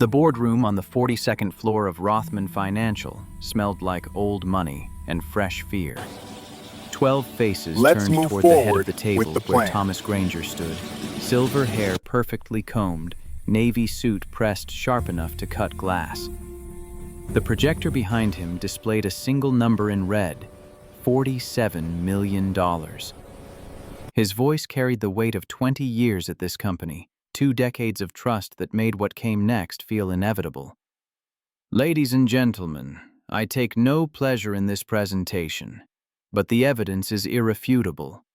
The boardroom on the 42nd floor of Rothman Financial smelled like old money and fresh fear. 12 faces Let's turned move toward the head of forward the with table the where plan. Thomas Granger stood. Silver hair perfectly combed, navy suit pressed sharp enough to cut glass. The projector behind him displayed a single number in red, $47 million. His voice carried the weight of 20 years at this company, 2 decades of trust that made what came next feel inevitable. Ladies and gentlemen, I take no pleasure in this presentation, but the evidence is irrefutable.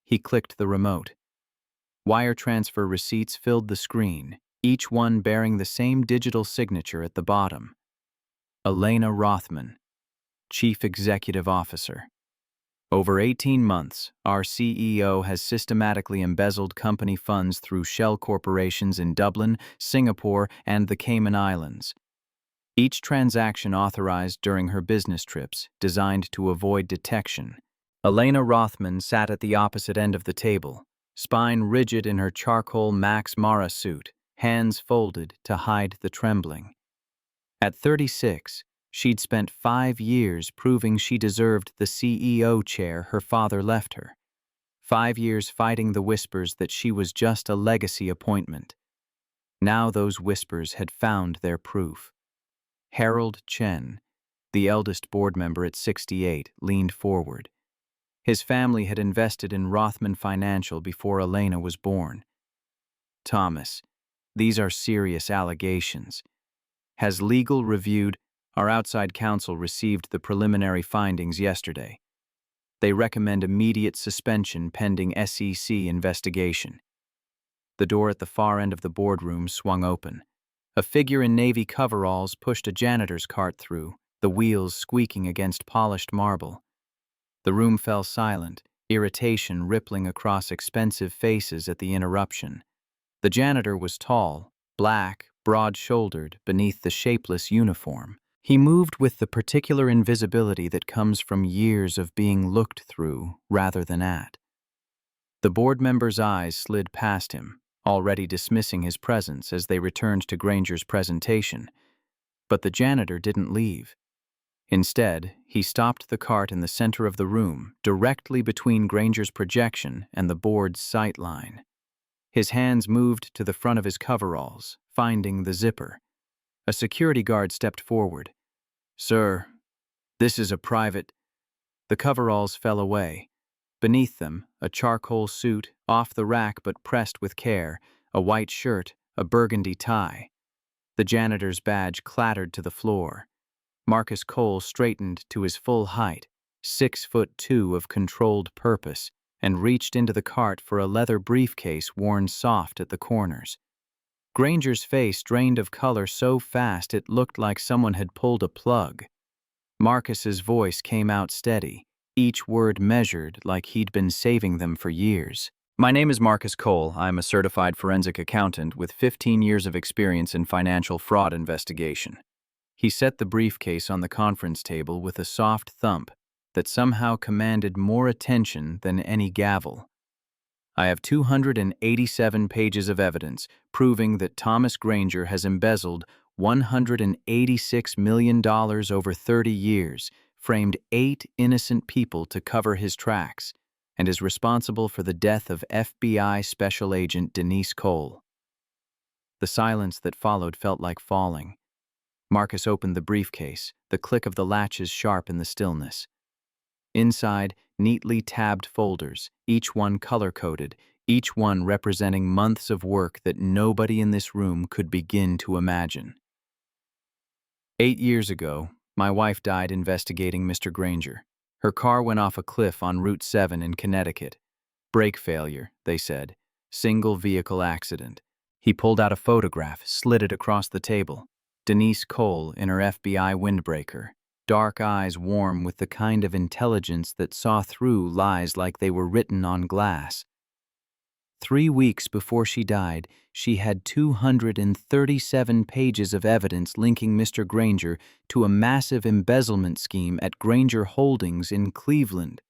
He clicked the remote. Wire transfer receipts filled the screen, each one bearing the same digital signature at the bottom. Elena Rothman, Chief Executive Officer. Over 18 months, our CEO has systematically embezzled company funds through shell corporations in Dublin, Singapore, and the Cayman Islands. Each transaction authorized during her business trips, designed to avoid detection. Elena Rothman sat at the opposite end of the table, spine rigid in her charcoal Max Mara suit, hands folded to hide the trembling. At 36, she'd spent 5 years proving she deserved the CEO chair her father left her. 5 years fighting the whispers that she was just a legacy appointment. Now those whispers had found their proof. Harold Chen, the eldest board member at 68, leaned forward. His family had invested in Rothman Financial before Elena was born. Thomas, these are serious allegations. Has legal reviewed? Our outside counsel received the preliminary findings yesterday. They recommend immediate suspension pending SEC investigation. The door at the far end of the boardroom swung open. A figure in navy coveralls pushed a janitor's cart through, the wheels squeaking against polished marble. The room fell silent, irritation rippling across expensive faces at the interruption. The janitor was tall, black, broad-shouldered beneath the shapeless uniform. He moved with the particular invisibility that comes from years of being looked through rather than at. The board members' eyes slid past him, already dismissing his presence as they returned to Granger's presentation. But the janitor didn't leave. Instead, he stopped the cart in the center of the room, directly between Granger's projection and the board's sight line. His hands moved to the front of his coveralls, finding the zipper. A security guard stepped forward. "Sir, this is a private—" The coveralls fell away. Beneath them, a charcoal suit, off the rack but pressed with care, a white shirt, a burgundy tie. The janitor's badge clattered to the floor. Marcus Cole straightened to his full height, 6'2" of controlled purpose, and reached into the cart for a leather briefcase worn soft at the corners. Granger's face drained of color so fast it looked like someone had pulled a plug. Marcus's voice came out steady, each word measured like he'd been saving them for years. "My name is Marcus Cole. I'm a certified forensic accountant with 15 years of experience in financial fraud investigation." He set the briefcase on the conference table with a soft thump that somehow commanded more attention than any gavel. "I have 287 pages of evidence proving that Thomas Granger has embezzled $186 million over 30 years, framed 8 innocent people to cover his tracks, and is responsible for the death of FBI Special Agent Denise Cole." The silence that followed felt like falling. Marcus opened the briefcase, the click of the latches sharp in the stillness. Inside, neatly tabbed folders, each one color-coded, each one representing months of work that nobody in this room could begin to imagine. 8 years ago, my wife died investigating Mr. Granger. Her car went off a cliff on Route 7 in Connecticut. "Brake failure," they said. "Single vehicle accident." He pulled out a photograph, slid it across the table. Denise Cole in her FBI windbreaker, dark eyes warm with the kind of intelligence that saw through lies like they were written on glass. 3 weeks before she died, she had 237 pages of evidence linking Mr. Granger to a massive embezzlement scheme at Granger Holdings in Cleveland.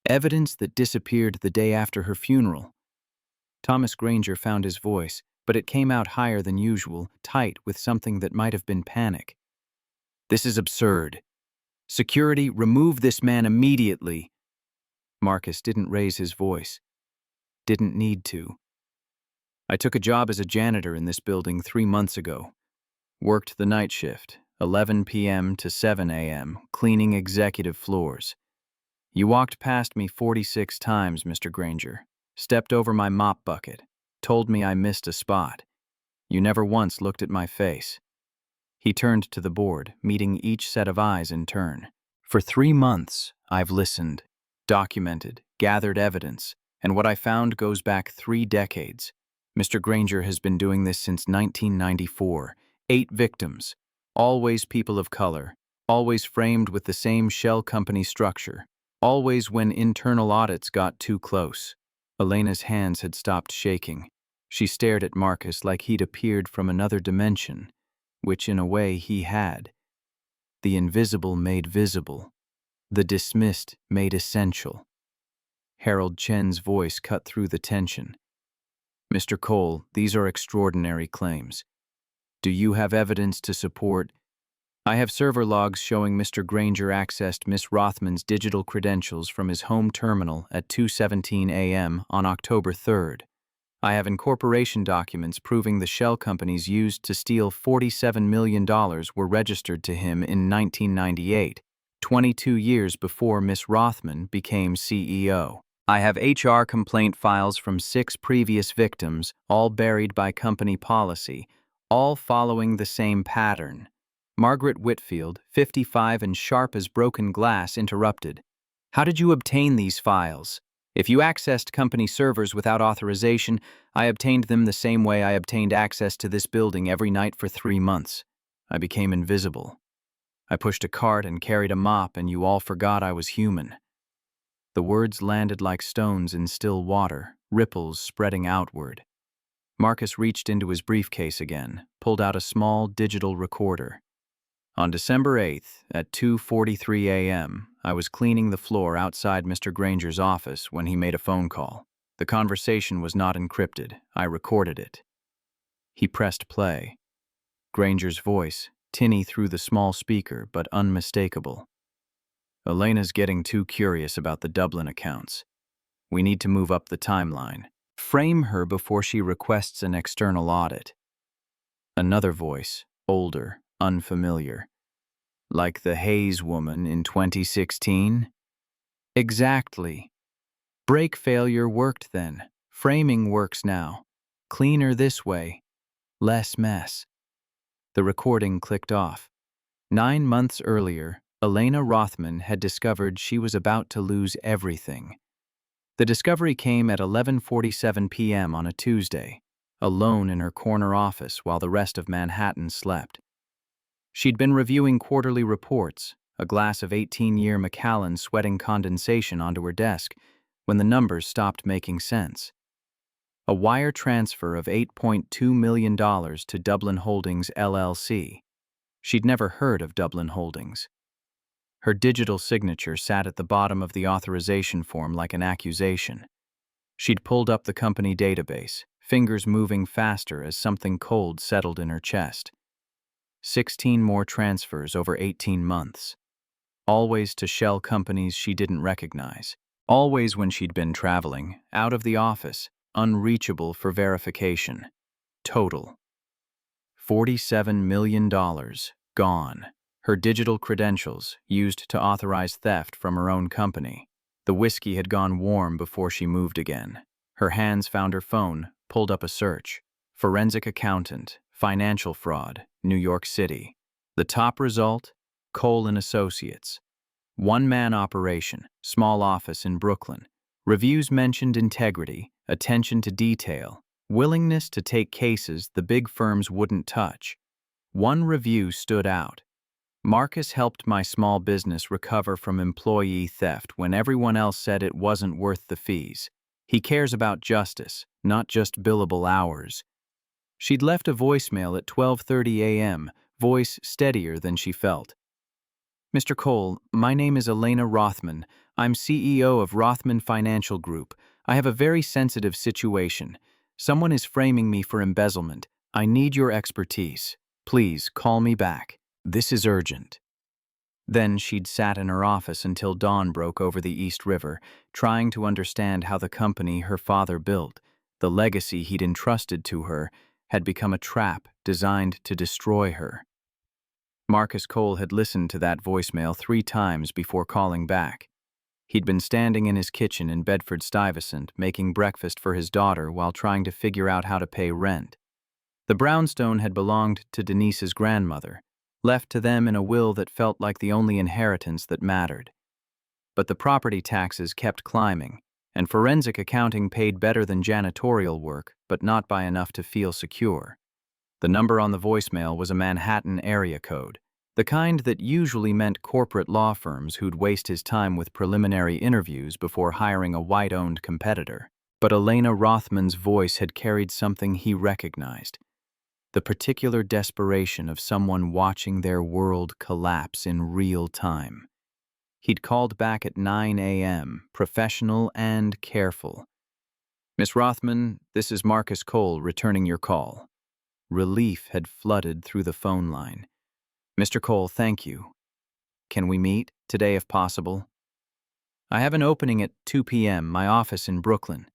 Evidence that disappeared the day after her funeral. Thomas Granger found his voice, but it came out higher than usual, tight with something that might have been panic. "This is absurd. Security, remove this man immediately." Marcus didn't raise his voice. Didn't need to. "I took a job as a janitor in this building 3 months ago. Worked the night shift, 11 p.m. to 7 a.m., cleaning executive floors. You walked past me 46 times, Mr. Granger. Stepped over my mop bucket. Told me I missed a spot. You never once looked at my face." He turned to the board, meeting each set of eyes in turn. "For 3 months, I've listened, documented, gathered evidence, and what I found goes back 3 decades. Mr. Granger has been doing this since 1994. 8 victims, always people of color, always framed with the same shell company structure, always when internal audits got too close." Elena's hands had stopped shaking. She stared at Marcus like he'd appeared from another dimension, which in a way he had. The invisible made visible. The dismissed made essential. Harold Chen's voice cut through the tension. "Mr. Cole, these are extraordinary claims. Do you have evidence to support?" "I have server logs showing Mr. Granger accessed Miss Rothman's digital credentials from his home terminal at 2:17 a.m. on October 3rd. I have incorporation documents proving the shell companies used to steal $47 million were registered to him in 1998, 22 years before Miss Rothman became CEO. I have HR complaint files from 6 previous victims, all buried by company policy, all following the same pattern." Margaret Whitfield, 55 and sharp as broken glass, interrupted. "How did you obtain these files? If you accessed company servers without authorization, I obtained them the same way I obtained access to this building every night for 3 months. I became invisible. I pushed a cart and carried a mop, and you all forgot I was human." The words landed like stones in still water, ripples spreading outward. Marcus reached into his briefcase again, pulled out a small digital recorder. "On December 8th, at 2:43 a.m., I was cleaning the floor outside Mr. Granger's office when he made a phone call. The conversation was not encrypted. I recorded it." He pressed play. Granger's voice, tinny through the small speaker but unmistakable. "Elena's getting too curious about the Dublin accounts. We need to move up the timeline. Frame her before she requests an external audit." Another voice, older, unfamiliar. "Like the Hayes woman in 2016? "Exactly. Brake failure worked then. Framing works now. Cleaner this way. Less mess." The recording clicked off. 9 months earlier, Elena Rothman had discovered she was about to lose everything. The discovery came at 11:47 p.m. on a Tuesday, alone in her corner office while the rest of Manhattan slept. She'd been reviewing quarterly reports, a glass of 18-year Macallan sweating condensation onto her desk, when the numbers stopped making sense. A wire transfer of $8.2 million to Dublin Holdings LLC. She'd never heard of Dublin Holdings. Her digital signature sat at the bottom of the authorization form like an accusation. She'd pulled up the company database, fingers moving faster as something cold settled in her chest. 16 more transfers over 18 months. Always to shell companies she didn't recognize. Always when she'd been traveling, out of the office, unreachable for verification. Total. $47 million. Gone. Her digital credentials, used to authorize theft from her own company. The whiskey had gone warm before she moved again. Her hands found her phone, pulled up a search. Forensic accountant, financial fraud, New York City. The top result? Cole and Associates. One-man operation, small office in Brooklyn. Reviews mentioned integrity, attention to detail, willingness to take cases the big firms wouldn't touch. One review stood out. "Marcus helped my small business recover from employee theft when everyone else said it wasn't worth the fees. He cares about justice, not just billable hours." She'd left a voicemail at 12:30 a.m., voice steadier than she felt. "Mr. Cole, my name is Elena Rothman. I'm CEO of Rothman Financial Group. I have a very sensitive situation. Someone is framing me for embezzlement. I need your expertise. Please call me back. This is urgent." Then she'd sat in her office until dawn broke over the East River, trying to understand how the company her father built, the legacy he'd entrusted to her, had become a trap designed to destroy her. Marcus Cole had listened to that voicemail 3 times before calling back. He'd been standing in his kitchen in Bedford-Stuyvesant, making breakfast for his daughter while trying to figure out how to pay rent. The brownstone had belonged to Denise's grandmother, left to them in a will that felt like the only inheritance that mattered. But the property taxes kept climbing, and forensic accounting paid better than janitorial work, but not by enough to feel secure. The number on the voicemail was a Manhattan area code, the kind that usually meant corporate law firms who'd waste his time with preliminary interviews before hiring a white-owned competitor. But Elena Rothman's voice had carried something he recognized: the particular desperation of someone watching their world collapse in real time. He'd called back at 9 a.m., professional and careful. "Miss Rothman, this is Marcus Cole returning your call." Relief had flooded through the phone line. "Mr. Cole, thank you. Can we meet today if possible? I have an opening at 2 p.m., my office in Brooklyn."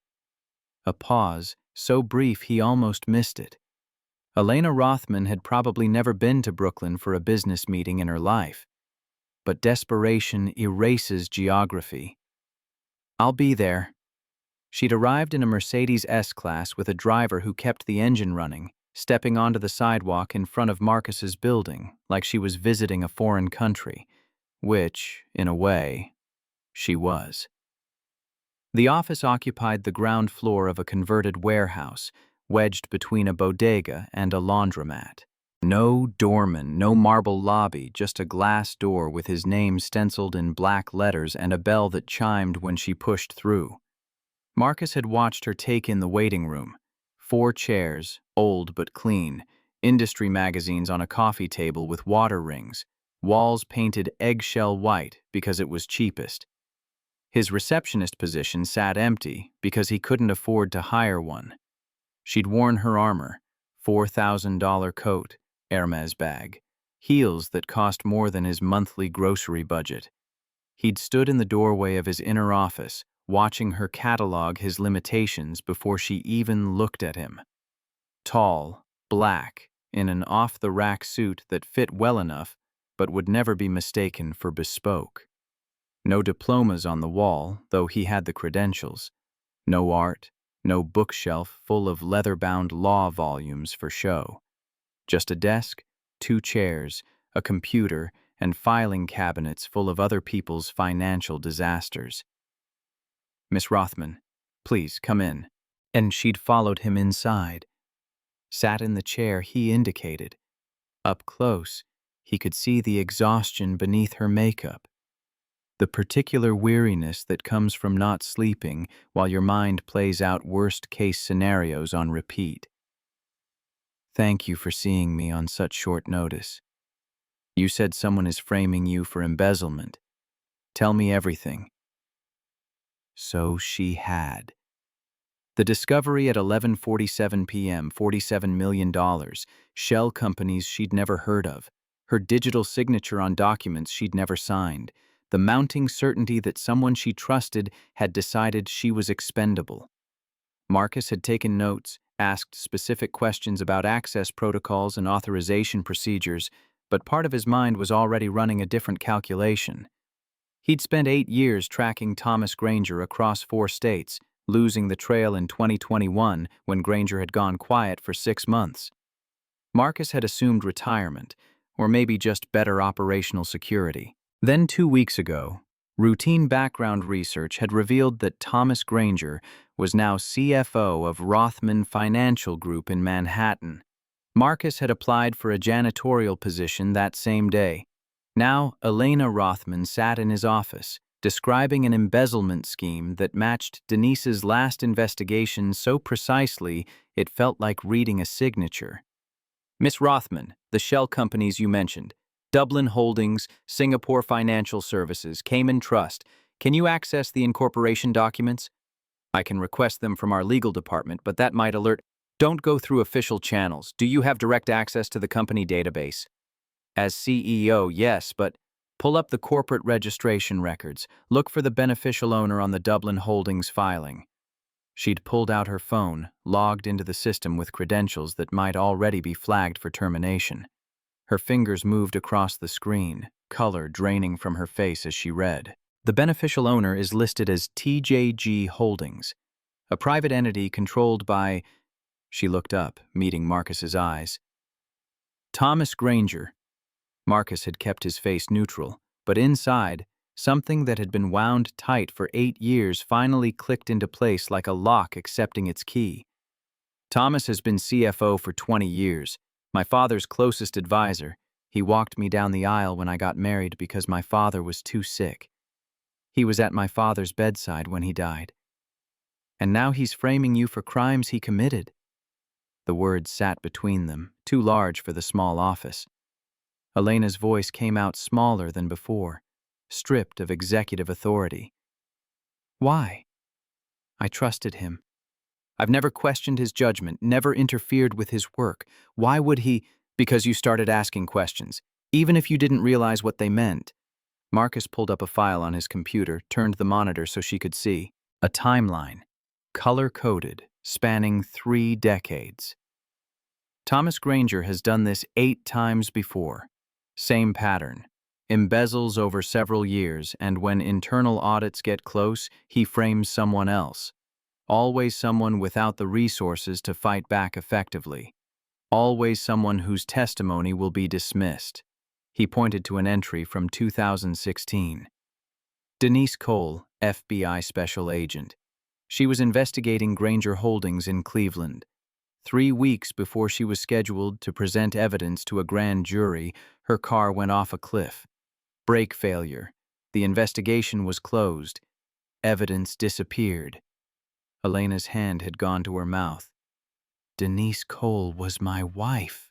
A pause, so brief he almost missed it. Elena Rothman had probably never been to Brooklyn for a business meeting in her life. But desperation erases geography. "I'll be there." She'd arrived in a Mercedes S-Class with a driver who kept the engine running, stepping onto the sidewalk in front of Marcus's building like she was visiting a foreign country, which, in a way, she was. The office occupied the ground floor of a converted warehouse, wedged between a bodega and a laundromat. No doorman, no marble lobby, just a glass door with his name stenciled in black letters and a bell that chimed when she pushed through. Marcus had watched her take in the waiting room. 4 chairs, old but clean, industry magazines on a coffee table with water rings, walls painted eggshell white because it was cheapest. His receptionist position sat empty because he couldn't afford to hire one. She'd worn her armor, $4,000 coat, Hermes bag, heels that cost more than his monthly grocery budget. He'd stood in the doorway of his inner office, watching her catalog his limitations before she even looked at him. Tall, black, in an off-the-rack suit that fit well enough, but would never be mistaken for bespoke. No diplomas on the wall, though he had the credentials. No art, no bookshelf full of leather-bound law volumes for show. Just a desk, 2 chairs, a computer, and filing cabinets full of other people's financial disasters. "Miss Rothman, please come in." And she'd followed him inside. Sat in the chair he indicated. Up close, he could see the exhaustion beneath her makeup. The particular weariness that comes from not sleeping while your mind plays out worst-case scenarios on repeat. "Thank you for seeing me on such short notice. You said someone is framing you for embezzlement. Tell me everything." So she had. The discovery at 11:47 p.m., $47 million, shell companies she'd never heard of, her digital signature on documents she'd never signed, the mounting certainty that someone she trusted had decided she was expendable. Marcus had taken notes, asked specific questions about access protocols and authorization procedures, but part of his mind was already running a different calculation. He'd spent 8 years tracking Thomas Granger across 4 states, losing the trail in 2021 when Granger had gone quiet for 6 months. Marcus had assumed retirement, or maybe just better operational security. Then 2 weeks ago, routine background research had revealed that Thomas Granger was now CFO of Rothman Financial Group in Manhattan. Marcus had applied for a janitorial position that same day. Now, Elena Rothman sat in his office, describing an embezzlement scheme that matched Denise's last investigation so precisely it felt like reading a signature. "Miss Rothman, the shell companies you mentioned, Dublin Holdings, Singapore Financial Services, Cayman Trust, can you access the incorporation documents?" I can request them from our legal department, but that might alert. Don't go through official channels. Do you have direct access to the company database? As CEO, yes, but pull up the corporate registration records. Look for the beneficial owner on the Dublin Holdings filing. She'd pulled out her phone, logged into the system with credentials that might already be flagged for termination. Her fingers moved across the screen, color draining from her face as she read. The beneficial owner is listed as TJG Holdings, a private entity controlled by... She looked up, meeting Marcus's eyes. Thomas Granger. Marcus had kept his face neutral, but inside, something that had been wound tight for 8 years finally clicked into place like a lock accepting its key. Thomas has been CFO for 20 years, my father's closest advisor. He walked me down the aisle when I got married because my father was too sick. He was at my father's bedside when he died. And now he's framing you for crimes he committed. The words sat between them, too large for the small office. Elena's voice came out smaller than before, stripped of executive authority. Why? I trusted him. I've never questioned his judgment, never interfered with his work. Why would he? Because you started asking questions, even if you didn't realize what they meant. Marcus pulled up a file on his computer, turned the monitor so she could see. A timeline, color-coded, spanning 3 decades. Thomas Granger has done this 8 times before. Same pattern. Embezzles over several years, and when internal audits get close, he frames someone else. Always someone without the resources to fight back effectively. Always someone whose testimony will be dismissed. He pointed to an entry from 2016. Denise Cole, FBI Special Agent. She was investigating Granger Holdings in Cleveland. 3 weeks before she was scheduled to present evidence to a grand jury, her car went off a cliff. Brake failure. The investigation was closed. Evidence disappeared. Elena's hand had gone to her mouth. Denise Cole was my wife.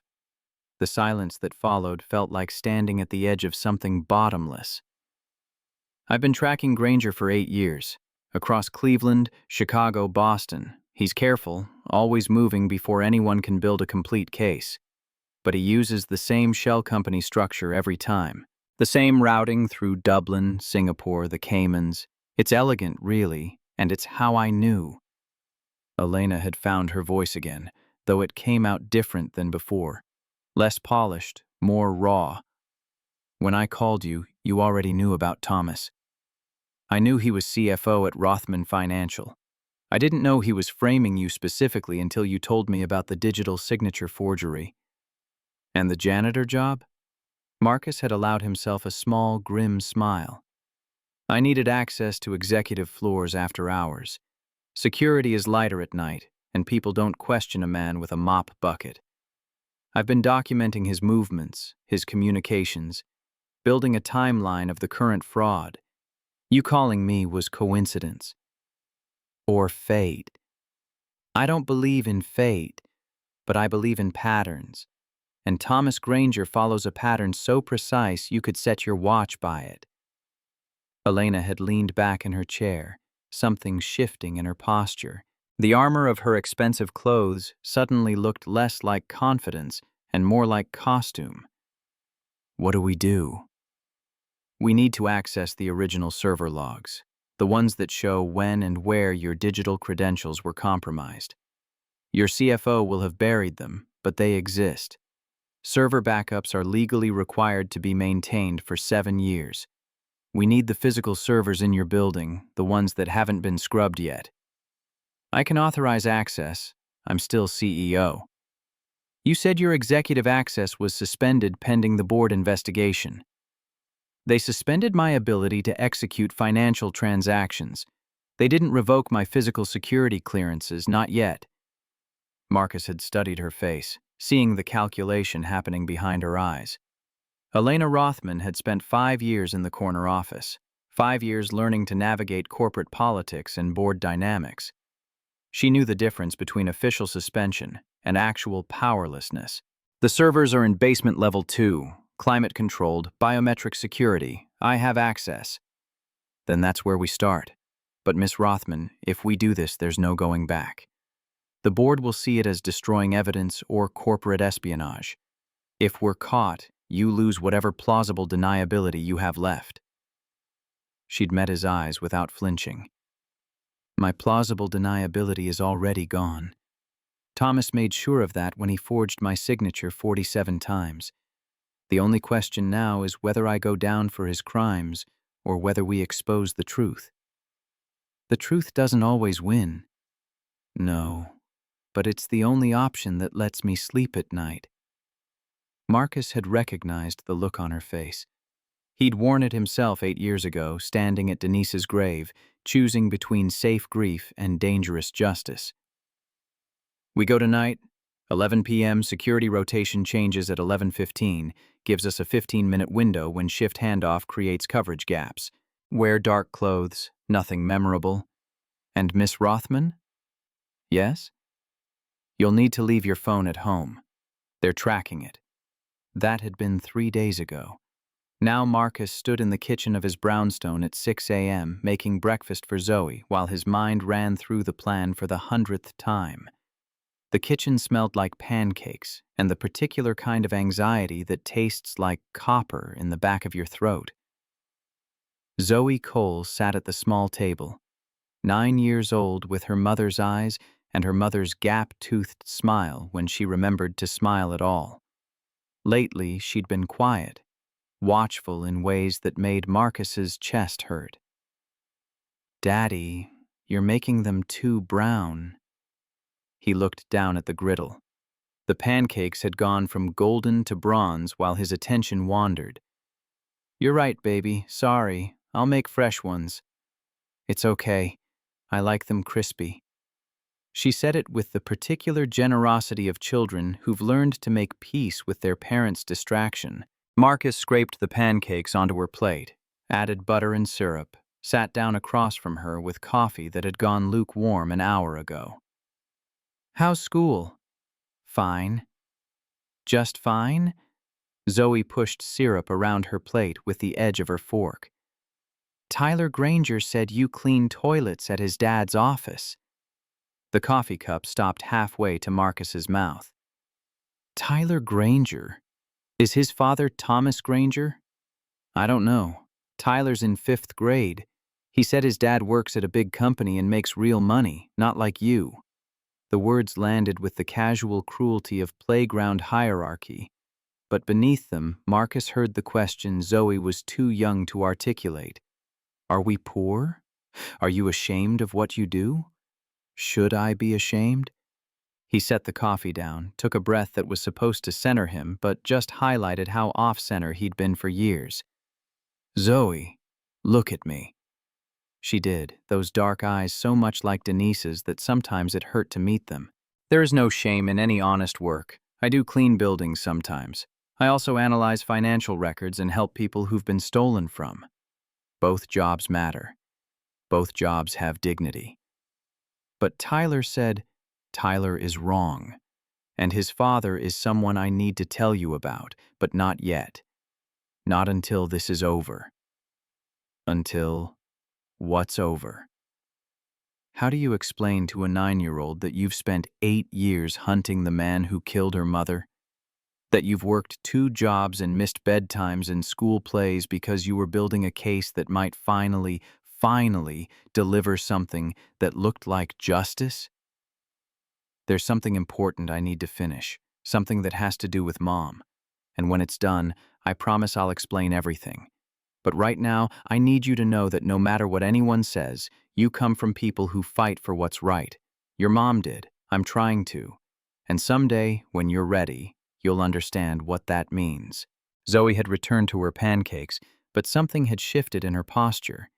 The silence that followed felt like standing at the edge of something bottomless. I've been tracking Granger for 8 years. Across Cleveland, Chicago, Boston. He's careful, always moving before anyone can build a complete case. But he uses the same shell company structure every time. The same routing through Dublin, Singapore, the Caymans. It's elegant, really, and it's how I knew. Elena had found her voice again, though it came out different than before. Less polished, more raw. When I called you, you already knew about Thomas. I knew he was CFO at Rothman Financial. I didn't know he was framing you specifically until you told me about the digital signature forgery. And the janitor job? Marcus had allowed himself a small, grim smile. I needed access to executive floors after hours. Security is lighter at night, and people don't question a man with a mop bucket. I've been documenting his movements, his communications, building a timeline of the current fraud. You calling me was coincidence. Or fate. I don't believe in fate, but I believe in patterns. And Thomas Granger follows a pattern so precise you could set your watch by it. Elena had leaned back in her chair, something shifting in her posture. The armor of her expensive clothes suddenly looked less like confidence and more like costume. What do we do? We need to access the original server logs, the ones that show when and where your digital credentials were compromised. Your CFO will have buried them, but they exist. Server backups are legally required to be maintained for 7 years. We need the physical servers in your building, the ones that haven't been scrubbed yet. I can authorize access. I'm still CEO. You said your executive access was suspended pending the board investigation. They suspended my ability to execute financial transactions. They didn't revoke my physical security clearances, not yet. Marcus had studied her face, seeing the calculation happening behind her eyes. Elena Rothman had spent 5 years in the corner office, 5 years learning to navigate corporate politics and board dynamics. She knew the difference between official suspension and actual powerlessness. The servers are in basement level 2, climate-controlled, biometric security. I have access. Then that's where we start. But Miss Rothman, if we do this, there's no going back. The board will see it as destroying evidence or corporate espionage. If we're caught, you lose whatever plausible deniability you have left." She'd met his eyes without flinching. "My plausible deniability is already gone. Thomas made sure of that when he forged my signature 47 times. The only question now is whether I go down for his crimes or whether we expose the truth. The truth doesn't always win. No, but it's the only option that lets me sleep at night." Marcus had recognized the look on her face. He'd worn it himself 8 years ago, standing at Denise's grave, choosing between safe grief and dangerous justice. "We go tonight. 11 p.m. security rotation changes at 11:15, gives us a 15-minute window when shift handoff creates coverage gaps. Wear dark clothes, nothing memorable. And Miss Rothman? Yes? You'll need to leave your phone at home. They're tracking it." That had been 3 days ago. Now Marcus stood in the kitchen of his brownstone at 6 a.m. making breakfast for Zoe while his mind ran through the plan for the 100th time. The kitchen smelled like pancakes and the particular kind of anxiety that tastes like copper in the back of your throat. Zoe Cole sat at the small table, 9 years old, with her mother's eyes and her mother's gap-toothed smile when she remembered to smile at all. Lately, she'd been quiet, watchful in ways that made Marcus's chest hurt. "Daddy, you're making them too brown." He looked down at the griddle. The pancakes had gone from golden to bronze while his attention wandered. "You're right, baby. Sorry. I'll make fresh ones." "It's okay. I like them crispy." She said it with the particular generosity of children who've learned to make peace with their parents' distraction. Marcus scraped the pancakes onto her plate, added butter and syrup, sat down across from her with coffee that had gone lukewarm an hour ago. "How's school?" "Fine." "Just fine?" Zoe pushed syrup around her plate with the edge of her fork. "Tyler Granger said you clean toilets at his dad's office." The coffee cup stopped halfway to Marcus's mouth. "Tyler Granger? Is his father Thomas Granger?" "I don't know. Tyler's in 5th grade. He said his dad works at a big company and makes real money, not like you." The words landed with the casual cruelty of playground hierarchy, but beneath them, Marcus heard the question Zoe was too young to articulate. "Are we poor? Are you ashamed of what you do? Should I be ashamed?" He set the coffee down, took a breath that was supposed to center him, but just highlighted how off-center he'd been for years. "Zoe, look at me." She did, those dark eyes so much like Denise's that sometimes it hurt to meet them. "There is no shame in any honest work. I do clean buildings sometimes. I also analyze financial records and help people who've been stolen from. Both jobs matter. Both jobs have dignity." But Tyler said, "Tyler is wrong. And his father is someone I need to tell you about, but not yet. Not until this is over." Until what's over? How do you explain to a 9-year-old that you've spent 8 years hunting the man who killed her mother? That you've worked 2 jobs and missed bedtimes and school plays because you were building a case that might finally deliver something that looked like justice? "There's something important I need to finish, something that has to do with Mom. And when it's done, I promise I'll explain everything. But right now, I need you to know that no matter what anyone says, you come from people who fight for what's right. Your mom did. I'm trying to. And someday, when you're ready, you'll understand what that means." Zoe had returned to her pancakes, but something had shifted in her posture.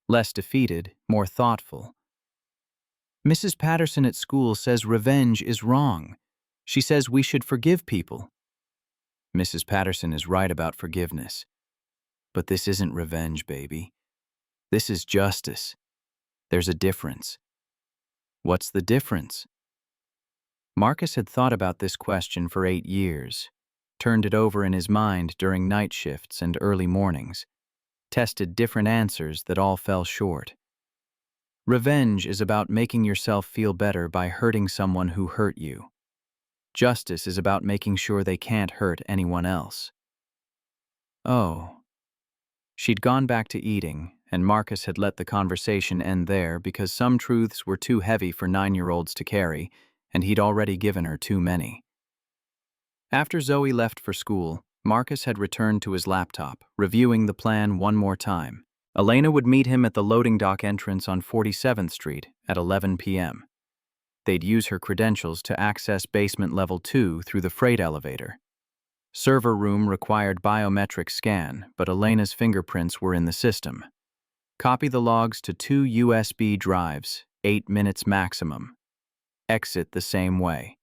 Less defeated, more thoughtful. "Mrs. Patterson at school says revenge is wrong. She says we should forgive people." "Mrs. Patterson is right about forgiveness. But this isn't revenge, baby. This is justice. There's a difference." "What's the difference?" Marcus had thought about this question for 8 years, turned it over in his mind during night shifts and early mornings, tested different answers that all fell short. Revenge is about making yourself feel better by hurting someone who hurt you. Justice is about making sure they can't hurt anyone else. Oh. She'd gone back to eating, and Marcus had let the conversation end there because some truths were too heavy for 9-year-olds to carry, and he'd already given her too many. After Zoe left for school, Marcus had returned to his laptop, reviewing the plan one more time. Elena would meet him at the loading dock entrance on 47th Street at 11 p.m. They'd use her credentials to access basement level 2 through the freight elevator. Server room required biometric scan, but Elena's fingerprints were in the system. Copy the logs to 2 USB drives, 8 minutes maximum. Exit the same way.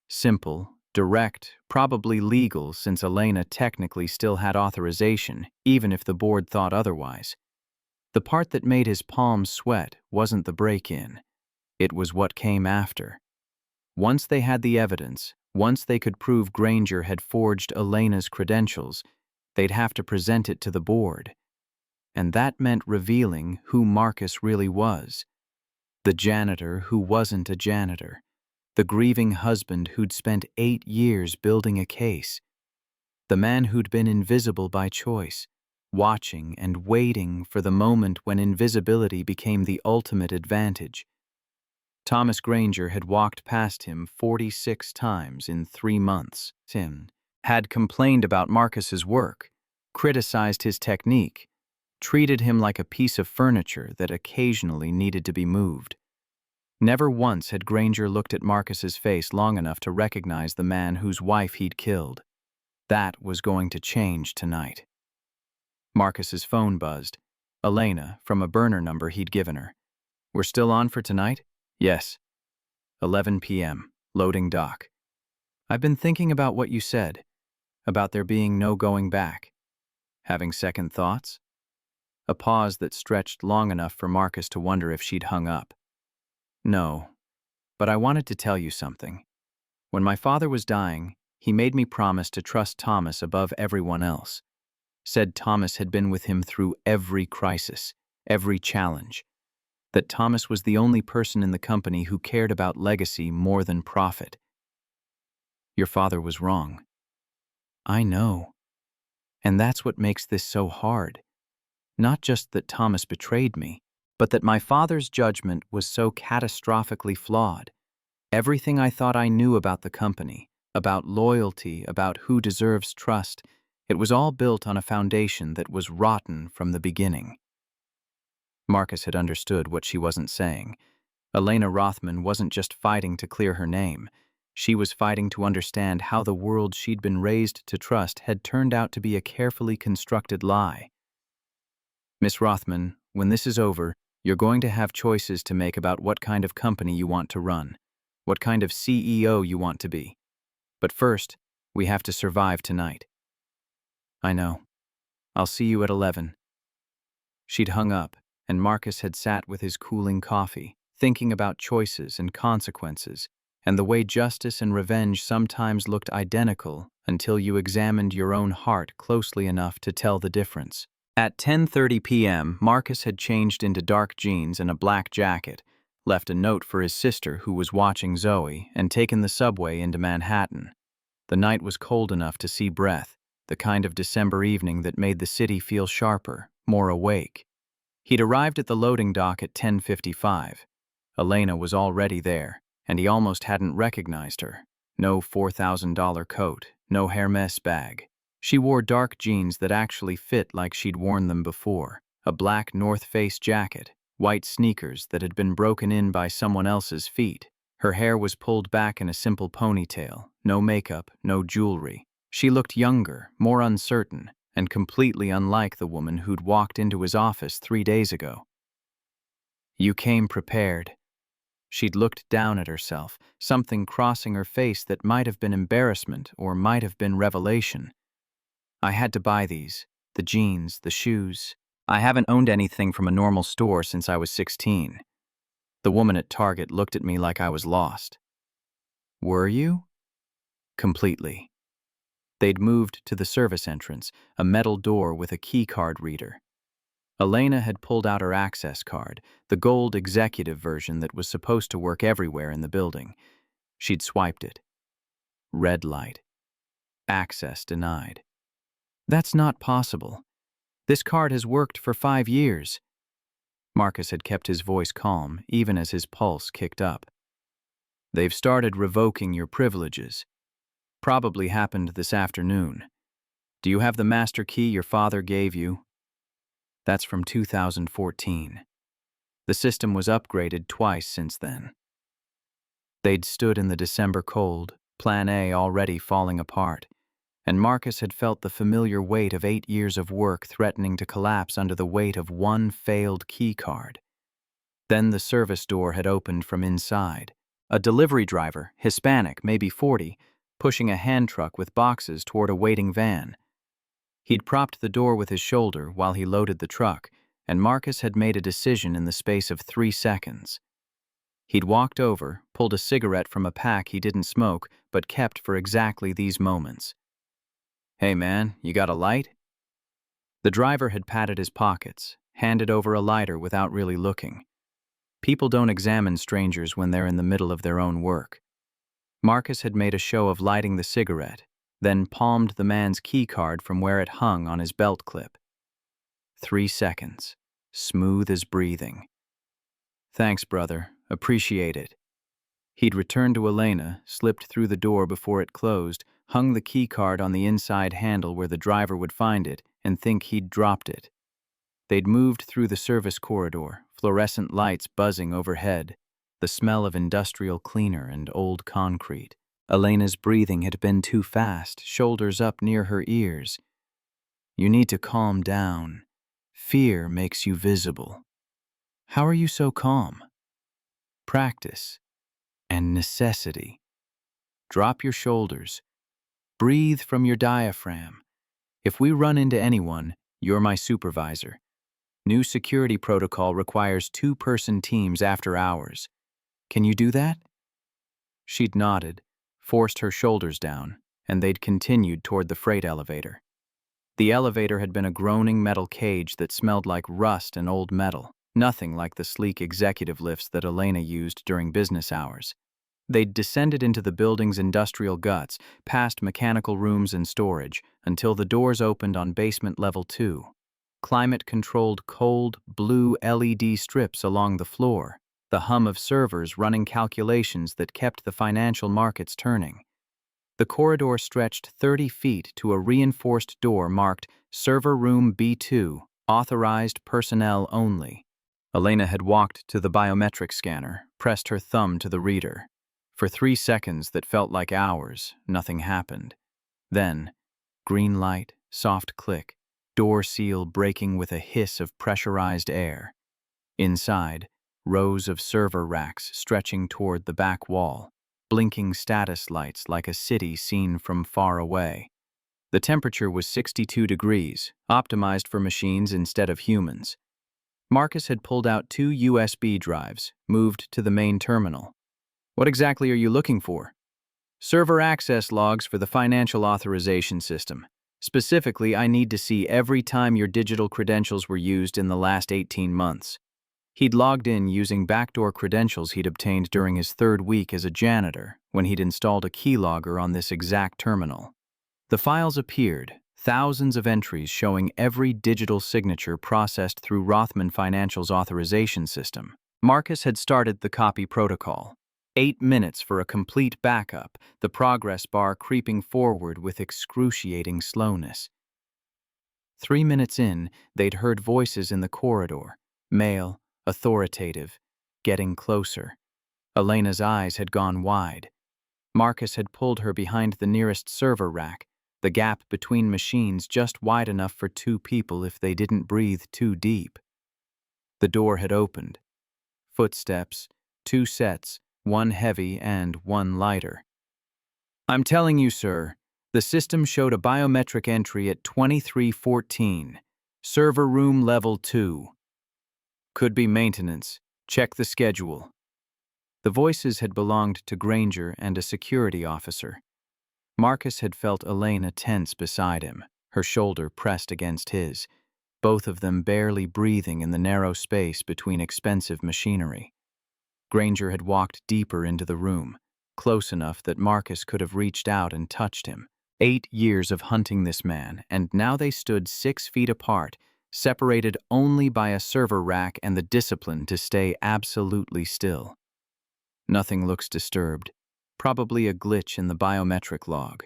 Simple, direct, probably legal since Elena technically still had authorization, even if the board thought otherwise. The part that made his palms sweat wasn't the break-in. It was what came after. Once they had the evidence, once they could prove Granger had forged Elena's credentials, they'd have to present it to the board. And that meant revealing who Marcus really was. The janitor who wasn't a janitor. The grieving husband who'd spent 8 years building a case. The man who'd been invisible by choice, watching and waiting for the moment when invisibility became the ultimate advantage. Thomas Granger had walked past him 46 times in 3 months. Tim had complained about Marcus's work, criticized his technique, treated him like a piece of furniture that occasionally needed to be moved. Never once had Granger looked at Marcus's face long enough to recognize the man whose wife he'd killed. That was going to change tonight. Marcus's phone buzzed. Elena, from a burner number he'd given her. "We're still on for tonight?" "Yes." 11 p.m., loading dock. "I've been thinking about what you said, about there being no going back. Having second thoughts?" A pause that stretched long enough for Marcus to wonder if she'd hung up. "No, but I wanted to tell you something. When my father was dying, he made me promise to trust Thomas above everyone else. Said Thomas had been with him through every crisis, every challenge. That Thomas was the only person in the company who cared about legacy more than profit. Your father was wrong." "I know. And that's what makes this so hard. Not just that Thomas betrayed me, but that my father's judgment was so catastrophically flawed. Everything I thought I knew about the company, about loyalty, about who deserves trust, it was all built on a foundation that was rotten from the beginning." Marcus had understood what she wasn't saying. Elena Rothman wasn't just fighting to clear her name. She was fighting to understand how the world she'd been raised to trust had turned out to be a carefully constructed lie. "Miss Rothman, when this is over, you're going to have choices to make about what kind of company you want to run, what kind of CEO you want to be. But first, we have to survive tonight." "I know. I'll see you at 11. She'd hung up, and Marcus had sat with his cooling coffee, thinking about choices and consequences, and the way justice and revenge sometimes looked identical until you examined your own heart closely enough to tell the difference. At 10:30 p.m., Marcus had changed into dark jeans and a black jacket, left a note for his sister who was watching Zoe, and taken the subway into Manhattan. The night was cold enough to see breath, the kind of December evening that made the city feel sharper, more awake. He'd arrived at the loading dock at 10:55. Elena was already there, and he almost hadn't recognized her. No $4,000 coat, no Hermes bag. She wore dark jeans that actually fit like she'd worn them before, a black North Face jacket, white sneakers that had been broken in by someone else's feet. Her hair was pulled back in a simple ponytail, no makeup, no jewelry. She looked younger, more uncertain, and completely unlike the woman who'd walked into his office 3 days ago. "You came prepared." She'd looked down at herself, something crossing her face that might have been embarrassment or might have been revelation. "I had to buy these, the jeans, the shoes. I haven't owned anything from a normal store since I was 16. The woman at Target looked at me like I was lost. "Were you?" "Completely." They'd moved to the service entrance, a metal door with a key card reader. Elena had pulled out her access card, the gold executive version that was supposed to work everywhere in the building. She'd swiped it. Red light. Access denied. That's not possible. This card has worked for 5 years. Marcus had kept his voice calm, even as his pulse kicked up. They've started revoking your privileges. Probably happened this afternoon. Do you have the master key your father gave you? That's from 2014. The system was upgraded twice since then. They'd stood in the December cold, Plan A already falling apart, and Marcus had felt the familiar weight of 8 years of work threatening to collapse under the weight of one failed key card. Then the service door had opened from inside. A delivery driver, Hispanic, maybe 40, pushing a hand truck with boxes toward a waiting van. He'd propped the door with his shoulder while he loaded the truck, and Marcus had made a decision in the space of 3 seconds. He'd walked over, pulled a cigarette from a pack he didn't smoke but kept for exactly these moments. "Hey man, you got a light?" The driver had patted his pockets, handed over a lighter without really looking. People don't examine strangers when they're in the middle of their own work. Marcus had made a show of lighting the cigarette, then palmed the man's key card from where it hung on his belt clip. 3 seconds, smooth as breathing. "Thanks, brother. Appreciate it." He'd returned to Elena, slipped through the door before it closed, hung the key card on the inside handle where the driver would find it and think he'd dropped it. They'd moved through the service corridor, fluorescent lights buzzing overhead, the smell of industrial cleaner and old concrete. Elena's breathing had been too fast, shoulders up near her ears. "You need to calm down. Fear makes you visible." "How are you so calm?" "Practice and necessity. Drop your shoulders. Breathe from your diaphragm. If we run into anyone, you're my supervisor. New security protocol requires 2-person teams after hours. Can you do that?" She'd nodded, forced her shoulders down, and they'd continued toward the freight elevator. The elevator had been a groaning metal cage that smelled like rust and old metal, nothing like the sleek executive lifts that Elena used during business hours. They'd descended into the building's industrial guts, past mechanical rooms and storage, until the doors opened on basement level 2. Climate-controlled cold, blue LED strips along the floor, the hum of servers running calculations that kept the financial markets turning. The corridor stretched 30 feet to a reinforced door marked Server Room B2, authorized personnel only. Elena had walked to the biometric scanner, pressed her thumb to the reader. For 3 seconds that felt like hours, nothing happened. Then, green light, soft click, door seal breaking with a hiss of pressurized air. Inside, rows of server racks stretching toward the back wall, blinking status lights like a city seen from far away. The temperature was 62 degrees, optimized for machines instead of humans. Marcus had pulled out 2 USB drives, moved to the main terminal. "What exactly are you looking for?" "Server access logs for the financial authorization system. Specifically, I need to see every time your digital credentials were used in the last 18 months. He'd logged in using backdoor credentials he'd obtained during his 3rd week as a janitor when he'd installed a keylogger on this exact terminal. The files appeared, thousands of entries showing every digital signature processed through Rothman Financial's authorization system. Marcus had started the copy protocol. 8 minutes for a complete backup, the progress bar creeping forward with excruciating slowness. 3 minutes in, they'd heard voices in the corridor, male, authoritative, getting closer. Elena's eyes had gone wide. Marcus had pulled her behind the nearest server rack, the gap between machines just wide enough for 2 people if they didn't breathe too deep. The door had opened. Footsteps, 2 sets, one heavy and one lighter. "I'm telling you, sir, the system showed a biometric entry at 2314. Server room level 2. Could be maintenance. Check the schedule." The voices had belonged to Granger and a security officer. Marcus had felt Elena tense beside him, her shoulder pressed against his. both of them barely breathing in the narrow space between expensive machinery. Granger had walked deeper into the room, close enough that Marcus could have reached out and touched him. 8 years of hunting this man, and now they stood 6 feet apart, separated only by a server rack and the discipline to stay absolutely still. Nothing looks disturbed, probably a glitch in the biometric log.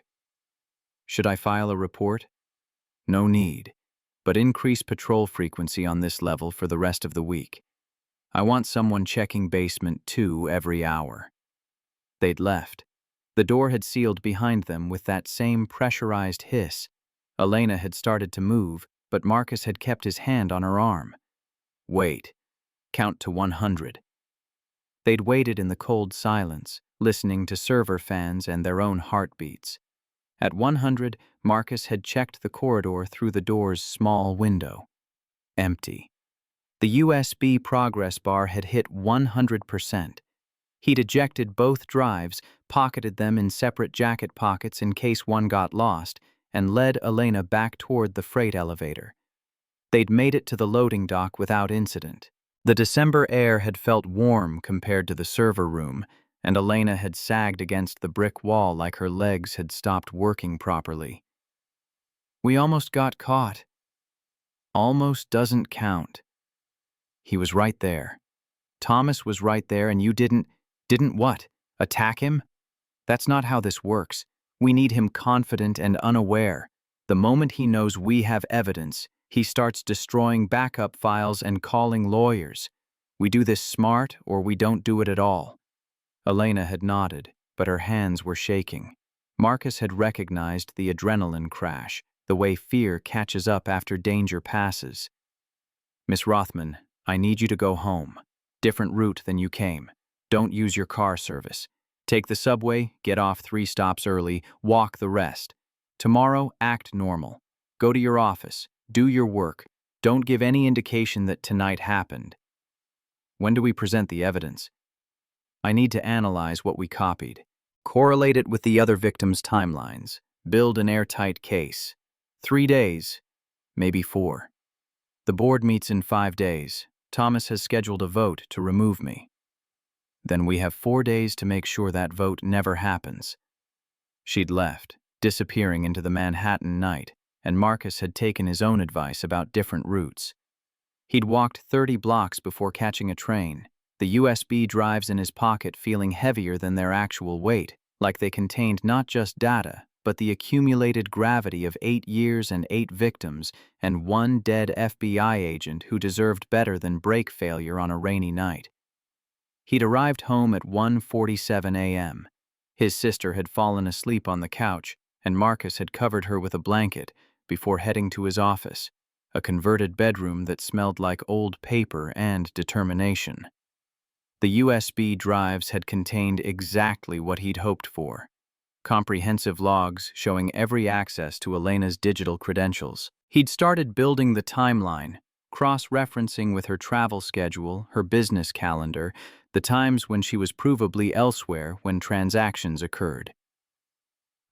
Should I file a report? No need, but increase patrol frequency on this level for the rest of the week. I want someone checking basement 2 every hour. They'd left. The door had sealed behind them with that same pressurized hiss. Elena had started to move, but Marcus had kept his hand on her arm. Wait. Count to 100. They'd waited in the cold silence, listening to server fans and their own heartbeats. At 100, Marcus had checked the corridor through the door's small window. Empty. The USB progress bar had hit 100%. He'd ejected both drives, pocketed them in separate jacket pockets in case one got lost, and led Elena back toward the freight elevator. They'd made it to the loading dock without incident. The December air had felt warm compared to the server room, and Elena had sagged against the brick wall like her legs had stopped working properly. We almost got caught. Almost doesn't count. He was right there. Thomas was right there, and you didn't what? Attack him? That's not how this works. We need him confident and unaware. The moment he knows we have evidence, he starts destroying backup files and calling lawyers. We do this smart, or we don't do it at all. Elena had nodded, but her hands were shaking. Marcus had recognized the adrenaline crash, the way fear catches up after danger passes. Miss Rothman, I need you to go home. Different route than you came. Don't use your car service. Take the subway, get off 3 stops early, walk the rest. Tomorrow, act normal. Go to your office. Do your work. Don't give any indication that tonight happened. When do we present the evidence? I need to analyze what we copied. Correlate it with the other victims' timelines. Build an airtight case. 3 days, maybe 4. The board meets in 5 days. Thomas has scheduled a vote to remove me. Then we have 4 days to make sure that vote never happens. She'd left, disappearing into the Manhattan night, and Marcus had taken his own advice about different routes. He'd walked 30 blocks before catching a train, the USB drives in his pocket feeling heavier than their actual weight, like they contained not just data, but the accumulated gravity of 8 years and 8 victims and 1 dead FBI agent who deserved better than brake failure on a rainy night. He'd arrived home at 1:47 a.m. His sister had fallen asleep on the couch, and Marcus had covered her with a blanket before heading to his office, a converted bedroom that smelled like old paper and determination. The USB drives had contained exactly what he'd hoped for. Comprehensive logs showing every access to Elena's digital credentials. He'd started building the timeline, cross-referencing with her travel schedule, her business calendar, the times when she was provably elsewhere when transactions occurred.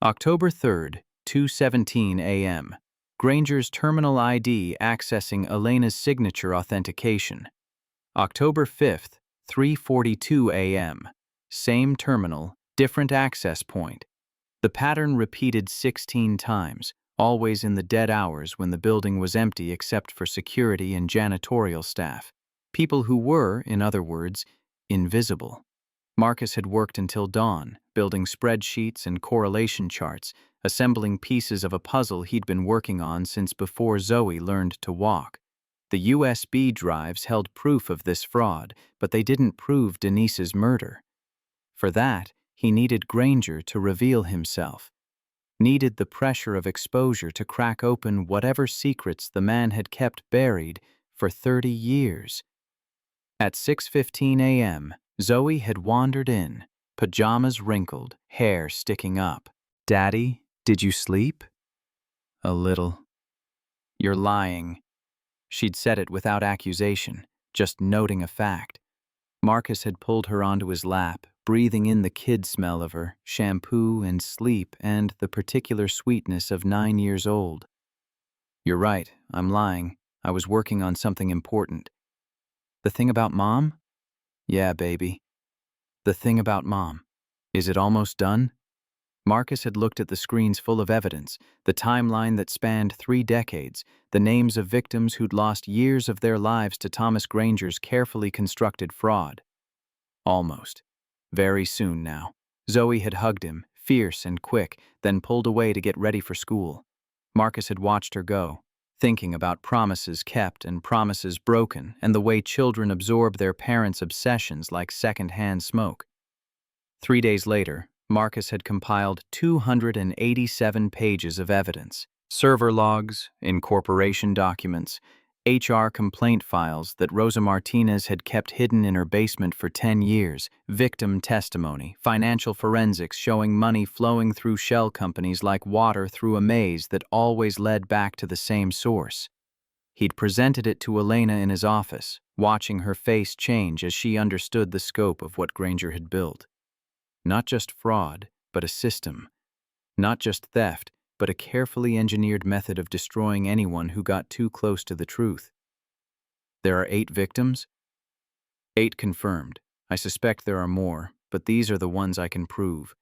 October 3rd, 2:17 a.m. Granger's terminal ID accessing Elena's signature authentication. October 5th, 3:42 a.m. Same terminal, different access point. The pattern repeated 16 times, always in the dead hours when the building was empty except for security and janitorial staff. People who were, in other words, invisible. Marcus had worked until dawn, building spreadsheets and correlation charts, assembling pieces of a puzzle he'd been working on since before Zoe learned to walk. The USB drives held proof of this fraud, but they didn't prove Denise's murder. For that, he needed Granger to reveal himself. Needed the pressure of exposure to crack open whatever secrets the man had kept buried for 30 years. At 6:15 a.m., Zoe had wandered in, pajamas wrinkled, hair sticking up. "Daddy, did you sleep?" "A little." "You're lying." She'd said it without accusation, just noting a fact. Marcus had pulled her onto his lap, breathing in the kid smell of her, shampoo and sleep and the particular sweetness of 9 years old. "You're right, I'm lying. I was working on something important. The thing about Mom? Yeah, baby. The thing about Mom. Is it almost done? Marcus had looked at the screens full of evidence, the timeline that spanned 3 decades, the names of victims who'd lost years of their lives to Thomas Granger's carefully constructed fraud. Almost. Very soon now. Zoe had hugged him, fierce and quick, then pulled away to get ready for school. Marcus had watched her go, thinking about promises kept and promises broken and the way children absorb their parents' obsessions like second-hand smoke. 3 days later, Marcus had compiled 287 pages of evidence, server logs, incorporation documents, HR complaint files that Rosa Martinez had kept hidden in her basement for 10 years, victim testimony, financial forensics showing money flowing through shell companies like water through a maze that always led back to the same source. He'd presented it to Elena in his office, watching her face change as she understood the scope of what Granger had built. Not just fraud, but a system. Not just theft, but a carefully engineered method of destroying anyone who got too close to the truth. There are 8 victims? 8 confirmed. I suspect there are more, but these are the ones I can prove.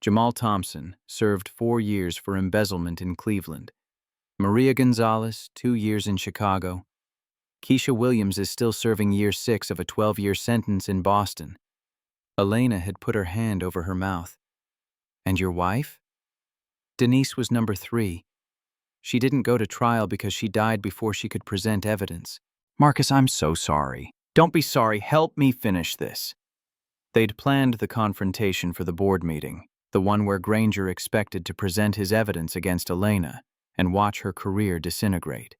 Jamal Thompson served 4 years for embezzlement in Cleveland. Maria Gonzalez, 2 years in Chicago. Keisha Williams is still serving year 6 of a 12-year sentence in Boston. Elena had put her hand over her mouth. And your wife? Denise was number 3. She didn't go to trial because she died before she could present evidence. Marcus, I'm so sorry. Don't be sorry, help me finish this. They'd planned the confrontation for the board meeting, the one where Granger expected to present his evidence against Elena and watch her career disintegrate.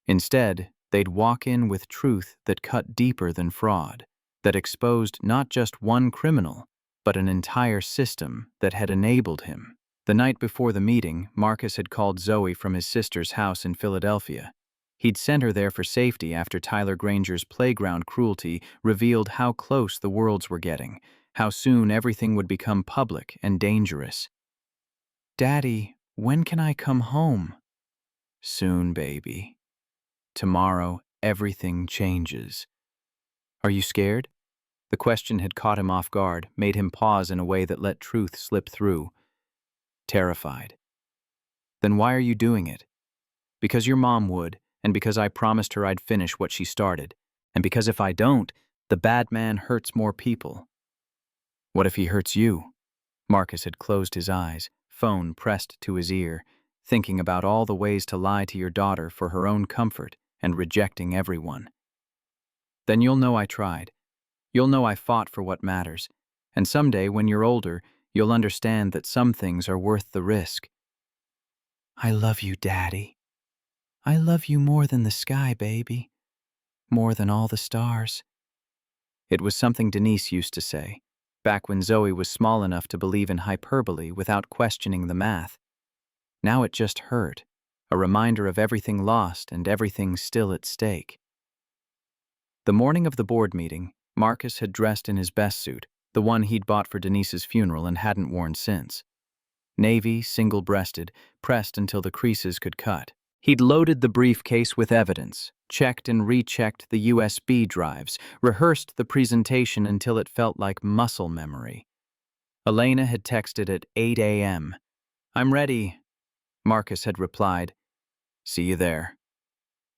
Instead, they'd walk in with truth that cut deeper than fraud, that exposed not just one criminal, but an entire system that had enabled him. The night before the meeting, Marcus had called Zoe from his sister's house in Philadelphia. He'd sent her there for safety after Tyler Granger's playground cruelty revealed how close the worlds were getting, how soon everything would become public and dangerous. Daddy, when can I come home? Soon, baby. Tomorrow, everything changes. Are you scared? The question had caught him off guard, made him pause in a way that let truth slip through. Terrified. Then why are you doing it? Because your mom would, and because I promised her I'd finish what she started, and because if I don't, the bad man hurts more people. What if he hurts you? Marcus had closed his eyes, phone pressed to his ear, thinking about all the ways to lie to your daughter for her own comfort and rejecting everyone. Then you'll know I tried. You'll know I fought for what matters, and someday when you're older, you'll understand that some things are worth the risk. I love you, Daddy. I love you more than the sky, baby. More than all the stars. It was something Denise used to say, back when Zoe was small enough to believe in hyperbole without questioning the math. Now it just hurt, a reminder of everything lost and everything still at stake. The morning of the board meeting, Marcus had dressed in his best suit, the one he'd bought for Denise's funeral and hadn't worn since. Navy, single-breasted, pressed until the creases could cut. He'd loaded the briefcase with evidence, checked and rechecked the USB drives, rehearsed the presentation until it felt like muscle memory. Elena had texted at 8 a.m. I'm ready, Marcus had replied. See you there.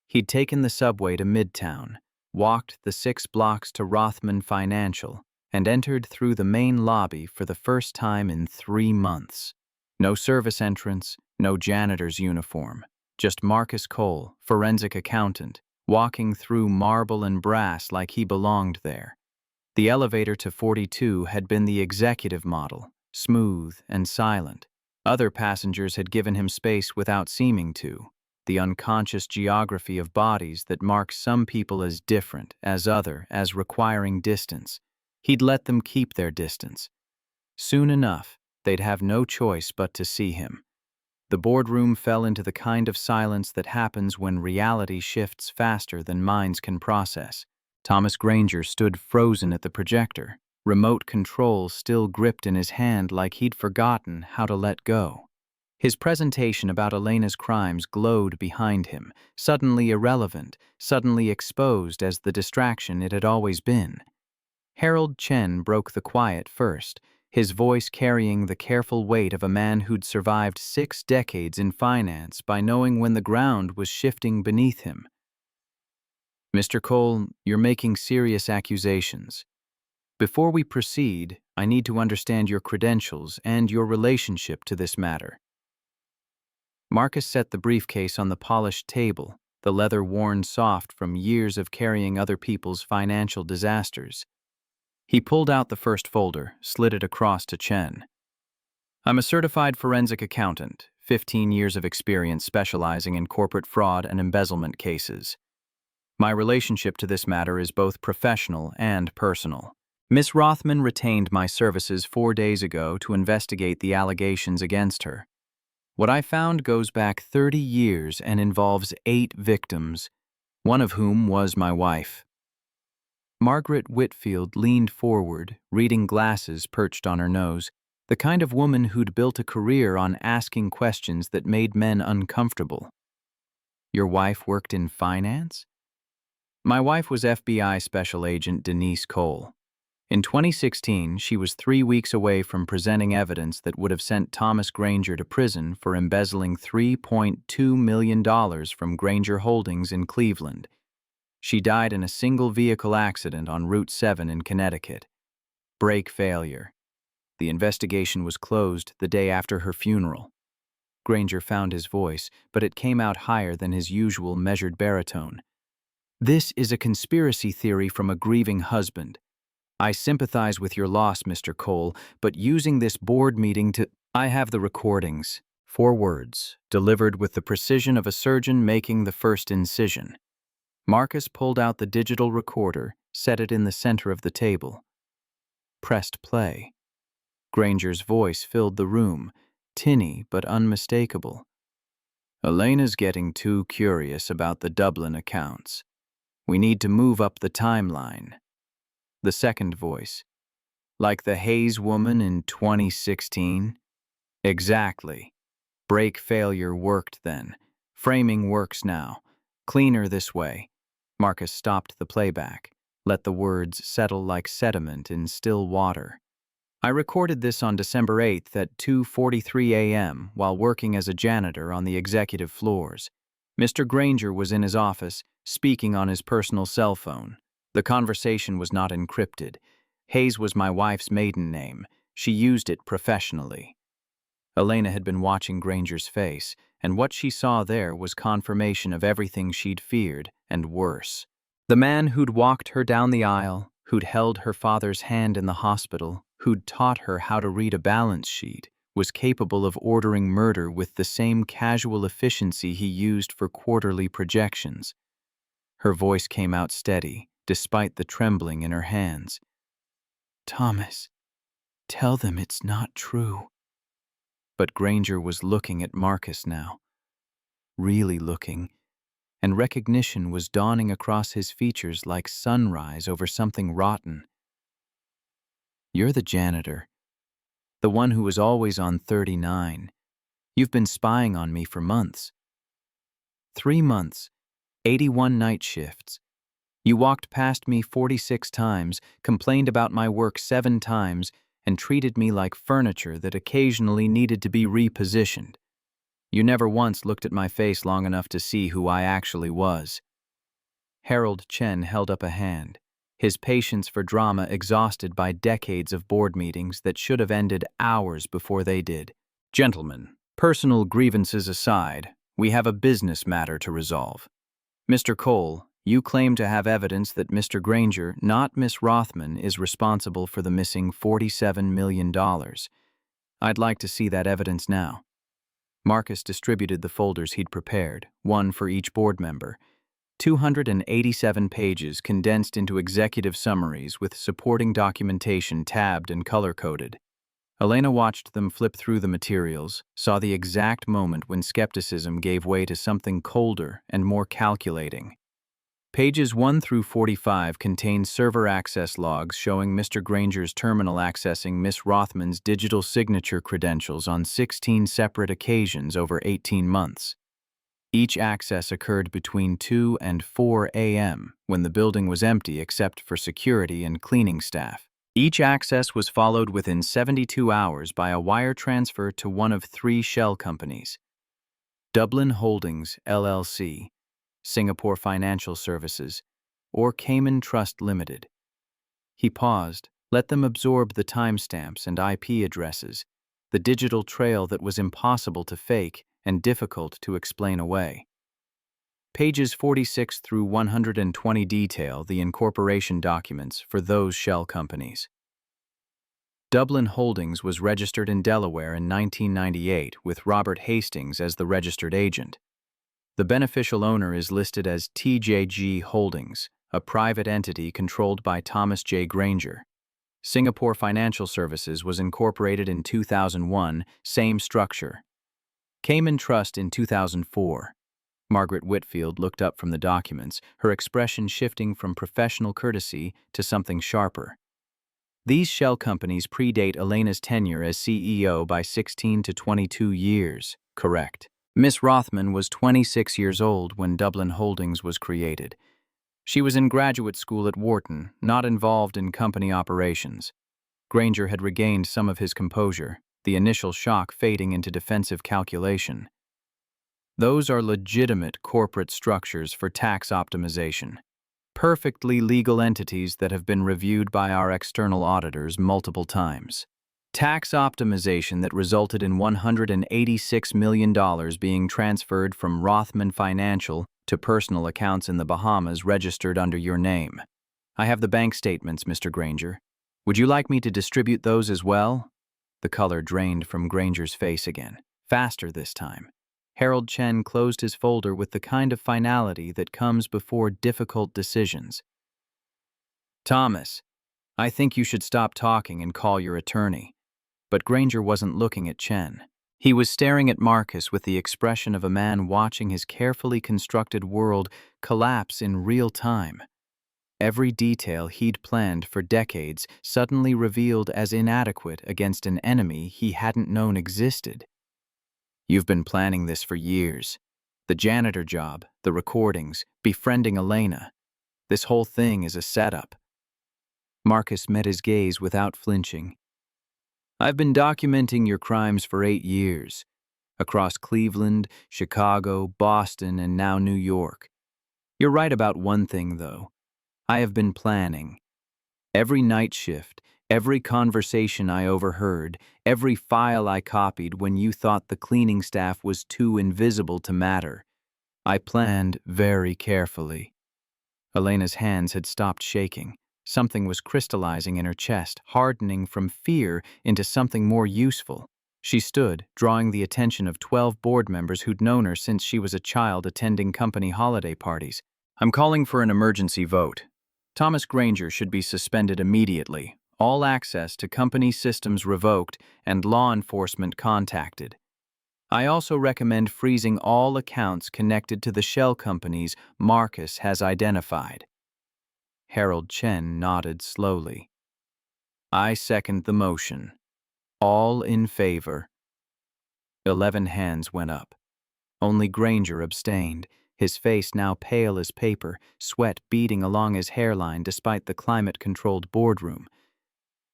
He'd taken the subway to Midtown, walked the 6 blocks to Rothman Financial, and entered through the main lobby for the first time in 3 months. No service entrance, no janitor's uniform, just Marcus Cole, forensic accountant, walking through marble and brass like he belonged there. The elevator to 42 had been the executive model, smooth and silent. Other passengers had given him space without seeming to, the unconscious geography of bodies that marks some people as different, as other, as requiring distance. He'd let them keep their distance. Soon enough, they'd have no choice but to see him. The boardroom fell into the kind of silence that happens when reality shifts faster than minds can process. Thomas Granger stood frozen at the projector, remote control still gripped in his hand like he'd forgotten how to let go. His presentation about Elena's crimes glowed behind him, suddenly irrelevant, suddenly exposed as the distraction it had always been. Harold Chen broke the quiet first, his voice carrying the careful weight of a man who'd survived 6 decades in finance by knowing when the ground was shifting beneath him. Mr. Cole, you're making serious accusations. Before we proceed, I need to understand your credentials and your relationship to this matter. Marcus set the briefcase on the polished table, the leather worn soft from years of carrying other people's financial disasters. He pulled out the first folder, slid it across to Chen. I'm a certified forensic accountant, 15 years of experience specializing in corporate fraud and embezzlement cases. My relationship to this matter is both professional and personal. Miss Rothman retained my services 4 days ago to investigate the allegations against her. What I found goes back 30 years and involves 8 victims, one of whom was my wife. Margaret Whitfield leaned forward, reading glasses perched on her nose, the kind of woman who'd built a career on asking questions that made men uncomfortable. Your wife worked in finance? My wife was FBI Special Agent Denise Cole. In 2016, she was 3 weeks away from presenting evidence that would have sent Thomas Granger to prison for embezzling $3.2 million from Granger Holdings in Cleveland. She died in a single-vehicle accident on Route 7 in Connecticut. Brake failure. The investigation was closed the day after her funeral. Granger found his voice, but it came out higher than his usual measured baritone. This is a conspiracy theory from a grieving husband. I sympathize with your loss, Mr. Cole, but using this board meeting to... I have the recordings. 4 words, delivered with the precision of a surgeon making the first incision. Marcus pulled out the digital recorder, set it in the center of the table. Pressed play. Granger's voice filled the room, tinny but unmistakable. Elena's getting too curious about the Dublin accounts. We need to move up the timeline. The second voice. Like the Hayes woman in 2016? Exactly. Brake failure worked then. Framing works now. Cleaner this way. Marcus stopped the playback, let the words settle like sediment in still water. I recorded this on December 8th at 2:43 a.m. while working as a janitor on the executive floors. Mr. Granger was in his office, speaking on his personal cell phone. The conversation was not encrypted. Hayes was my wife's maiden name. She used it professionally. Elena had been watching Granger's face, and what she saw there was confirmation of everything she'd feared, and worse. The man who'd walked her down the aisle, who'd held her father's hand in the hospital, who'd taught her how to read a balance sheet, was capable of ordering murder with the same casual efficiency he used for quarterly projections. Her voice came out steady, despite the trembling in her hands. Thomas, tell them it's not true. But Granger was looking at Marcus now. Really looking, and recognition was dawning across his features like sunrise over something rotten. You're the janitor, the one who was always on 39. You've been spying on me for months. 3 months, 81 night shifts. You walked past me 46 times, complained about my work 7 times, and treated me like furniture that occasionally needed to be repositioned. You never once looked at my face long enough to see who I actually was. Harold Chen held up a hand, his patience for drama exhausted by decades of board meetings that should have ended hours before they did. Gentlemen, personal grievances aside, we have a business matter to resolve. Mr. Cole, you claim to have evidence that Mr. Granger, not Miss Rothman, is responsible for the missing $47 million. I'd like to see that evidence now. Marcus distributed the folders he'd prepared, one for each board member. 287 pages condensed into executive summaries with supporting documentation tabbed and color-coded. Elena watched them flip through the materials, saw the exact moment when skepticism gave way to something colder and more calculating. Pages 1 through 45 contain server access logs showing Mr. Granger's terminal accessing Miss Rothman's digital signature credentials on 16 separate occasions over 18 months. Each access occurred between 2 and 4 a.m. when the building was empty except for security and cleaning staff. Each access was followed within 72 hours by a wire transfer to one of 3 shell companies: Dublin Holdings, LLC, Singapore Financial Services, or Cayman Trust Limited. He paused, let them absorb the timestamps and IP addresses, the digital trail that was impossible to fake and difficult to explain away. Pages 46 through 120 detail the incorporation documents for those shell companies. Dublin Holdings was registered in Delaware in 1998 with Robert Hastings as the registered agent. The beneficial owner is listed as TJG Holdings, a private entity controlled by Thomas J. Granger. Singapore Financial Services was incorporated in 2001, same structure. Cayman Trust in 2004. Margaret Whitfield looked up from the documents, her expression shifting from professional courtesy to something sharper. These shell companies predate Elena's tenure as CEO by 16 to 22 years, correct? Miss Rothman was 26 years old when Dublin Holdings was created. She was in graduate school at Wharton, not involved in company operations. Granger had regained some of his composure, the initial shock fading into defensive calculation. Those are legitimate corporate structures for tax optimization. Perfectly legal entities that have been reviewed by our external auditors multiple times. Tax optimization that resulted in $186 million being transferred from Rothman Financial to personal accounts in the Bahamas registered under your name. I have the bank statements, Mr. Granger. Would you like me to distribute those as well? The color drained from Granger's face again, faster this time. Harold Chen closed his folder with the kind of finality that comes before difficult decisions. Thomas, I think you should stop talking and call your attorney. But Granger wasn't looking at Chen. He was staring at Marcus with the expression of a man watching his carefully constructed world collapse in real time. Every detail he'd planned for decades suddenly revealed as inadequate against an enemy he hadn't known existed. You've been planning this for years. The janitor job, the recordings, befriending Elena. This whole thing is a setup. Marcus met his gaze without flinching. I've been documenting your crimes for 8 years, across Cleveland, Chicago, Boston, and now New York. You're right about one thing, though. I have been planning. Every night shift, every conversation I overheard, every file I copied when you thought the cleaning staff was too invisible to matter. I planned very carefully. Elena's hands had stopped shaking. Something was crystallizing in her chest, hardening from fear into something more useful. She stood, drawing the attention of 12 board members who'd known her since she was a child attending company holiday parties. I'm calling for an emergency vote. Thomas Granger should be suspended immediately, all access to company systems revoked, and law enforcement contacted. I also recommend freezing all accounts connected to the shell companies Marcus has identified. Harold Chen nodded slowly. I second the motion. All in favor. 11 hands went up. Only Granger abstained, his face now pale as paper, sweat beading along his hairline despite the climate-controlled boardroom.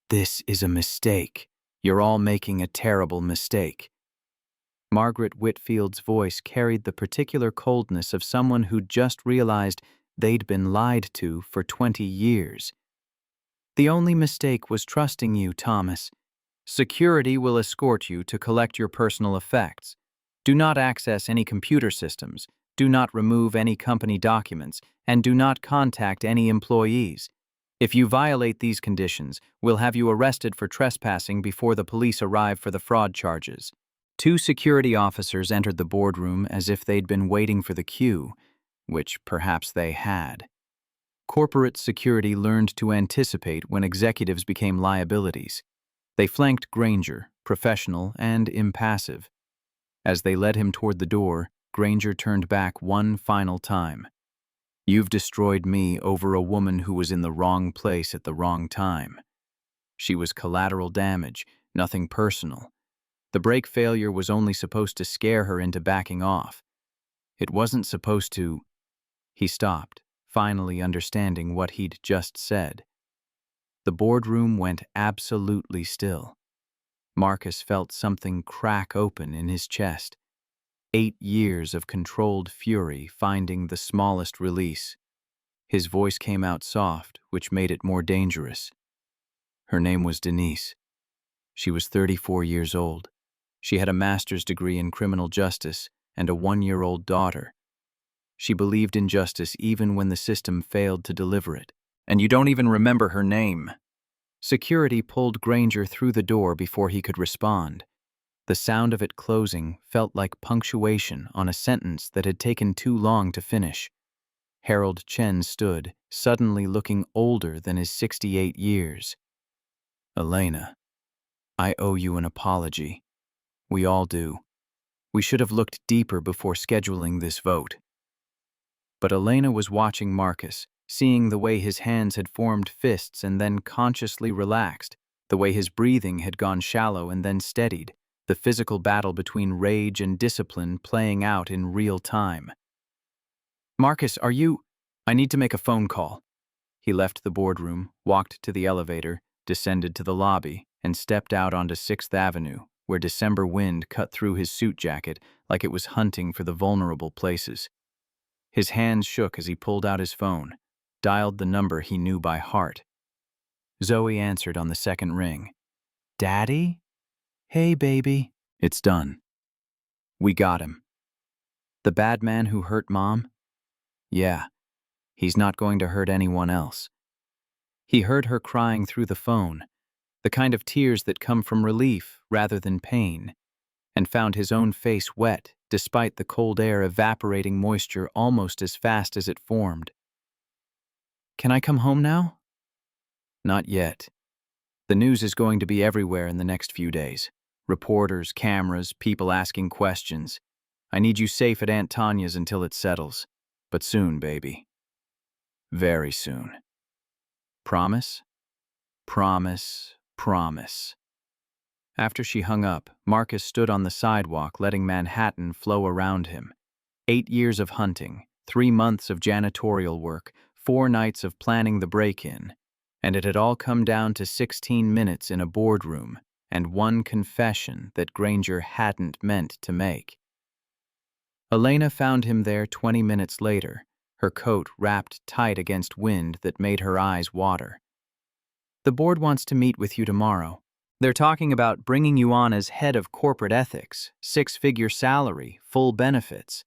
This is a mistake. You're all making a terrible mistake. Margaret Whitfield's voice carried the particular coldness of someone who'd just realized they'd been lied to for 20 years. The only mistake was trusting you, Thomas. Security will escort you to collect your personal effects. Do not access any computer systems, do not remove any company documents, and do not contact any employees. If you violate these conditions, we'll have you arrested for trespassing before the police arrive for the fraud charges. 2 security officers entered the boardroom as if they'd been waiting for the cue, which perhaps they had. Corporate security learned to anticipate when executives became liabilities. They flanked Granger, professional and impassive. As they led him toward the door, Granger turned back one final time. You've destroyed me over a woman who was in the wrong place at the wrong time. She was collateral damage, nothing personal. The brake failure was only supposed to scare her into backing off. It wasn't supposed to. He stopped, finally understanding what he'd just said. The boardroom went absolutely still. Marcus felt something crack open in his chest. 8 years of controlled fury finding the smallest release. His voice came out soft, which made it more dangerous. Her name was Denise. She was 34 years old. She had a master's degree in criminal justice and a 1-year-old daughter. She believed in justice even when the system failed to deliver it. And you don't even remember her name. Security pulled Granger through the door before he could respond. The sound of it closing felt like punctuation on a sentence that had taken too long to finish. Harold Chen stood, suddenly looking older than his 68 years. Elena, I owe you an apology. We all do. We should have looked deeper before scheduling this vote. But Elena was watching Marcus, seeing the way his hands had formed fists and then consciously relaxed, the way his breathing had gone shallow and then steadied, the physical battle between rage and discipline playing out in real time. Marcus, are you? I need to make a phone call. He left the boardroom, walked to the elevator, descended to the lobby, and stepped out onto 6th Avenue, where December wind cut through his suit jacket like it was hunting for the vulnerable places. His hands shook as he pulled out his phone, dialed the number he knew by heart. Zoe answered on the second ring. Daddy? Hey, baby. It's done. We got him. The bad man who hurt Mom? Yeah, he's not going to hurt anyone else. He heard her crying through the phone, the kind of tears that come from relief rather than pain, and found his own face wet despite the cold air evaporating moisture almost as fast as it formed. Can I come home now? Not yet. The news is going to be everywhere in the next few days. Reporters, cameras, people asking questions. I need you safe at Aunt Tanya's until it settles. But soon, baby. Very soon. Promise? Promise, promise. After she hung up, Marcus stood on the sidewalk letting Manhattan flow around him. 8 years of hunting, 3 months of janitorial work, 4 nights of planning the break-in, and it had all come down to 16 minutes in a boardroom and one confession that Granger hadn't meant to make. Elena found him there 20 minutes later, her coat wrapped tight against wind that made her eyes water. The board wants to meet with you tomorrow. They're talking about bringing you on as head of corporate ethics, 6-figure salary, full benefits.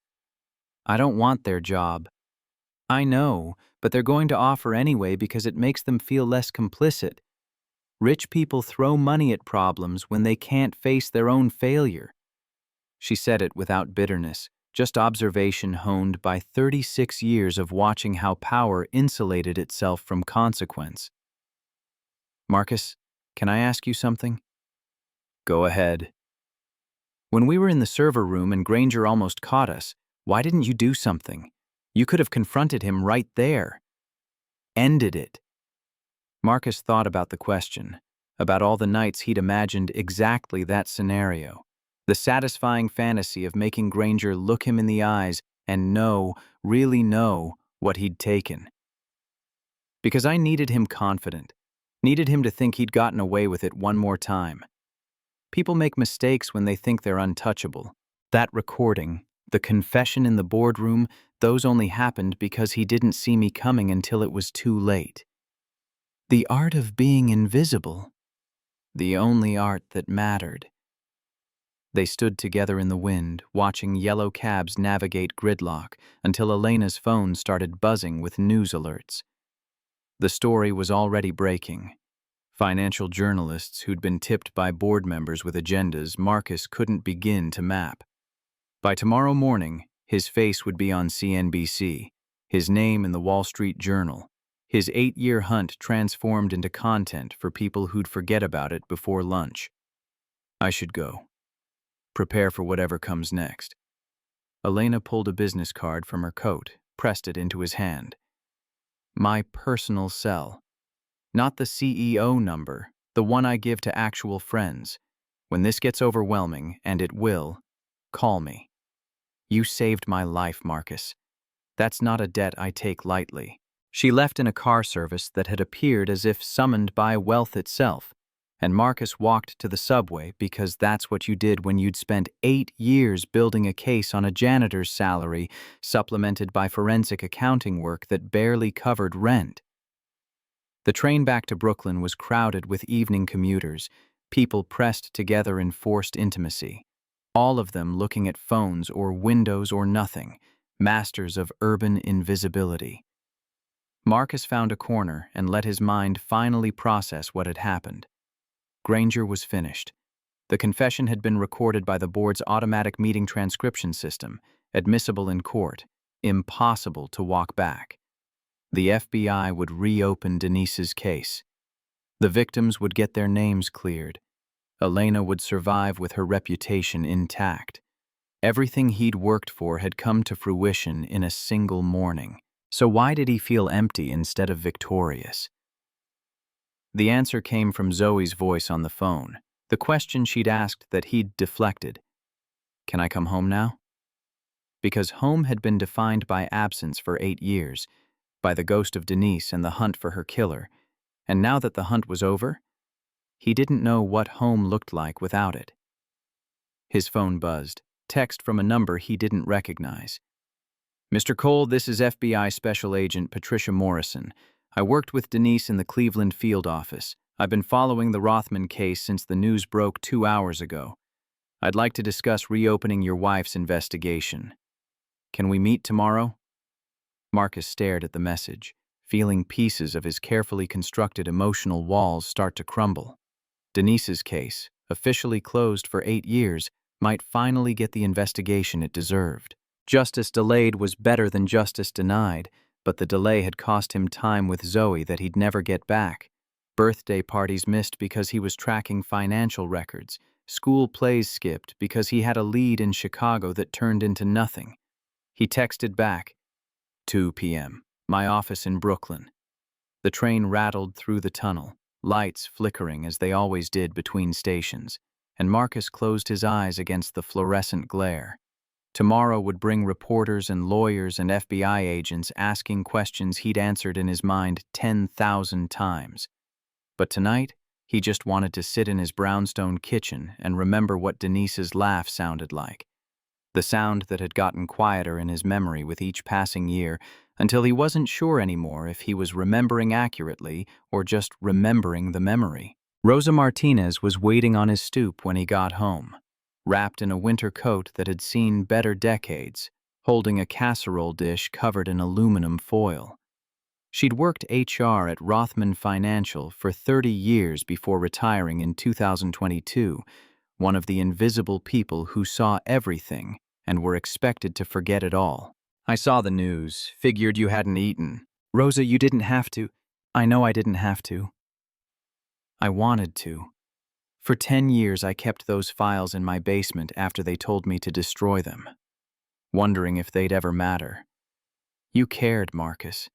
I don't want their job. I know, but they're going to offer anyway because it makes them feel less complicit. Rich people throw money at problems when they can't face their own failure. She said it without bitterness, just observation honed by 36 years of watching how power insulated itself from consequence. Marcus, can I ask you something? Go ahead. When we were in the server room and Granger almost caught us, why didn't you do something? You could have confronted him right there. Ended it. Marcus thought about the question, about all the nights he'd imagined exactly that scenario, the satisfying fantasy of making Granger look him in the eyes and know, really know, what he'd taken. Because I needed him confident, needed him to think he'd gotten away with it one more time. People make mistakes when they think they're untouchable. That recording, the confession in the boardroom, those only happened because he didn't see me coming until it was too late. The art of being invisible. The only art that mattered. They stood together in the wind, watching yellow cabs navigate gridlock until Elena's phone started buzzing with news alerts. The story was already breaking. Financial journalists who'd been tipped by board members with agendas Marcus couldn't begin to map. By tomorrow morning, his face would be on CNBC, his name in the Wall Street Journal, his 8-year hunt transformed into content for people who'd forget about it before lunch. I should go. Prepare for whatever comes next. Elena pulled a business card from her coat, pressed it into his hand. My personal cell. Not the CEO number, the one I give to actual friends. When this gets overwhelming, and it will, call me. You saved my life, Marcus. That's not a debt I take lightly. She left in a car service that had appeared as if summoned by wealth itself, and Marcus walked to the subway because that's what you did when you'd spent 8 years building a case on a janitor's salary, supplemented by forensic accounting work that barely covered rent. The train back to Brooklyn was crowded with evening commuters, people pressed together in forced intimacy, all of them looking at phones or windows or nothing, masters of urban invisibility. Marcus found a corner and let his mind finally process what had happened. Granger was finished. The confession had been recorded by the board's automatic meeting transcription system, admissible in court, impossible to walk back. The FBI would reopen Denise's case. The victims would get their names cleared. Elena would survive with her reputation intact. Everything he'd worked for had come to fruition in a single morning. So why did he feel empty instead of victorious? The answer came from Zoe's voice on the phone, the question she'd asked that he'd deflected. Can I come home now? Because home had been defined by absence for 8 years, by the ghost of Denise and the hunt for her killer, and now that the hunt was over, he didn't know what home looked like without it. His phone buzzed, text from a number he didn't recognize. Mr. Cole, this is FBI Special Agent Patricia Morrison. I worked with Denise in the Cleveland field office. I've been following the Rothman case since the news broke 2 hours ago. I'd like to discuss reopening your wife's investigation. Can we meet tomorrow? Marcus stared at the message, feeling pieces of his carefully constructed emotional walls start to crumble. Denise's case, officially closed for 8 years, might finally get the investigation it deserved. Justice delayed was better than justice denied, but the delay had cost him time with Zoe that he'd never get back. Birthday parties missed because he was tracking financial records. School plays skipped because he had a lead in Chicago that turned into nothing. He texted back, 2 p.m., my office in Brooklyn. The train rattled through the tunnel, lights flickering as they always did between stations, and Marcus closed his eyes against the fluorescent glare. Tomorrow would bring reporters and lawyers and FBI agents asking questions he'd answered in his mind 10,000 times. But tonight, he just wanted to sit in his brownstone kitchen and remember what Denise's laugh sounded like. The sound that had gotten quieter in his memory with each passing year until he wasn't sure anymore if he was remembering accurately or just remembering the memory. Rosa Martinez was waiting on his stoop when he got home, wrapped in a winter coat that had seen better decades, holding a casserole dish covered in aluminum foil. She'd worked HR at Rothman Financial for 30 years before retiring in 2022, one of the invisible people who saw everything and were expected to forget it all. I saw the news, figured you hadn't eaten. Rosa, you didn't have to. I know I didn't have to. I wanted to. For 10 years I kept those files in my basement after they told me to destroy them, wondering if they'd ever matter. You cared, Marcus.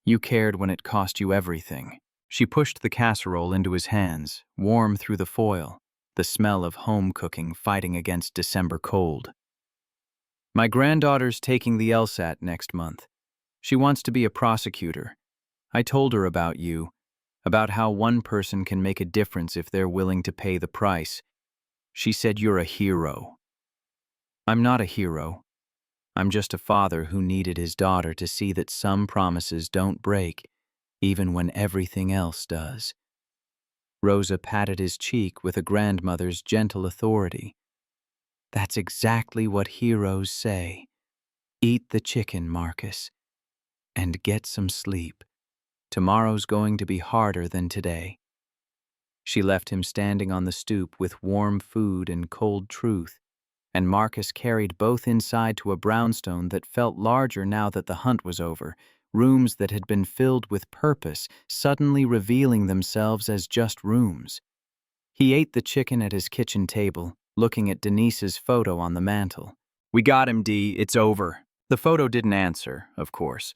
You cared when it cost you everything. She pushed the casserole into his hands, warm through the foil, the smell of home cooking fighting against December cold. My granddaughter's taking the LSAT next month. She wants to be a prosecutor. I told her about you, about how one person can make a difference if they're willing to pay the price. She said you're a hero. I'm not a hero. I'm just a father who needed his daughter to see that some promises don't break, even when everything else does. Rosa patted his cheek with a grandmother's gentle authority. That's exactly what heroes say. Eat the chicken, Marcus, and get some sleep. Tomorrow's going to be harder than today. She left him standing on the stoop with warm food and cold truth, and Marcus carried both inside to a brownstone that felt larger now that the hunt was over, rooms that had been filled with purpose suddenly revealing themselves as just rooms. He ate the chicken at his kitchen table, looking at Denise's photo on the mantel. We got him, Dee. It's over. The photo didn't answer, of course,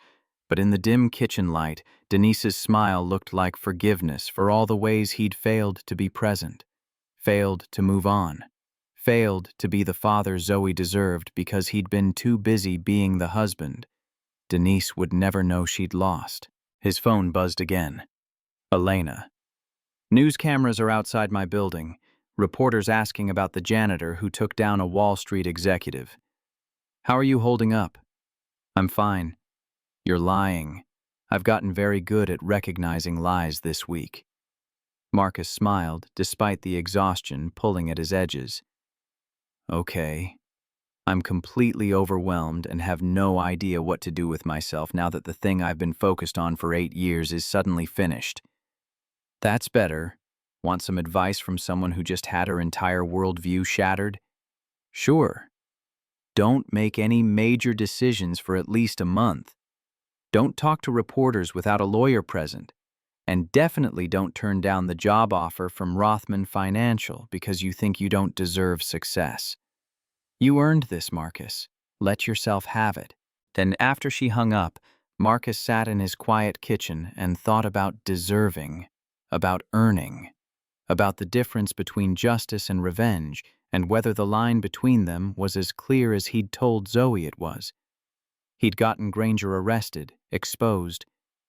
but in the dim kitchen light, Denise's smile looked like forgiveness for all the ways he'd failed to be present, failed to move on, failed to be the father Zoe deserved because he'd been too busy being the husband Denise would never know she'd lost. His phone buzzed again. Elena. News cameras are outside my building. Reporters asking about the janitor who took down a Wall Street executive. How are you holding up? I'm fine. You're lying. I've gotten very good at recognizing lies this week. Marcus smiled, despite the exhaustion pulling at his edges. Okay. I'm completely overwhelmed and have no idea what to do with myself now that the thing I've been focused on for 8 years is suddenly finished. That's better. Want some advice from someone who just had her entire worldview shattered? Sure. Don't make any major decisions for at least a month. Don't talk to reporters without a lawyer present. And definitely don't turn down the job offer from Rothman Financial because you think you don't deserve success. You earned this, Marcus. Let yourself have it. Then after she hung up, Marcus sat in his quiet kitchen and thought about deserving, about earning, about the difference between justice and revenge, and whether the line between them was as clear as he'd told Zoe it was. He'd gotten Granger arrested, exposed,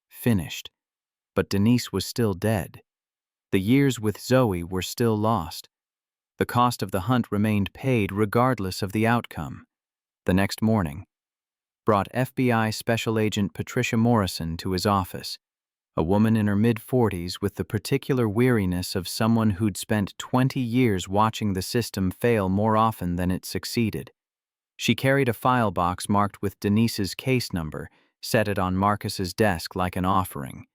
finished. But Denise was still dead. The years with Zoe were still lost. The cost of the hunt remained paid regardless of the outcome. The next morning, brought FBI Special Agent Patricia Morrison to his office, a woman in her mid-40s with the particular weariness of someone who'd spent 20 years watching the system fail more often than it succeeded. She carried a file box marked with Denise's case number, set it on Marcus's desk like an offering.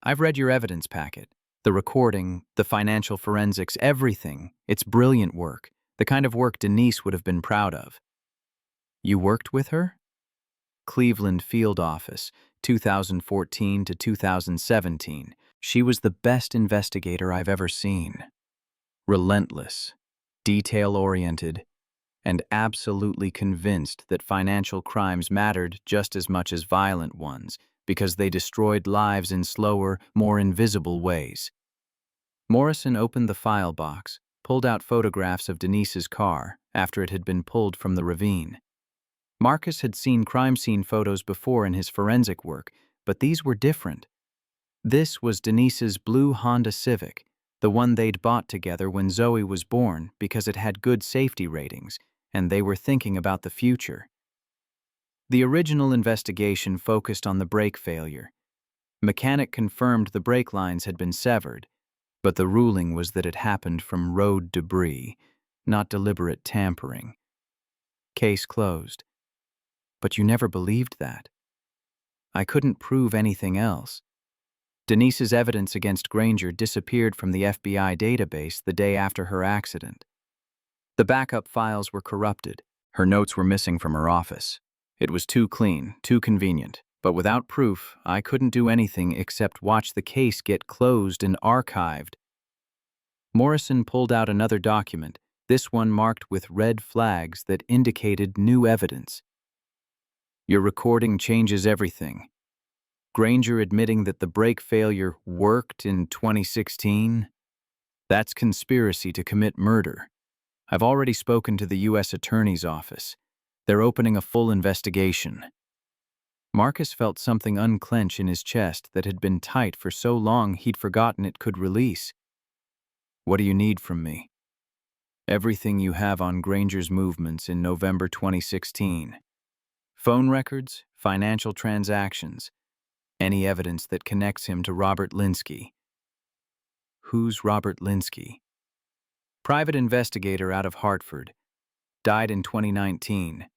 I've read your evidence packet. The recording, the financial forensics, everything. It's brilliant work, the kind of work Denise would have been proud of. You worked with her? Cleveland Field Office, 2014 to 2017. She was the best investigator I've ever seen. Relentless, detail-oriented, and absolutely convinced that financial crimes mattered just as much as violent ones, because they destroyed lives in slower, more invisible ways. Morrison opened the file box, pulled out photographs of Denise's car after it had been pulled from the ravine. Marcus had seen crime scene photos before in his forensic work, but these were different. This was Denise's blue Honda Civic, the one they'd bought together when Zoe was born because it had good safety ratings, and they were thinking about the future. The original investigation focused on the brake failure. Mechanic confirmed the brake lines had been severed, but the ruling was that it happened from road debris, not deliberate tampering. Case closed. But you never believed that. I couldn't prove anything else. Denise's evidence against Granger disappeared from the FBI database the day after her accident. The backup files were corrupted. Her notes were missing from her office. It was too clean, too convenient, but without proof, I couldn't do anything except watch the case get closed and archived. Morrison pulled out another document, this one marked with red flags that indicated new evidence. Your recording changes everything. Granger admitting that the brake failure worked in 2016? That's conspiracy to commit murder. I've already spoken to the U.S. Attorney's Office. They're opening a full investigation. Marcus felt something unclench in his chest that had been tight for so long he'd forgotten it could release. What do you need from me? Everything you have on Granger's movements in November 2016. Phone records, financial transactions, any evidence that connects him to Robert Linsky. Who's Robert Linsky? Private investigator out of Hartford. Died in 2019.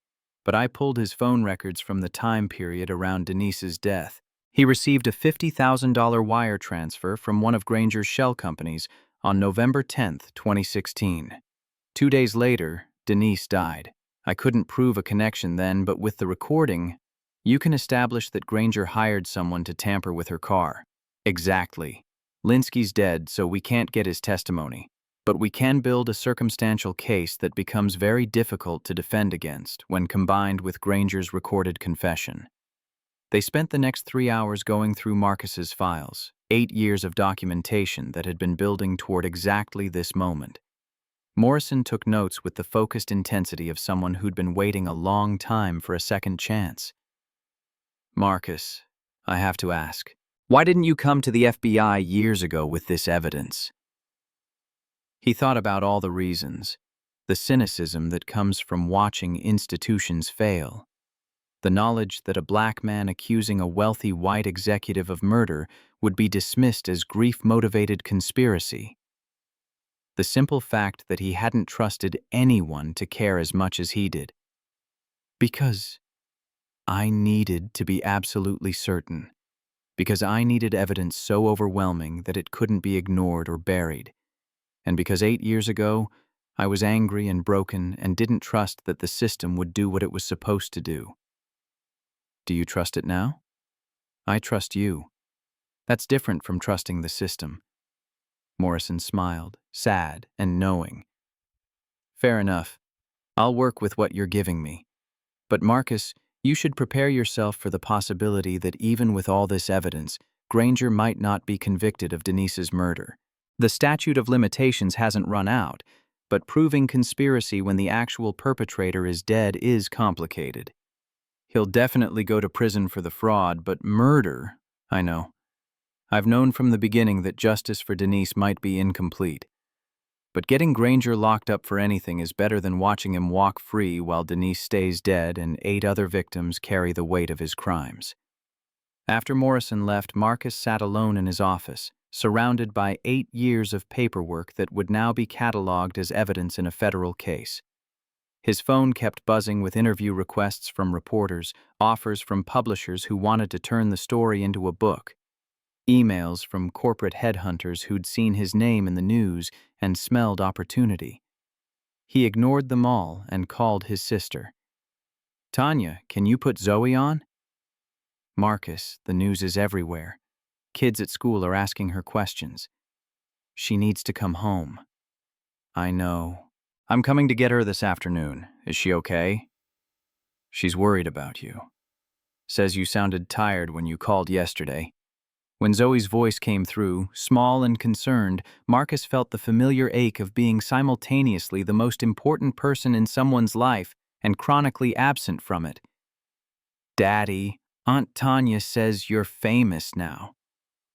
But I pulled his phone records from the time period around Denise's death. He received a $50,000 wire transfer from one of Granger's shell companies on November 10, 2016. 2 days later, Denise died. I couldn't prove a connection then, but with the recording, you can establish that Granger hired someone to tamper with her car. Exactly. Linsky's dead, so we can't get his testimony. But we can build a circumstantial case that becomes very difficult to defend against when combined with Granger's recorded confession. They spent the next 3 hours going through Marcus's files, 8 years of documentation that had been building toward exactly this moment. Morrison took notes with the focused intensity of someone who'd been waiting a long time for a second chance. Marcus, I have to ask, why didn't you come to the FBI years ago with this evidence? He thought about all the reasons, the cynicism that comes from watching institutions fail, the knowledge that a black man accusing a wealthy white executive of murder would be dismissed as grief-motivated conspiracy, the simple fact that he hadn't trusted anyone to care as much as he did. Because I needed to be absolutely certain, because I needed evidence so overwhelming that it couldn't be ignored or buried, and because 8 years ago, I was angry and broken and didn't trust that the system would do what it was supposed to do. Do you trust it now? I trust you. That's different from trusting the system. Morrison smiled, sad and knowing. Fair enough. I'll work with what you're giving me. But Marcus, you should prepare yourself for the possibility that even with all this evidence, Granger might not be convicted of Denise's murder. The statute of limitations hasn't run out, but proving conspiracy when the actual perpetrator is dead is complicated. He'll definitely go to prison for the fraud, but murder, I know. I've known from the beginning that justice for Denise might be incomplete. But getting Granger locked up for anything is better than watching him walk free while Denise stays dead and 8 other victims carry the weight of his crimes. After Morrison left, Marcus sat alone in his office, surrounded by 8 years of paperwork that would now be cataloged as evidence in a federal case. His phone kept buzzing with interview requests from reporters, offers from publishers who wanted to turn the story into a book, emails from corporate headhunters who'd seen his name in the news and smelled opportunity. He ignored them all and called his sister. Tanya, can you put Zoe on? Marcus, the news is everywhere. Kids at school are asking her questions. She needs to come home. I know. I'm coming to get her this afternoon. Is she okay? She's worried about you. Says you sounded tired when you called yesterday. When Zoe's voice came through, small and concerned, Marcus felt the familiar ache of being simultaneously the most important person in someone's life and chronically absent from it. Daddy, Aunt Tanya says you're famous now.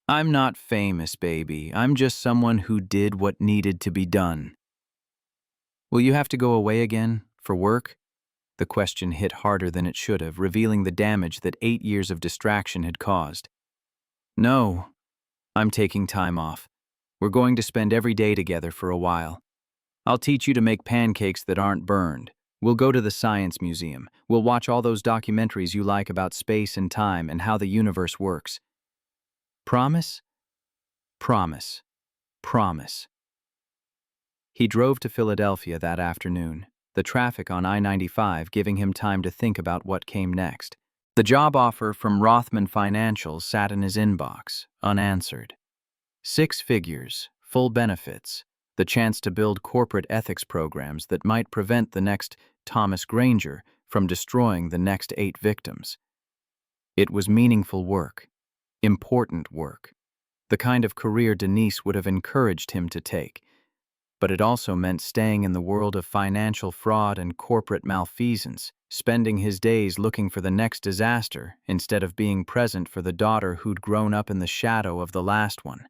I'm not famous, baby. I'm just someone who did what needed to be done. Will you have to go away again, for work? The question hit harder than it should have, revealing the damage that 8 years of distraction had caused. No, I'm taking time off. We're going to spend every day together for a while. I'll teach you to make pancakes that aren't burned. We'll go to the Science Museum. We'll watch all those documentaries you like about space and time and how the universe works. Promise? Promise. Promise. He drove to Philadelphia that afternoon, the traffic on I-95 giving him time to think about what came next. The job offer from Rothman Financial sat in his inbox, unanswered. 6 figures, full benefits, the chance to build corporate ethics programs that might prevent the next Thomas Granger from destroying the next 8 victims. It was meaningful work, important work, the kind of career Denise would have encouraged him to take. But it also meant staying in the world of financial fraud and corporate malfeasance, spending his days looking for the next disaster instead of being present for the daughter who'd grown up in the shadow of the last one.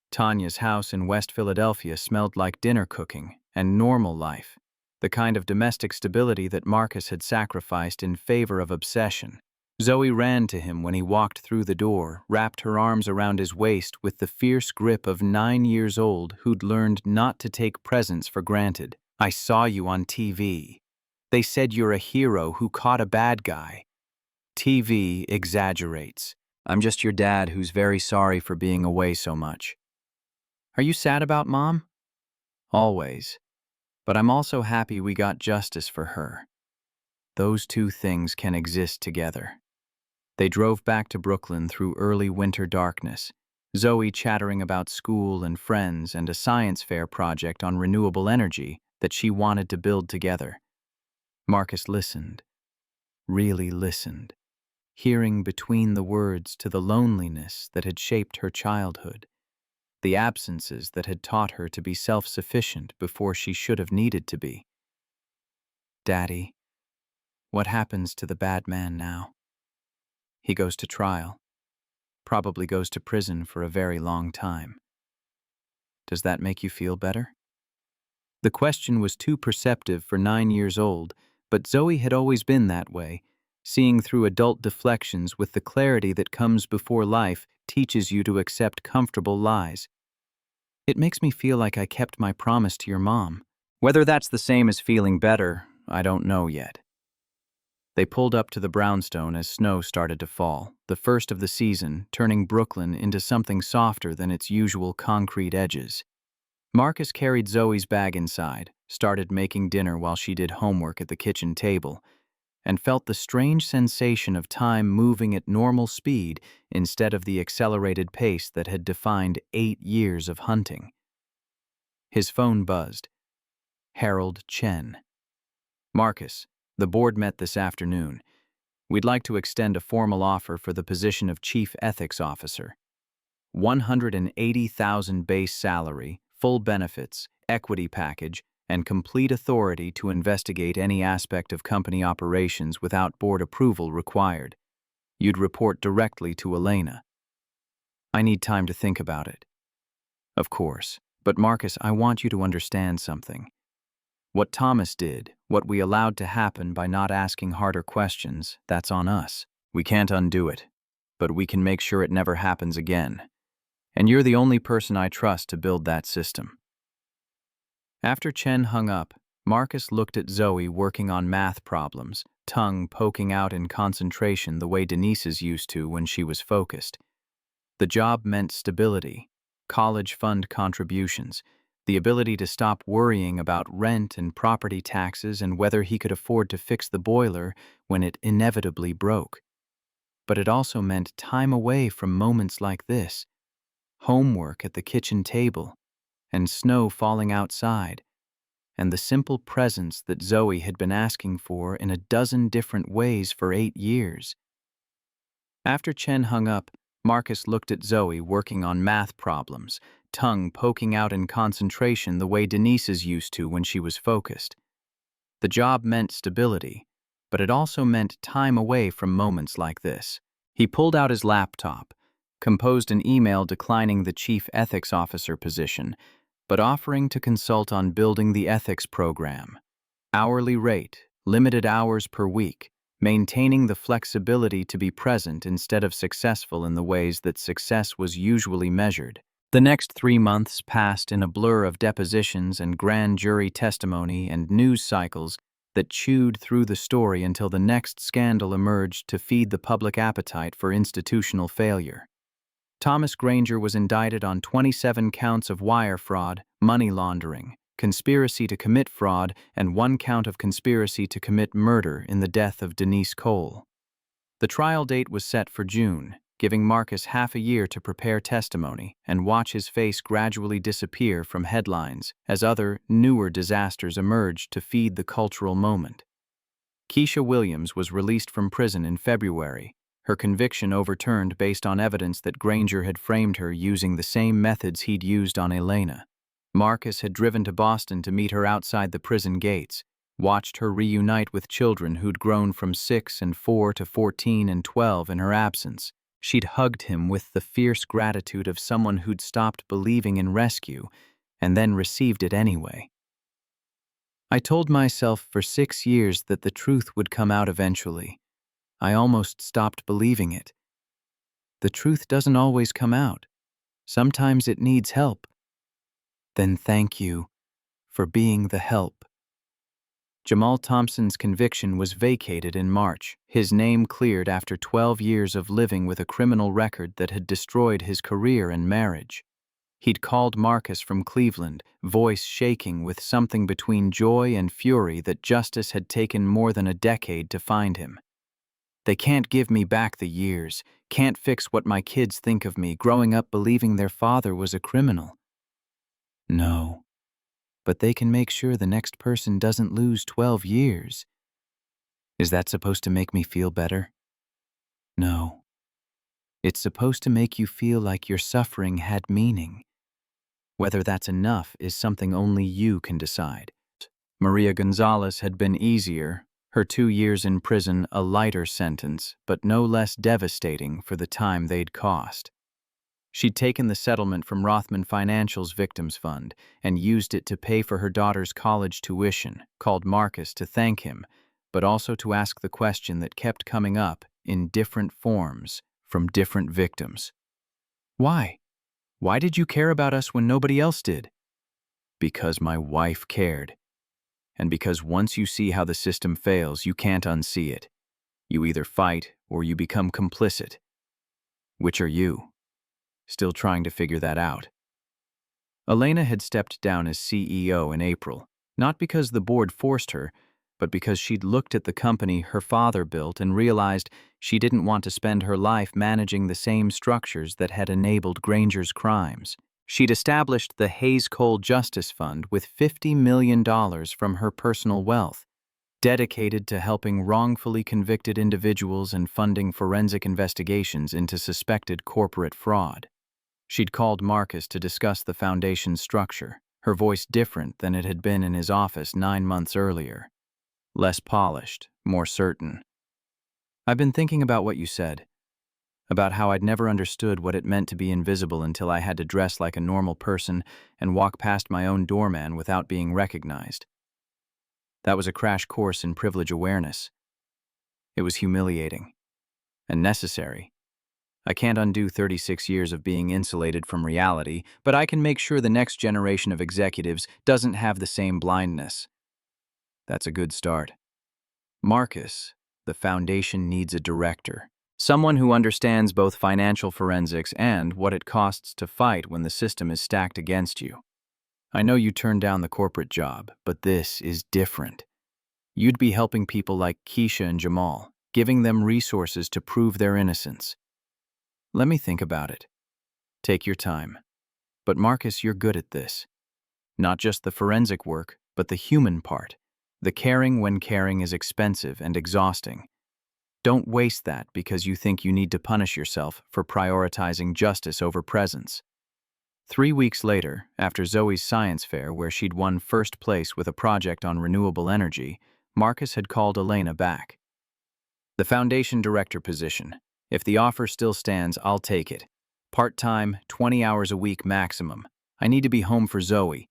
Tanya's house in West Philadelphia smelled like dinner cooking and normal life, the kind of domestic stability that Marcus had sacrificed in favor of obsession. Zoe ran to him when he walked through the door, wrapped her arms around his waist with the fierce grip of 9 years old who'd learned not to take presents for granted. I saw you on TV. They said you're a hero who caught a bad guy. TV exaggerates. I'm just your dad who's very sorry for being away so much. Are you sad about Mom? Always. But I'm also happy we got justice for her. Those two things can exist together. They drove back to Brooklyn through early winter darkness, Zoe chattering about school and friends and a science fair project on renewable energy that she wanted to build together. Marcus listened, really listened, hearing between the words to the loneliness that had shaped her childhood, the absences that had taught her to be self-sufficient before she should have needed to be. Daddy, what happens to the bad man now? He goes to trial, probably goes to prison for a very long time. Does that make you feel better? The question was too perceptive for 9 years old, but Zoe had always been that way, seeing through adult deflections with the clarity that comes before life teaches you to accept comfortable lies. It makes me feel like I kept my promise to your mom. Whether that's the same as feeling better, I don't know yet. They pulled up to the brownstone as snow started to fall, the first of the season, turning Brooklyn into something softer than its usual concrete edges. Marcus carried Zoe's bag inside, started making dinner while she did homework at the kitchen table, and felt the strange sensation of time moving at normal speed instead of the accelerated pace that had defined 8 years of hunting. His phone buzzed. Harold Chen. Marcus, the board met this afternoon. We'd like to extend a formal offer for the position of Chief Ethics Officer. 180,000 base salary, full benefits, equity package, and complete authority to investigate any aspect of company operations without board approval required. You'd report directly to Elena. I need time to think about it. Of course, but Marcus, I want you to understand something. What Thomas did, what we allowed to happen by not asking harder questions, that's on us. We can't undo it, but we can make sure it never happens again. And you're the only person I trust to build that system. After Chen hung up, Marcus looked at Zoe working on math problems, tongue poking out in concentration the way Denise's used to when she was focused. The job meant stability, college fund contributions, the ability to stop worrying about rent and property taxes and whether he could afford to fix the boiler when it inevitably broke. But it also meant time away from moments like this, homework at the kitchen table, and snow falling outside, and the simple presence that Zoe had been asking for in a dozen different ways for 8 years. After Chen hung up, Marcus looked at Zoe working on math problems, tongue poking out in concentration the way Denise's used to when she was focused. The job meant stability, but it also meant time away from moments like this. He pulled out his laptop, composed an email declining the chief ethics officer position, but offering to consult on building the ethics program. Hourly rate, limited hours per week, maintaining the flexibility to be present instead of successful in the ways that success was usually measured. The next 3 months passed in a blur of depositions and grand jury testimony and news cycles that chewed through the story until the next scandal emerged to feed the public appetite for institutional failure. Thomas Granger was indicted on 27 counts of wire fraud, money laundering, conspiracy to commit fraud, and 1 count of conspiracy to commit murder in the death of Denise Cole. The trial date was set for June, giving Marcus half a year to prepare testimony and watch his face gradually disappear from headlines as other, newer disasters emerged to feed the cultural moment. Keisha Williams was released from prison in February, her conviction overturned based on evidence that Granger had framed her using the same methods he'd used on Elena. Marcus had driven to Boston to meet her outside the prison gates, watched her reunite with children who'd grown from 6 and 4 to 14 and 12 in her absence. She'd hugged him with the fierce gratitude of someone who'd stopped believing in rescue and then received it anyway. I told myself for 6 years that the truth would come out eventually. I almost stopped believing it. The truth doesn't always come out. Sometimes it needs help. Then thank you for being the help. Jamal Thompson's conviction was vacated in March, his name cleared after 12 years of living with a criminal record that had destroyed his career and marriage. He'd called Marcus from Cleveland, voice shaking with something between joy and fury that justice had taken more than a decade to find him. They can't give me back the years, can't fix what my kids think of me growing up believing their father was a criminal. No, but they can make sure the next person doesn't lose 12 years. Is that supposed to make me feel better? No. It's supposed to make you feel like your suffering had meaning. Whether that's enough is something only you can decide. Maria Gonzalez had been easier, her 2 years in prison a lighter sentence, but no less devastating for the time they'd cost. She'd taken the settlement from Rothman Financial's Victims Fund and used it to pay for her daughter's college tuition, called Marcus to thank him, but also to ask the question that kept coming up in different forms from different victims. Why? Why did you care about us when nobody else did? Because my wife cared. And because once you see how the system fails, you can't unsee it. You either fight or you become complicit. Which are you? Still trying to figure that out. Elena had stepped down as CEO in April, not because the board forced her, but because she'd looked at the company her father built and realized she didn't want to spend her life managing the same structures that had enabled Granger's crimes. She'd established the Hayes Cole Justice Fund with $50 million from her personal wealth, dedicated to helping wrongfully convicted individuals and funding forensic investigations into suspected corporate fraud. She'd called Marcus to discuss the foundation's structure, her voice different than it had been in his office 9 months earlier. Less polished, more certain. I've been thinking about what you said, about how I'd never understood what it meant to be invisible until I had to dress like a normal person and walk past my own doorman without being recognized. That was a crash course in privilege awareness. It was humiliating and necessary. I can't undo 36 years of being insulated from reality, but I can make sure the next generation of executives doesn't have the same blindness. That's a good start. Marcus, the foundation needs a director, someone who understands both financial forensics and what it costs to fight when the system is stacked against you. I know you turned down the corporate job, but this is different. You'd be helping people like Keisha and Jamal, giving them resources to prove their innocence. Let me think about it. Take your time. But Marcus, you're good at this. Not just the forensic work, but the human part. The caring when caring is expensive and exhausting. Don't waste that because you think you need to punish yourself for prioritizing justice over presence. 3 weeks later, after Zoe's science fair where she'd won first place with a project on renewable energy, Marcus had called Elena back. The foundation director position. If the offer still stands, I'll take it. Part-time, 20 hours a week maximum. I need to be home for Zoe.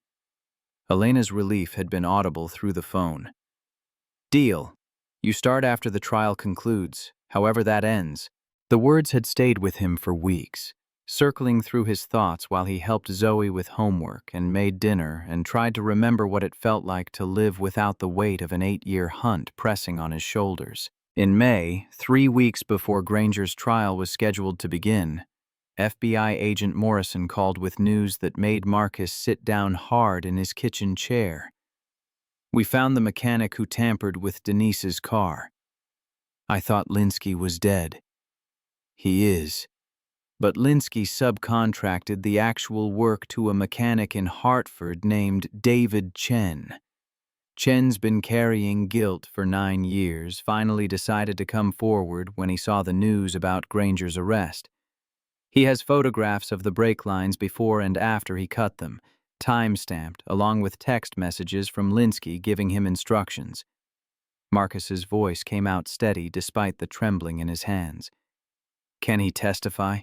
Elena's relief had been audible through the phone. Deal. You start after the trial concludes, however that ends. The words had stayed with him for weeks, circling through his thoughts while he helped Zoe with homework and made dinner and tried to remember what it felt like to live without the weight of an 8-year hunt pressing on his shoulders. In May, 3 weeks before Granger's trial was scheduled to begin, FBI agent Morrison called with news that made Marcus sit down hard in his kitchen chair. We found the mechanic who tampered with Denise's car. I thought Linsky was dead. He is. But Linsky subcontracted the actual work to a mechanic in Hartford named David Chen. Chen's been carrying guilt for 9 years, finally decided to come forward when he saw the news about Granger's arrest. He has photographs of the brake lines before and after he cut them, time-stamped, along with text messages from Linsky giving him instructions. Marcus's voice came out steady despite the trembling in his hands. Can he testify?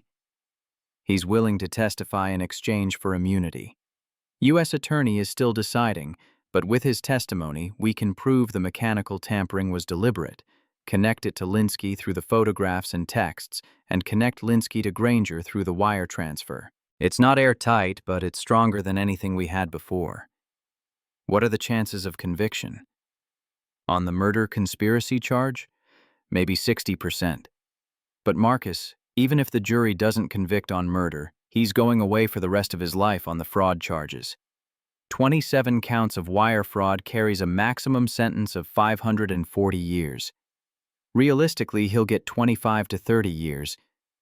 He's willing to testify in exchange for immunity. U.S. Attorney is still deciding, but with his testimony, we can prove the mechanical tampering was deliberate, connect it to Linsky through the photographs and texts, and connect Linsky to Granger through the wire transfer. It's not airtight, but it's stronger than anything we had before. What are the chances of conviction? On the murder conspiracy charge? Maybe 60%. But Marcus, even if the jury doesn't convict on murder, he's going away for the rest of his life on the fraud charges. 27 counts of wire fraud carries a maximum sentence of 540 years. Realistically, he'll get 25 to 30 years.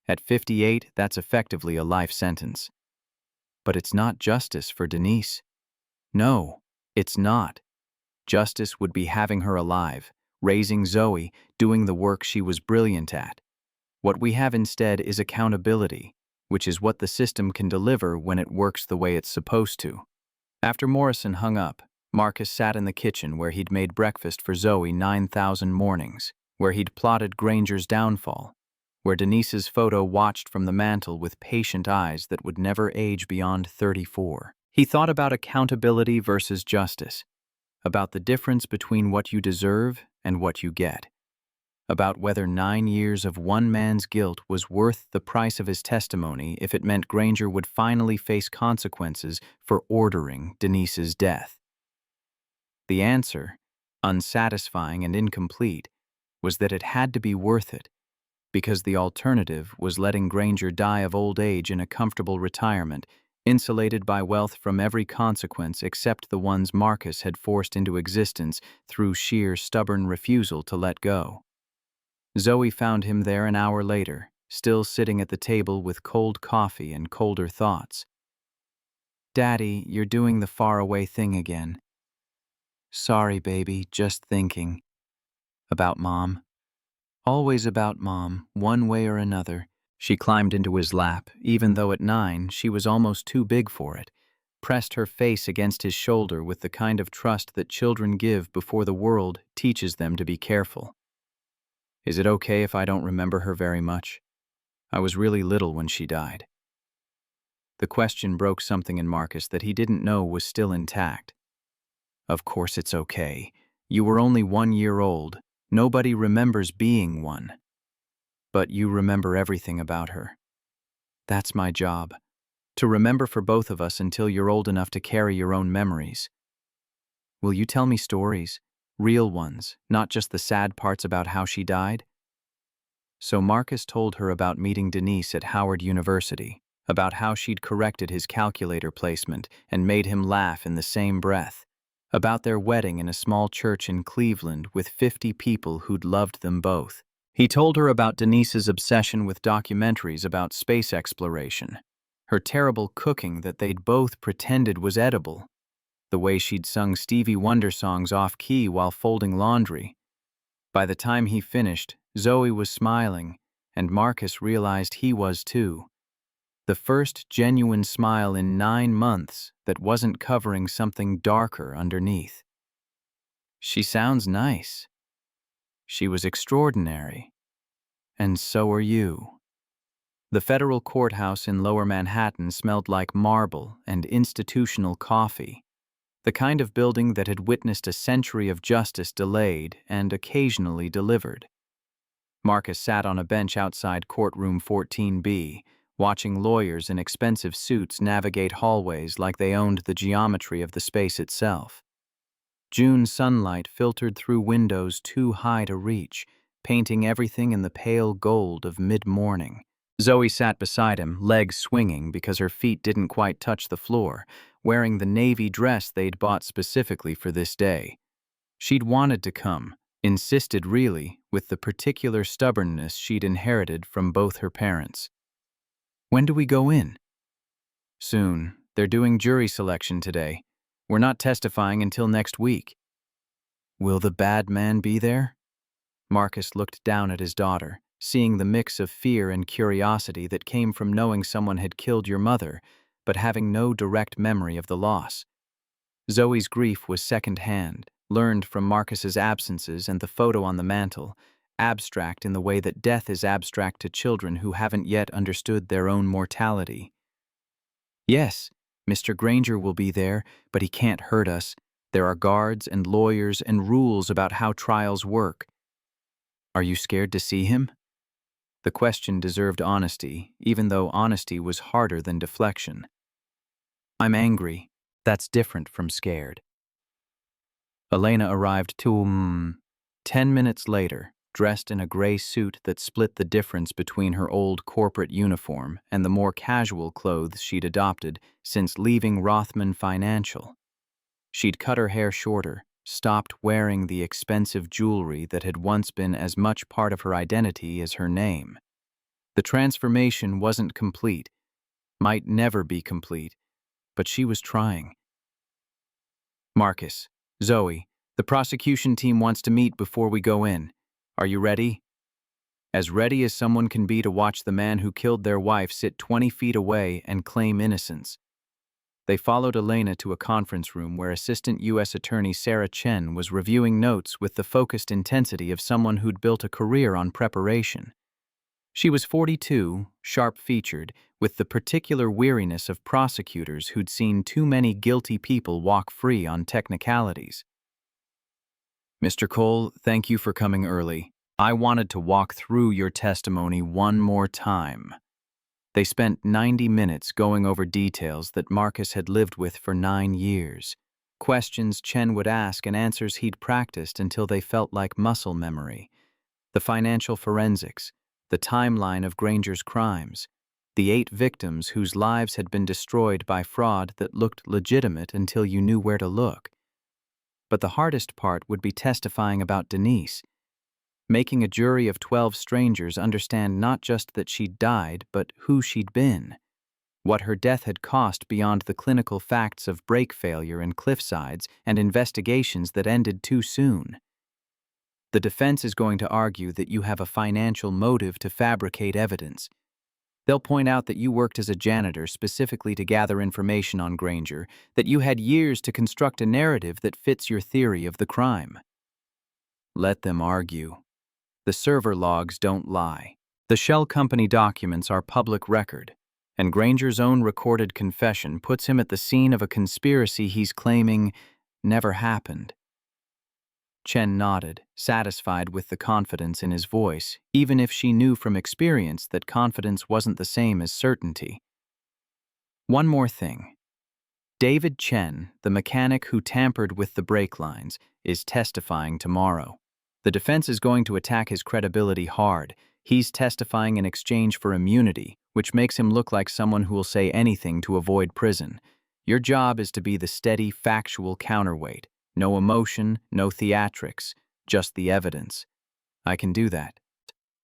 At 58, that's effectively a life sentence. But it's not justice for Denise. No, it's not. Justice would be having her alive, raising Zoe, doing the work she was brilliant at. What we have instead is accountability, which is what the system can deliver when it works the way it's supposed to. After Morrison hung up, Marcus sat in the kitchen where he'd made breakfast for Zoe 9,000 mornings, where he'd plotted Granger's downfall, where Denise's photo watched from the mantel with patient eyes that would never age beyond 34. He thought about accountability versus justice, about the difference between what you deserve and what you get, about whether 9 years of one man's guilt was worth the price of his testimony if it meant Granger would finally face consequences for ordering Denise's death. The answer, unsatisfying and incomplete, was that it had to be worth it, because the alternative was letting Granger die of old age in a comfortable retirement, insulated by wealth from every consequence except the ones Marcus had forced into existence through sheer stubborn refusal to let go. Zoe found him there an hour later, still sitting at the table with cold coffee and colder thoughts. "Daddy, you're doing the faraway thing again." "Sorry, baby, just thinking." "About Mom?" "Always about Mom, one way or another." She climbed into his lap, even though at 9 she was almost too big for it, pressed her face against his shoulder with the kind of trust that children give before the world teaches them to be careful. "Is it okay if I don't remember her very much? I was really little when she died." The question broke something in Marcus that he didn't know was still intact. "Of course it's okay. You were only 1 year old. Nobody remembers being one. But you remember everything about her. That's my job. To remember for both of us until you're old enough to carry your own memories. Will you tell me stories? Real ones, not just the sad parts about how she died?" So Marcus told her about meeting Denise at Howard University, about how she'd corrected his calculator placement and made him laugh in the same breath, about their wedding in a small church in Cleveland with 50 people who'd loved them both. He told her about Denise's obsession with documentaries about space exploration, her terrible cooking that they'd both pretended was edible, the way she'd sung Stevie Wonder songs off-key while folding laundry. By the time he finished, Zoe was smiling, and Marcus realized he was too. The first genuine smile in 9 months that wasn't covering something darker underneath. "She sounds nice." "She was extraordinary. And so are you." The federal courthouse in Lower Manhattan smelled like marble and institutional coffee, the kind of building that had witnessed a century of justice delayed and occasionally delivered. Marcus sat on a bench outside courtroom 14B, watching lawyers in expensive suits navigate hallways like they owned the geometry of the space itself. June sunlight filtered through windows too high to reach, painting everything in the pale gold of mid-morning. Zoe sat beside him, legs swinging because her feet didn't quite touch the floor, wearing the navy dress they'd bought specifically for this day. She'd wanted to come, insisted really, with the particular stubbornness she'd inherited from both her parents. "When do we go in?" "Soon. They're doing jury selection today. We're not testifying until next week." "Will the bad man be there?" Marcus looked down at his daughter, seeing the mix of fear and curiosity that came from knowing someone had killed your mother, but having no direct memory of the loss. Zoe's grief was second-hand, learned from Marcus's absences and the photo on the mantel, abstract in the way that death is abstract to children who haven't yet understood their own mortality. "Yes, Mr. Granger will be there, but he can't hurt us. There are guards and lawyers and rules about how trials work." "Are you scared to see him?" The question deserved honesty, even though honesty was harder than deflection. "I'm angry. That's different from scared." Elena arrived 10 minutes later, dressed in a gray suit that split the difference between her old corporate uniform and the more casual clothes she'd adopted since leaving Rothman Financial. She'd cut her hair shorter, stopped wearing the expensive jewelry that had once been as much part of her identity as her name. The transformation wasn't complete, might never be complete, but she was trying. Marcus, Zoe, the prosecution team wants to meet before we go in. Are you ready? As ready as someone can be to watch the man who killed their wife sit 20 feet away and claim innocence. They followed Elena to a conference room where Assistant U.S. Attorney Sarah Chen was reviewing notes with the focused intensity of someone who'd built a career on preparation. She was 42, sharp-featured, with the particular weariness of prosecutors who'd seen too many guilty people walk free on technicalities. Mr. Cole, thank you for coming early. I wanted to walk through your testimony one more time. They spent 90 minutes going over details that Marcus had lived with for 9 years. Questions Chen would ask and answers he'd practiced until they felt like muscle memory. The financial forensics, the timeline of Granger's crimes, the 8 victims whose lives had been destroyed by fraud that looked legitimate until you knew where to look. But the hardest part would be testifying about Denise, making a jury of 12 strangers understand not just that she'd died, but who she'd been, what her death had cost beyond the clinical facts of brake failure and cliffsides and investigations that ended too soon. The defense is going to argue that you have a financial motive to fabricate evidence. They'll point out that you worked as a janitor specifically to gather information on Granger, that you had years to construct a narrative that fits your theory of the crime. Let them argue. The server logs don't lie. The shell company documents are public record, and Granger's own recorded confession puts him at the scene of a conspiracy he's claiming never happened. Chen nodded, satisfied with the confidence in his voice, even if she knew from experience that confidence wasn't the same as certainty. One more thing. David Chen, the mechanic who tampered with the brake lines, is testifying tomorrow. The defense is going to attack his credibility hard. He's testifying in exchange for immunity, which makes him look like someone who will say anything to avoid prison. Your job is to be the steady, factual counterweight. No emotion, no theatrics, just the evidence. I can do that.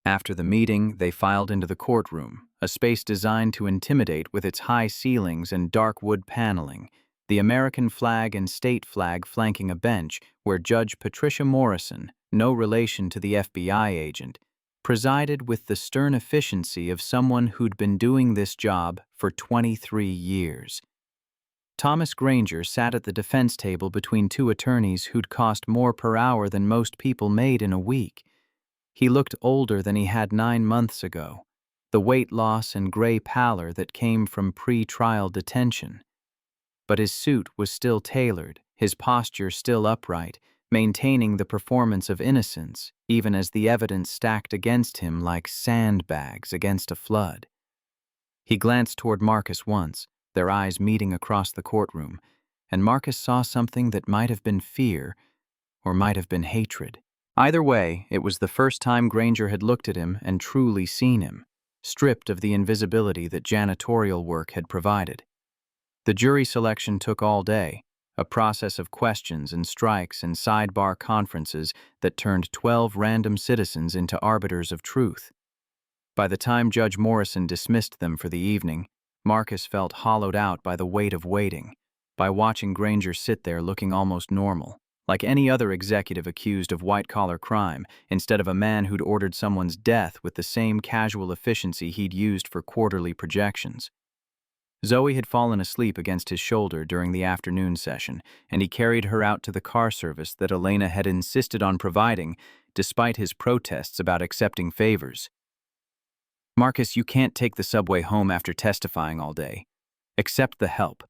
After the meeting, they filed into the courtroom, a space designed to intimidate with its high ceilings and dark wood paneling, the American flag and state flag flanking a bench where Judge Patricia Morrison, no relation to the FBI agent, presided with the stern efficiency of someone who'd been doing this job for 23 years. Thomas Granger sat at the defense table between 2 attorneys who'd cost more per hour than most people made in a week. He looked older than he had 9 months ago, the weight loss and gray pallor that came from pre-trial detention. But his suit was still tailored, his posture still upright, maintaining the performance of innocence, even as the evidence stacked against him like sandbags against a flood. He glanced toward Marcus once, their eyes meeting across the courtroom, and Marcus saw something that might have been fear or might have been hatred. Either way, it was the first time Granger had looked at him and truly seen him, stripped of the invisibility that janitorial work had provided. The jury selection took all day, a process of questions and strikes and sidebar conferences that turned 12 random citizens into arbiters of truth. By the time Judge Morrison dismissed them for the evening, Marcus felt hollowed out by the weight of waiting, by watching Granger sit there looking almost normal, like any other executive accused of white-collar crime, instead of a man who'd ordered someone's death with the same casual efficiency he'd used for quarterly projections. Zoe had fallen asleep against his shoulder during the afternoon session, and he carried her out to the car service that Elena had insisted on providing, despite his protests about accepting favors. Marcus, you can't take the subway home after testifying all day. Accept the help.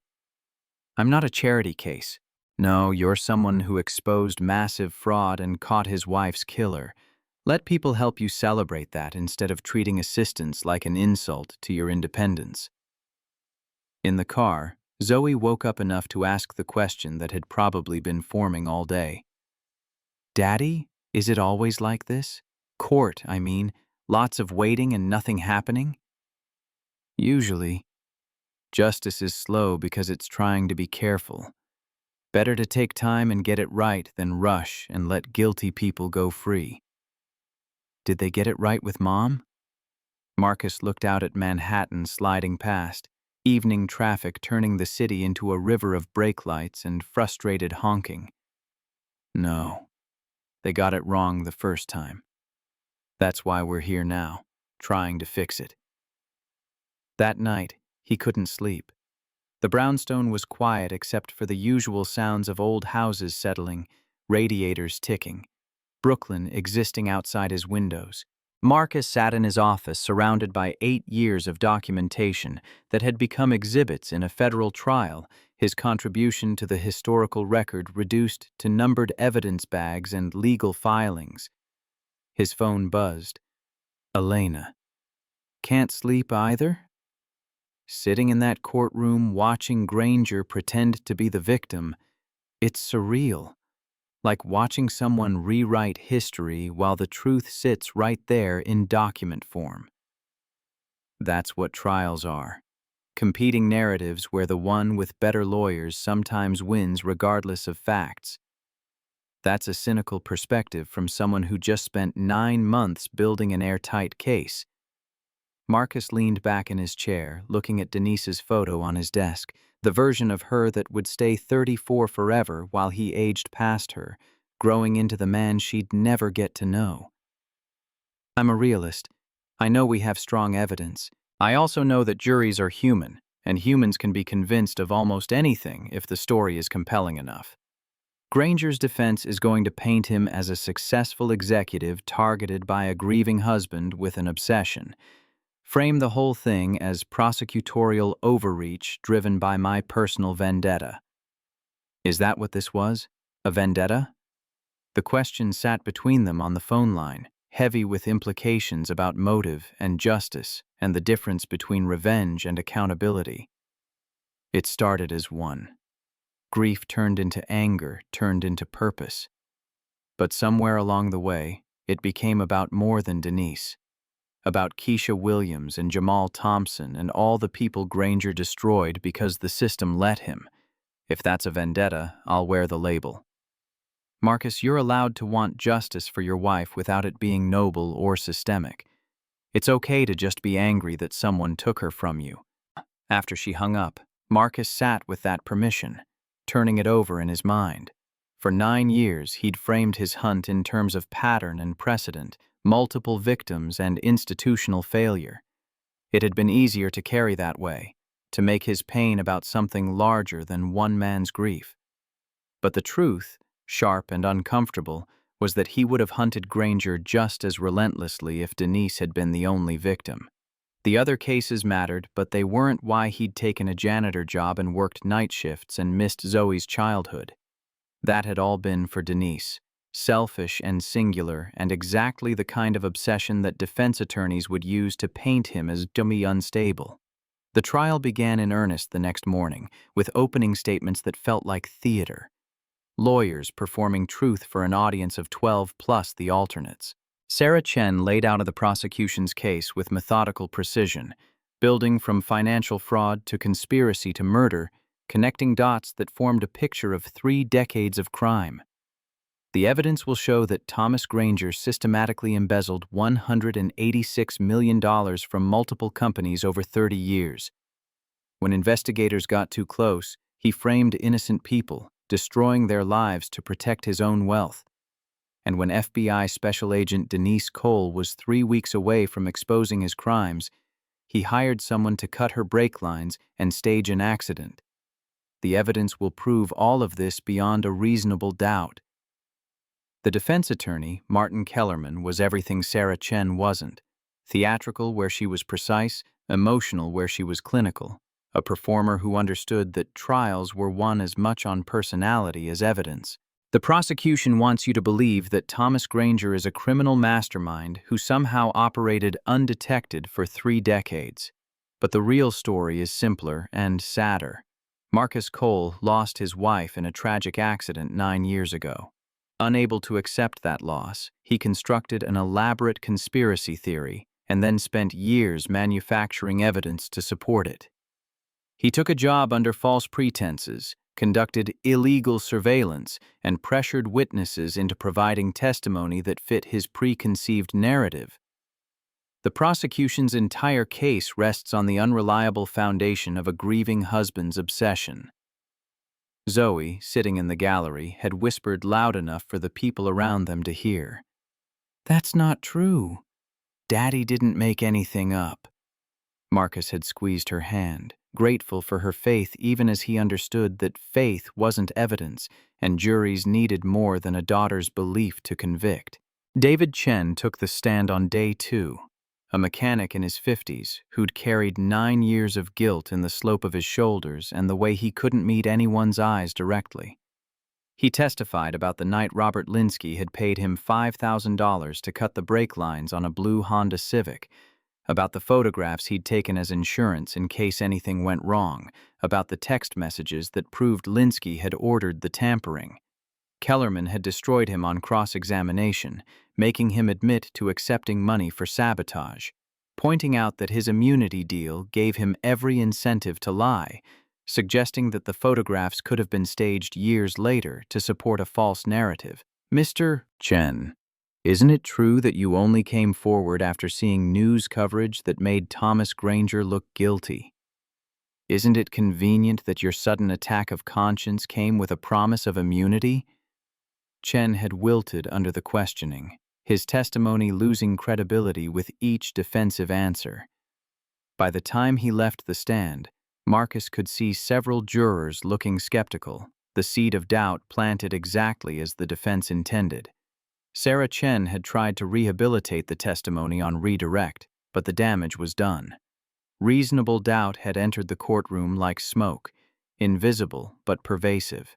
I'm not a charity case. No, you're someone who exposed massive fraud and caught his wife's killer. Let people help you celebrate that instead of treating assistance like an insult to your independence. In the car, Zoe woke up enough to ask the question that had probably been forming all day. Daddy, is it always like this? Court, I mean. Lots of waiting and nothing happening? Usually. Justice is slow because it's trying to be careful. Better to take time and get it right than rush and let guilty people go free. Did they get it right with Mom? Marcus looked out at Manhattan sliding past, evening traffic turning the city into a river of brake lights and frustrated honking. No, they got it wrong the first time. That's why we're here now, trying to fix it. That night, he couldn't sleep. The brownstone was quiet except for the usual sounds of old houses settling, radiators ticking, Brooklyn existing outside his windows. Marcus sat in his office surrounded by 8 years of documentation that had become exhibits in a federal trial, his contribution to the historical record reduced to numbered evidence bags and legal filings. His phone buzzed. Elena. Can't sleep either? Sitting in that courtroom watching Granger pretend to be the victim, it's surreal. Like watching someone rewrite history while the truth sits right there in document form. That's what trials are. Competing narratives where the one with better lawyers sometimes wins regardless of facts. That's a cynical perspective from someone who just spent 9 months building an airtight case. Marcus leaned back in his chair, looking at Denise's photo on his desk, the version of her that would stay 34 forever while he aged past her, growing into the man she'd never get to know. I'm a realist. I know we have strong evidence. I also know that juries are human, and humans can be convinced of almost anything if the story is compelling enough. Granger's defense is going to paint him as a successful executive targeted by a grieving husband with an obsession. Frame the whole thing as prosecutorial overreach driven by my personal vendetta. Is that what this was? A vendetta? The question sat between them on the phone line, heavy with implications about motive and justice and the difference between revenge and accountability. It started as one. Grief turned into anger, turned into purpose. But somewhere along the way, it became about more than Denise. About Keisha Williams and Jamal Thompson and all the people Granger destroyed because the system let him. If that's a vendetta, I'll wear the label. Marcus, you're allowed to want justice for your wife without it being noble or systemic. It's okay to just be angry that someone took her from you. After she hung up, Marcus sat with that permission, turning it over in his mind. For 9 years, he'd framed his hunt in terms of pattern and precedent, multiple victims and institutional failure. It had been easier to carry that way, to make his pain about something larger than one man's grief. But the truth, sharp and uncomfortable, was that he would have hunted Granger just as relentlessly if Denise had been the only victim. The other cases mattered, but they weren't why he'd taken a janitor job and worked night shifts and missed Zoe's childhood. That had all been for Denise. Selfish and singular, and exactly the kind of obsession that defense attorneys would use to paint him as dummy unstable. The trial began in earnest the next morning, with opening statements that felt like theater. Lawyers performing truth for an audience of 12 plus the alternates. Sarah Chen laid out the prosecution's case with methodical precision, building from financial fraud to conspiracy to murder, connecting dots that formed a picture of 3 decades of crime. The evidence will show that Thomas Granger systematically embezzled $186 million from multiple companies over 30 years. When investigators got too close, he framed innocent people, destroying their lives to protect his own wealth. And when FBI Special Agent Denise Cole was 3 weeks away from exposing his crimes, he hired someone to cut her brake lines and stage an accident. The evidence will prove all of this beyond a reasonable doubt. The defense attorney, Martin Kellerman, was everything Sarah Chen wasn't. Theatrical where she was precise, emotional where she was clinical. A performer who understood that trials were won as much on personality as evidence. The prosecution wants you to believe that Thomas Granger is a criminal mastermind who somehow operated undetected for 3 decades. But the real story is simpler and sadder. Marcus Cole lost his wife in a tragic accident 9 years ago. Unable to accept that loss, he constructed an elaborate conspiracy theory and then spent years manufacturing evidence to support it. He took a job under false pretenses, conducted illegal surveillance, and pressured witnesses into providing testimony that fit his preconceived narrative. The prosecution's entire case rests on the unreliable foundation of a grieving husband's obsession. Zoe, sitting in the gallery, had whispered loud enough for the people around them to hear. "That's not true. Daddy didn't make anything up." Marcus had squeezed her hand, grateful for her faith even as he understood that faith wasn't evidence and juries needed more than a daughter's belief to convict. David Chen took the stand on day 2, a mechanic in his 50s who'd carried 9 years of guilt in the slope of his shoulders and the way he couldn't meet anyone's eyes directly. He testified about the night Robert Linsky had paid him $5,000 to cut the brake lines on a blue Honda Civic, about the photographs he'd taken as insurance in case anything went wrong, about the text messages that proved Linsky had ordered the tampering. Kellerman had destroyed him on cross-examination, making him admit to accepting money for sabotage, pointing out that his immunity deal gave him every incentive to lie, suggesting that the photographs could have been staged years later to support a false narrative. "Mr. Chen, isn't it true that you only came forward after seeing news coverage that made Thomas Granger look guilty? Isn't it convenient that your sudden attack of conscience came with a promise of immunity?" Chen had wilted under the questioning, his testimony losing credibility with each defensive answer. By the time he left the stand, Marcus could see several jurors looking skeptical, the seed of doubt planted exactly as the defense intended. Sarah Chen had tried to rehabilitate the testimony on redirect, but the damage was done. Reasonable doubt had entered the courtroom like smoke, invisible but pervasive.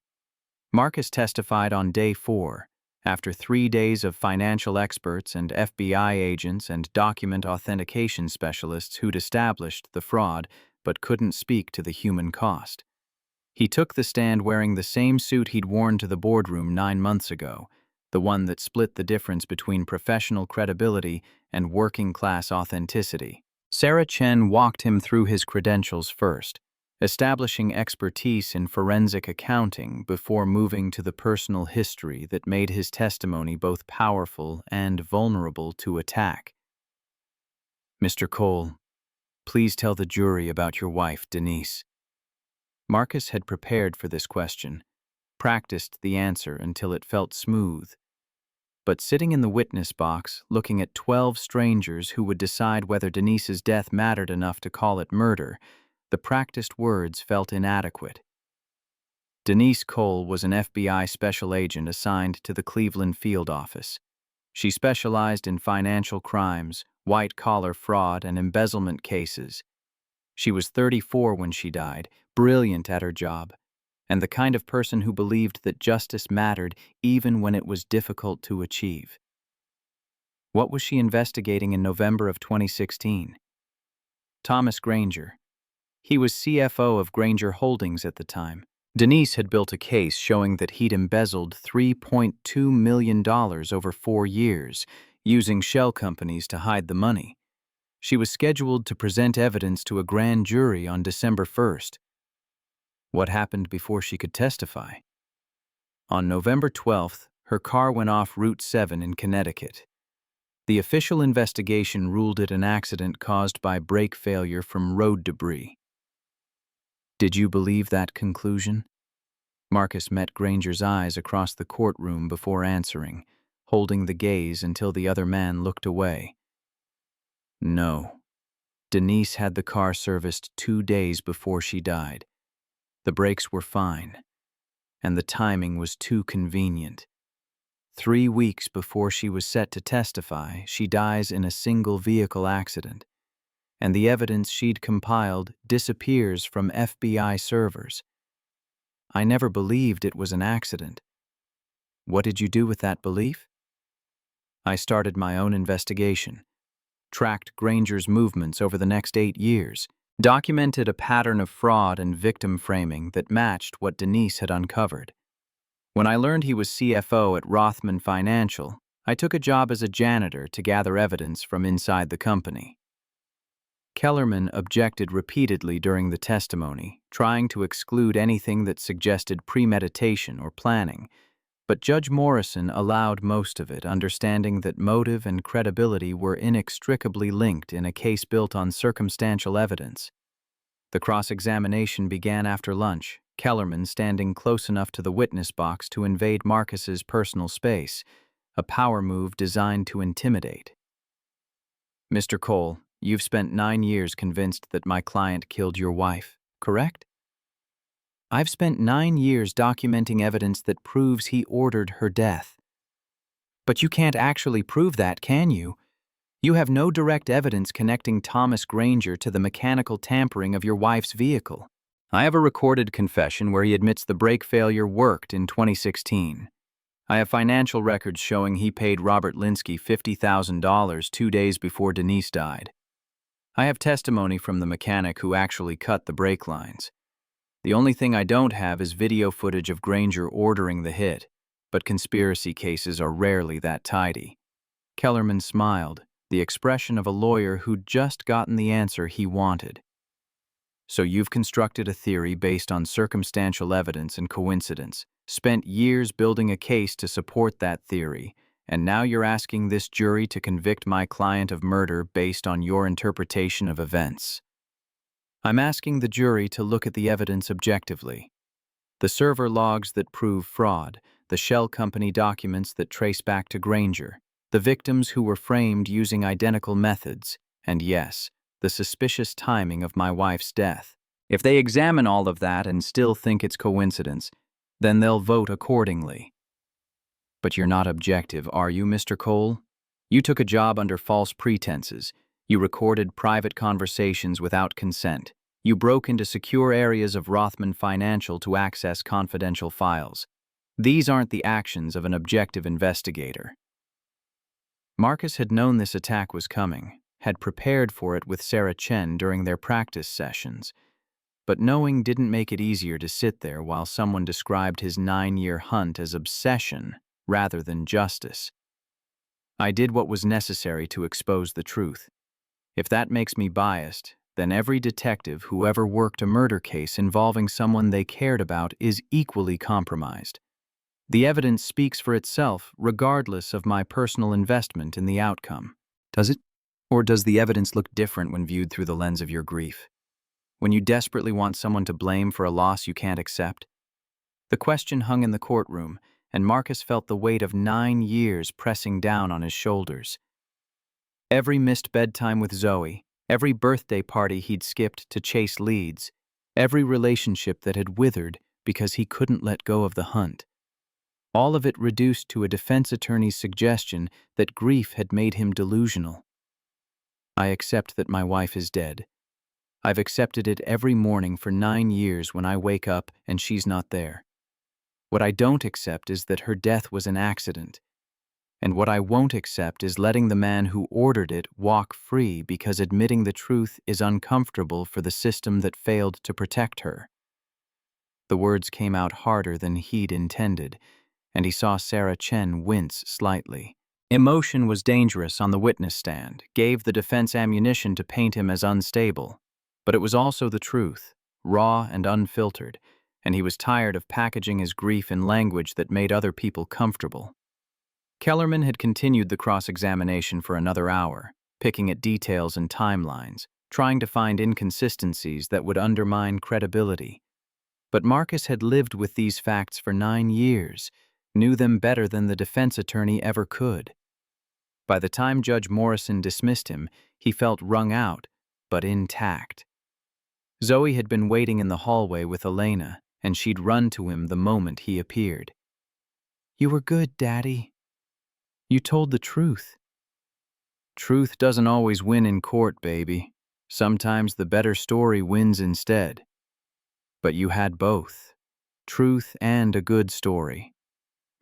Marcus testified on day 4, after 3 days of financial experts and FBI agents and document authentication specialists who'd established the fraud but couldn't speak to the human cost. He took the stand wearing the same suit he'd worn to the boardroom 9 months ago, the one that split the difference between professional credibility and working-class authenticity. Sarah Chen walked him through his credentials first, establishing expertise in forensic accounting before moving to the personal history that made his testimony both powerful and vulnerable to attack. "Mr. Cole, please tell the jury about your wife, Denise." Marcus had prepared for this question, practiced the answer until it felt smooth. But sitting in the witness box, looking at 12 strangers who would decide whether Denise's death mattered enough to call it murder, the practiced words felt inadequate. Denise Cole was an FBI special agent assigned to the Cleveland field office. She specialized in financial crimes, white-collar fraud, and embezzlement cases. She was 34 when she died, brilliant at her job, and the kind of person who believed that justice mattered even when it was difficult to achieve. What was she investigating in November of 2016? Thomas Granger. He was CFO of Granger Holdings at the time. Denise had built a case showing that he'd embezzled $3.2 million over 4 years, using shell companies to hide the money. She was scheduled to present evidence to a grand jury on December 1st. What happened before she could testify? On November 12th, her car went off Route 7 in Connecticut. The official investigation ruled it an accident caused by brake failure from road debris. Did you believe that conclusion? Marcus met Granger's eyes across the courtroom before answering, holding the gaze until the other man looked away. No. Denise had the car serviced 2 days before she died. The brakes were fine, and the timing was too convenient. 3 weeks before she was set to testify, she dies in a single vehicle accident, and the evidence she'd compiled disappears from FBI servers. I never believed it was an accident. What did you do with that belief? I started my own investigation, tracked Granger's movements over the next 8 years, documented a pattern of fraud and victim framing that matched what Denise had uncovered. When I learned he was CFO at Rothman Financial, I took a job as a janitor to gather evidence from inside the company. Kellerman objected repeatedly during the testimony, trying to exclude anything that suggested premeditation or planning, but Judge Morrison allowed most of it, understanding that motive and credibility were inextricably linked in a case built on circumstantial evidence. The cross-examination began after lunch, Kellerman standing close enough to the witness box to invade Marcus's personal space, a power move designed to intimidate. "Mr. Cole, you've spent 9 years convinced that my client killed your wife, correct?" "I've spent 9 years documenting evidence that proves he ordered her death." "But you can't actually prove that, can you? You have no direct evidence connecting Thomas Granger to the mechanical tampering of your wife's vehicle." "I have a recorded confession where he admits the brake failure worked in 2016. I have financial records showing he paid Robert Linsky $50,000 2 days before Denise died. I have testimony from the mechanic who actually cut the brake lines. The only thing I don't have is video footage of Granger ordering the hit, but conspiracy cases are rarely that tidy." Kellerman smiled, the expression of a lawyer who'd just gotten the answer he wanted. "So you've constructed a theory based on circumstantial evidence and coincidence, spent years building a case to support that theory, and now you're asking this jury to convict my client of murder based on your interpretation of events." "I'm asking the jury to look at the evidence objectively. The server logs that prove fraud, the shell company documents that trace back to Granger, the victims who were framed using identical methods, and yes, the suspicious timing of my wife's death. If they examine all of that and still think it's coincidence, then they'll vote accordingly." "But you're not objective, are you, Mr. Cole? You took a job under false pretenses. You recorded private conversations without consent. You broke into secure areas of Rothman Financial to access confidential files. These aren't the actions of an objective investigator." Marcus had known this attack was coming, had prepared for it with Sarah Chen during their practice sessions, but knowing didn't make it easier to sit there while someone described his 9-year hunt as obsession rather than justice. "I did what was necessary to expose the truth. If that makes me biased, then every detective who ever worked a murder case involving someone they cared about is equally compromised. The evidence speaks for itself regardless of my personal investment in the outcome." "Does it? Or does the evidence look different when viewed through the lens of your grief? When you desperately want someone to blame for a loss you can't accept?" The question hung in the courtroom, and Marcus felt the weight of 9 years pressing down on his shoulders. Every missed bedtime with Zoe, every birthday party he'd skipped to chase leads, every relationship that had withered because he couldn't let go of the hunt. All of it reduced to a defense attorney's suggestion that grief had made him delusional. "I accept that my wife is dead. I've accepted it every morning for 9 years when I wake up and she's not there. What I don't accept is that her death was an accident. And what I won't accept is letting the man who ordered it walk free because admitting the truth is uncomfortable for the system that failed to protect her." The words came out harder than he'd intended, and he saw Sarah Chen wince slightly. Emotion was dangerous on the witness stand, gave the defense ammunition to paint him as unstable. But it was also the truth, raw and unfiltered, and he was tired of packaging his grief in language that made other people comfortable. Kellerman had continued the cross-examination for another hour, picking at details and timelines, trying to find inconsistencies that would undermine credibility. But Marcus had lived with these facts for 9 years, knew them better than the defense attorney ever could. By the time Judge Morrison dismissed him, he felt wrung out, but intact. Zoe had been waiting in the hallway with Elena, and she'd run to him the moment he appeared. "You were good, Daddy. You told the truth." "Truth doesn't always win in court, baby. Sometimes the better story wins instead. But you had both, truth and a good story."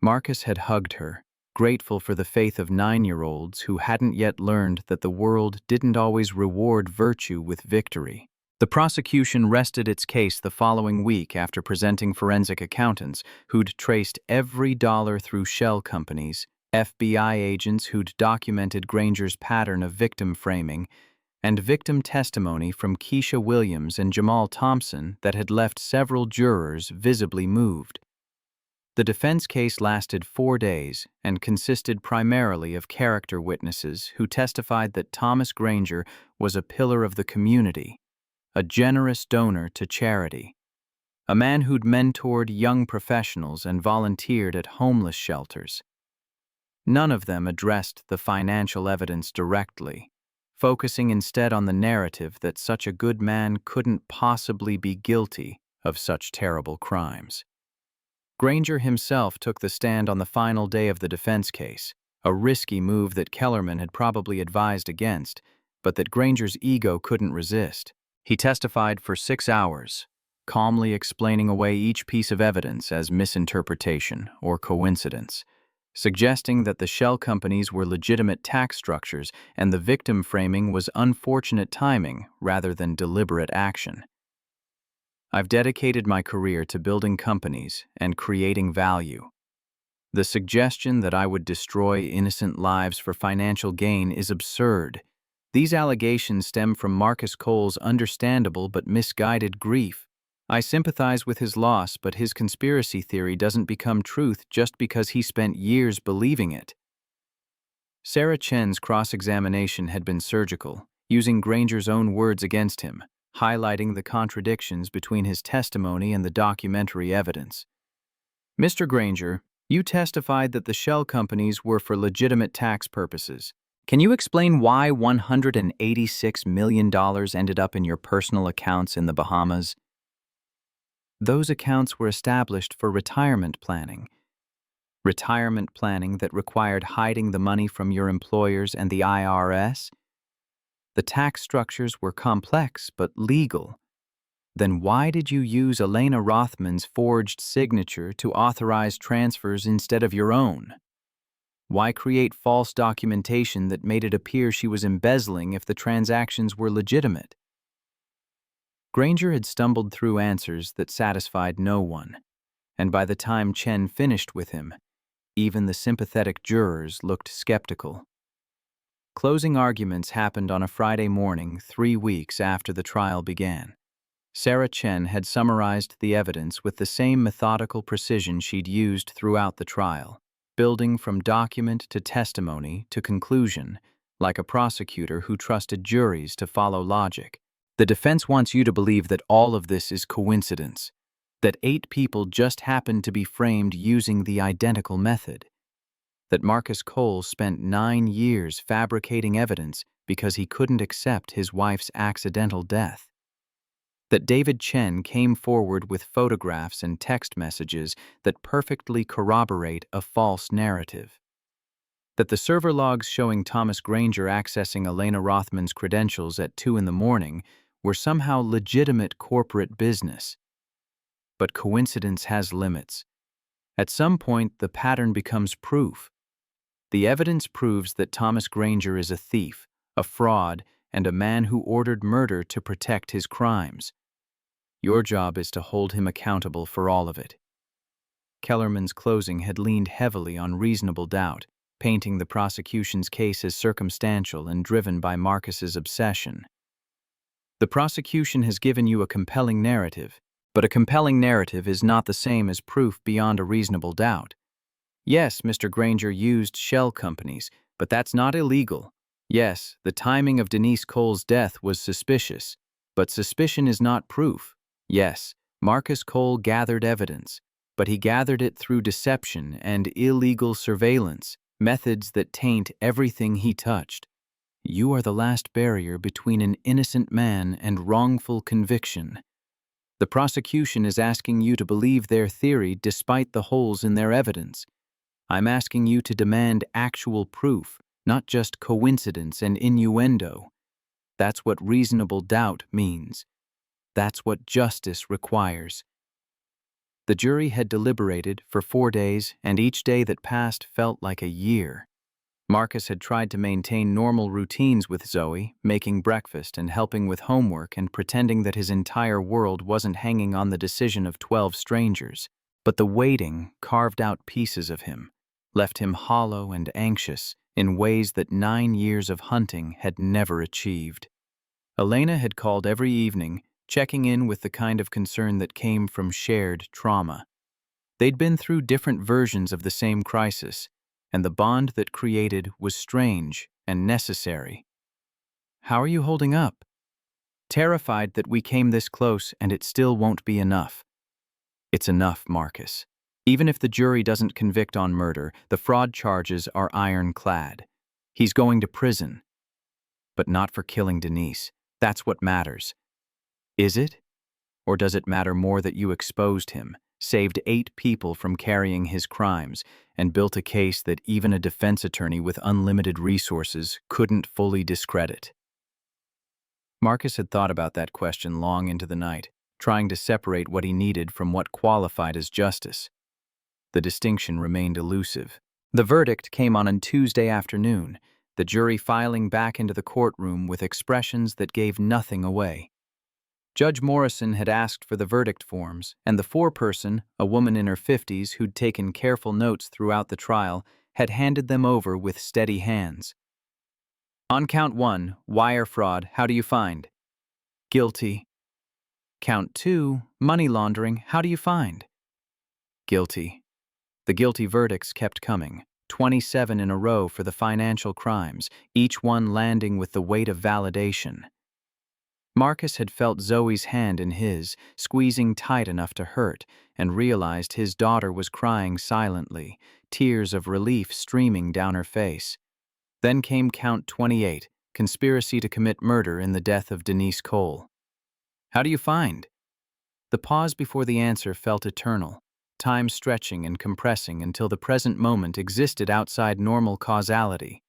Marcus had hugged her, grateful for the faith of 9-year-olds who hadn't yet learned that the world didn't always reward virtue with victory. The prosecution rested its case the following week after presenting forensic accountants who'd traced every dollar through shell companies, FBI agents who'd documented Granger's pattern of victim framing, and victim testimony from Keisha Williams and Jamal Thompson that had left several jurors visibly moved. The defense case lasted 4 days and consisted primarily of character witnesses who testified that Thomas Granger was a pillar of the community, a generous donor to charity, a man who'd mentored young professionals and volunteered at homeless shelters. None of them addressed the financial evidence directly, focusing instead on the narrative that such a good man couldn't possibly be guilty of such terrible crimes. Granger himself took the stand on the final day of the defense case, a risky move that Kellerman had probably advised against, but that Granger's ego couldn't resist. He testified for 6 hours, calmly explaining away each piece of evidence as misinterpretation or coincidence, suggesting that the shell companies were legitimate tax structures and the victim framing was unfortunate timing rather than deliberate action. I've dedicated my career to building companies and creating value. The suggestion that I would destroy innocent lives for financial gain is absurd. These allegations stem from Marcus Cole's understandable but misguided grief. I sympathize with his loss, but his conspiracy theory doesn't become truth just because he spent years believing it. Sarah Chen's cross-examination had been surgical, using Granger's own words against him, highlighting the contradictions between his testimony and the documentary evidence. Mr. Granger, you testified that the shell companies were for legitimate tax purposes. Can you explain why $186 million ended up in your personal accounts in the Bahamas? Those accounts were established for retirement planning. Retirement planning that required hiding the money from your employers and the IRS? The tax structures were complex but legal. Then why did you use Elena Rothman's forged signature to authorize transfers instead of your own? Why create false documentation that made it appear she was embezzling if the transactions were legitimate? Granger had stumbled through answers that satisfied no one, and by the time Chen finished with him, even the sympathetic jurors looked skeptical. Closing arguments happened on a Friday morning 3 weeks after the trial began. Sarah Chen had summarized the evidence with the same methodical precision she'd used throughout the trial, building from document to testimony to conclusion, like a prosecutor who trusted juries to follow logic. The defense wants you to believe that all of this is coincidence, that 8 people just happened to be framed using the identical method, that Marcus Cole spent 9 years fabricating evidence because he couldn't accept his wife's accidental death, that David Chen came forward with photographs and text messages that perfectly corroborate a false narrative, that the server logs showing Thomas Granger accessing Elena Rothman's credentials at 2 in the morning were somehow legitimate corporate business. But coincidence has limits. At some point, the pattern becomes proof. The evidence proves that Thomas Granger is a thief, a fraud, and a man who ordered murder to protect his crimes. Your job is to hold him accountable for all of it. Kellerman's closing had leaned heavily on reasonable doubt, painting the prosecution's case as circumstantial and driven by Marcus's obsession. The prosecution has given you a compelling narrative, but a compelling narrative is not the same as proof beyond a reasonable doubt. Yes, Mr. Granger used shell companies, but that's not illegal. Yes, the timing of Denise Cole's death was suspicious, but suspicion is not proof. Yes, Marcus Cole gathered evidence, but he gathered it through deception and illegal surveillance, methods that taint everything he touched. You are the last barrier between an innocent man and wrongful conviction. The prosecution is asking you to believe their theory despite the holes in their evidence. I'm asking you to demand actual proof, not just coincidence and innuendo. That's what reasonable doubt means. That's what justice requires. The jury had deliberated for 4 days, and each day that passed felt like a year. Marcus had tried to maintain normal routines with Zoe, making breakfast and helping with homework and pretending that his entire world wasn't hanging on the decision of 12 strangers. But the waiting carved out pieces of him, left him hollow and anxious in ways that 9 years of hunting had never achieved. Elena had called every evening, checking in with the kind of concern that came from shared trauma. They'd been through different versions of the same crisis, and the bond that created was strange and necessary. "How are you holding up?" "Terrified that we came this close and it still won't be enough." "It's enough, Marcus. Even if the jury doesn't convict on murder, the fraud charges are ironclad. He's going to prison. But not for killing Denise. That's what matters." "Is it? Or does it matter more that you exposed him, saved 8 people from carrying his crimes, and built a case that even a defense attorney with unlimited resources couldn't fully discredit?" Marcus had thought about that question long into the night, trying to separate what he needed from what qualified as justice. The distinction remained elusive. The verdict came on a Tuesday afternoon, the jury filing back into the courtroom with expressions that gave nothing away. Judge Morrison had asked for the verdict forms, and the foreperson, a woman in her 50s who'd taken careful notes throughout the trial, had handed them over with steady hands. "On count 1, wire fraud, how do you find?" "Guilty." "Count 2, money laundering, how do you find?" "Guilty." The guilty verdicts kept coming, 27 in a row for the financial crimes, each one landing with the weight of validation. Marcus had felt Zoe's hand in his, squeezing tight enough to hurt, and realized his daughter was crying silently, tears of relief streaming down her face. Then came count 28, conspiracy to commit murder in the death of Denise Cole. "How do you find?" The pause before the answer felt eternal, time stretching and compressing until the present moment existed outside normal causality.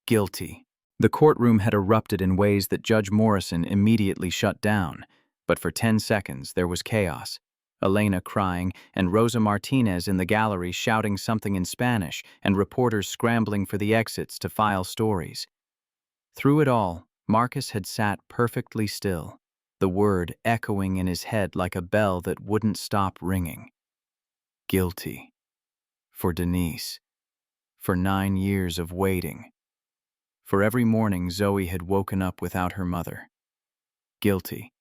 "Guilty." The courtroom had erupted in ways that Judge Morrison immediately shut down, but for 10 seconds there was chaos. Elena crying, and Rosa Martinez in the gallery shouting something in Spanish, and reporters scrambling for the exits to file stories. Through it all, Marcus had sat perfectly still, the word echoing in his head like a bell that wouldn't stop ringing. Guilty. For Denise. For 9 years of waiting. For every morning Zoe had woken up without her mother. Guilty.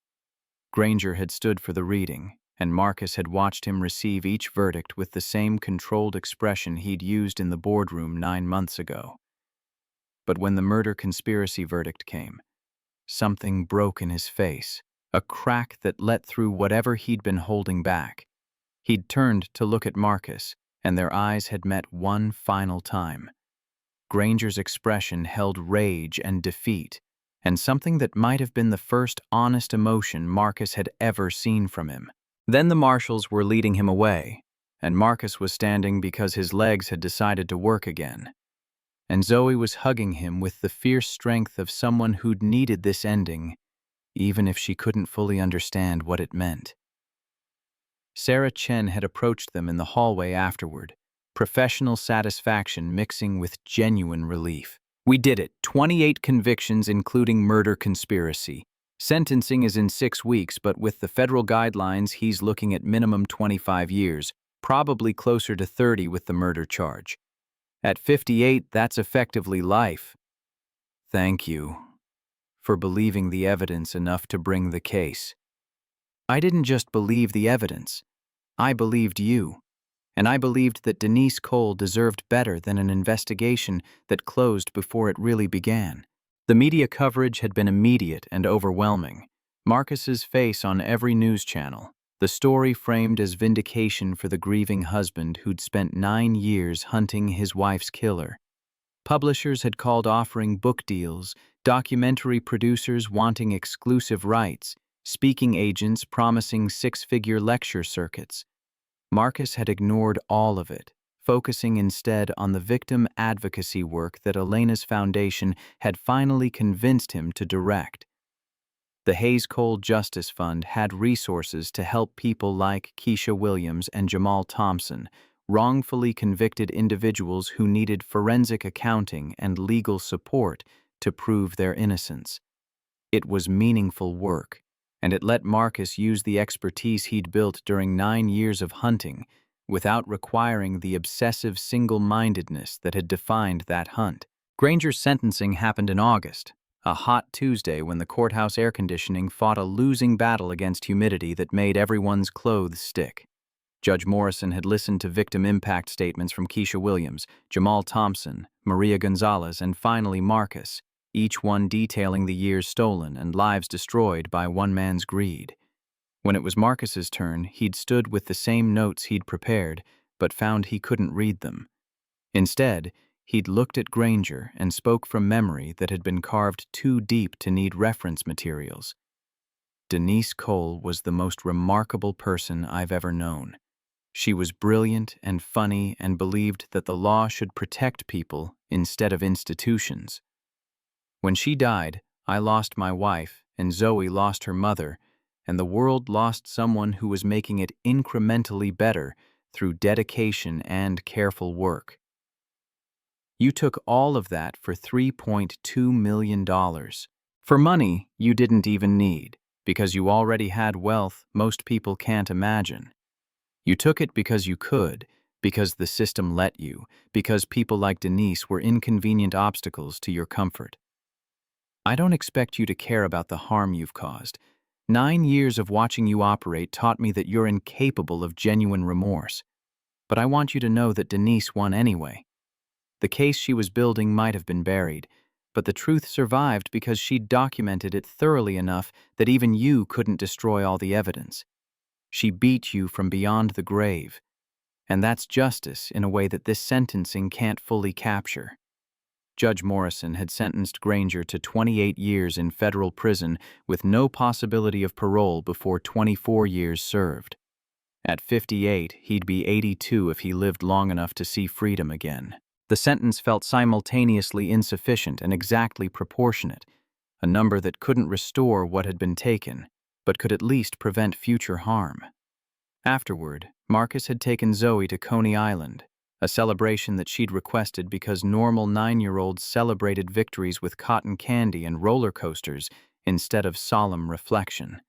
Granger had stood for the reading, and Marcus had watched him receive each verdict with the same controlled expression he'd used in the boardroom 9 months ago. But when the murder conspiracy verdict came, something broke in his face, a crack that let through whatever he'd been holding back. He'd turned to look at Marcus, and their eyes had met one final time. Granger's expression held rage and defeat, and something that might have been the first honest emotion Marcus had ever seen from him. Then the marshals were leading him away, and Marcus was standing because his legs had decided to work again. And Zoe was hugging him with the fierce strength of someone who'd needed this ending, even if she couldn't fully understand what it meant. Sarah Chen had approached them in the hallway afterward, professional satisfaction mixing with genuine relief. "We did it. 28 convictions, including murder conspiracy. Sentencing is in 6 weeks, but with the federal guidelines, he's looking at minimum 25 years, probably closer to 30 with the murder charge. At 58, that's effectively life." "Thank you for believing the evidence enough to bring the case." "I didn't just believe the evidence. I believed you. And I believed that Denise Cole deserved better than an investigation that closed before it really began." The media coverage had been immediate and overwhelming. Marcus's face on every news channel, the story framed as vindication for the grieving husband who'd spent 9 years hunting his wife's killer. Publishers had called offering book deals, documentary producers wanting exclusive rights, speaking agents promising 6-figure lecture circuits. Marcus had ignored all of it, focusing instead on the victim advocacy work that Elena's foundation had finally convinced him to direct. The Hayes Cole Justice Fund had resources to help people like Keisha Williams and Jamal Thompson, wrongfully convicted individuals who needed forensic accounting and legal support to prove their innocence. It was meaningful work, and it let Marcus use the expertise he'd built during 9 years of hunting without requiring the obsessive single-mindedness that had defined that hunt. Granger's sentencing happened in August, a hot Tuesday when the courthouse air conditioning fought a losing battle against humidity that made everyone's clothes stick. Judge Morrison had listened to victim impact statements from Keisha Williams, Jamal Thompson, Maria Gonzalez, and finally Marcus, each one detailing the years stolen and lives destroyed by one man's greed. When it was Marcus's turn, he'd stood with the same notes he'd prepared, but found he couldn't read them. Instead, he'd looked at Granger and spoke from memory that had been carved too deep to need reference materials. Denise Cole was the most remarkable person I've ever known. She was brilliant and funny and believed that the law should protect people instead of institutions. When she died, I lost my wife, and Zoe lost her mother, and the world lost someone who was making it incrementally better through dedication and careful work. You took all of that for $3.2 million. For money you didn't even need, because you already had wealth most people can't imagine. You took it because you could, because the system let you, because people like Denise were inconvenient obstacles to your comfort. I don't expect you to care about the harm you've caused. 9 years of watching you operate taught me that you're incapable of genuine remorse. But I want you to know that Denise won anyway. The case she was building might have been buried, but the truth survived because she'd documented it thoroughly enough that even you couldn't destroy all the evidence. She beat you from beyond the grave, and that's justice in a way that this sentencing can't fully capture. Judge Morrison had sentenced Granger to 28 years in federal prison with no possibility of parole before 24 years served. At 58, he'd be 82 if he lived long enough to see freedom again. The sentence felt simultaneously insufficient and exactly proportionate, a number that couldn't restore what had been taken, but could at least prevent future harm. Afterward, Marcus had taken Zoe to Coney Island, a celebration that she'd requested because normal 9-year-olds celebrated victories with cotton candy and roller coasters instead of solemn reflection.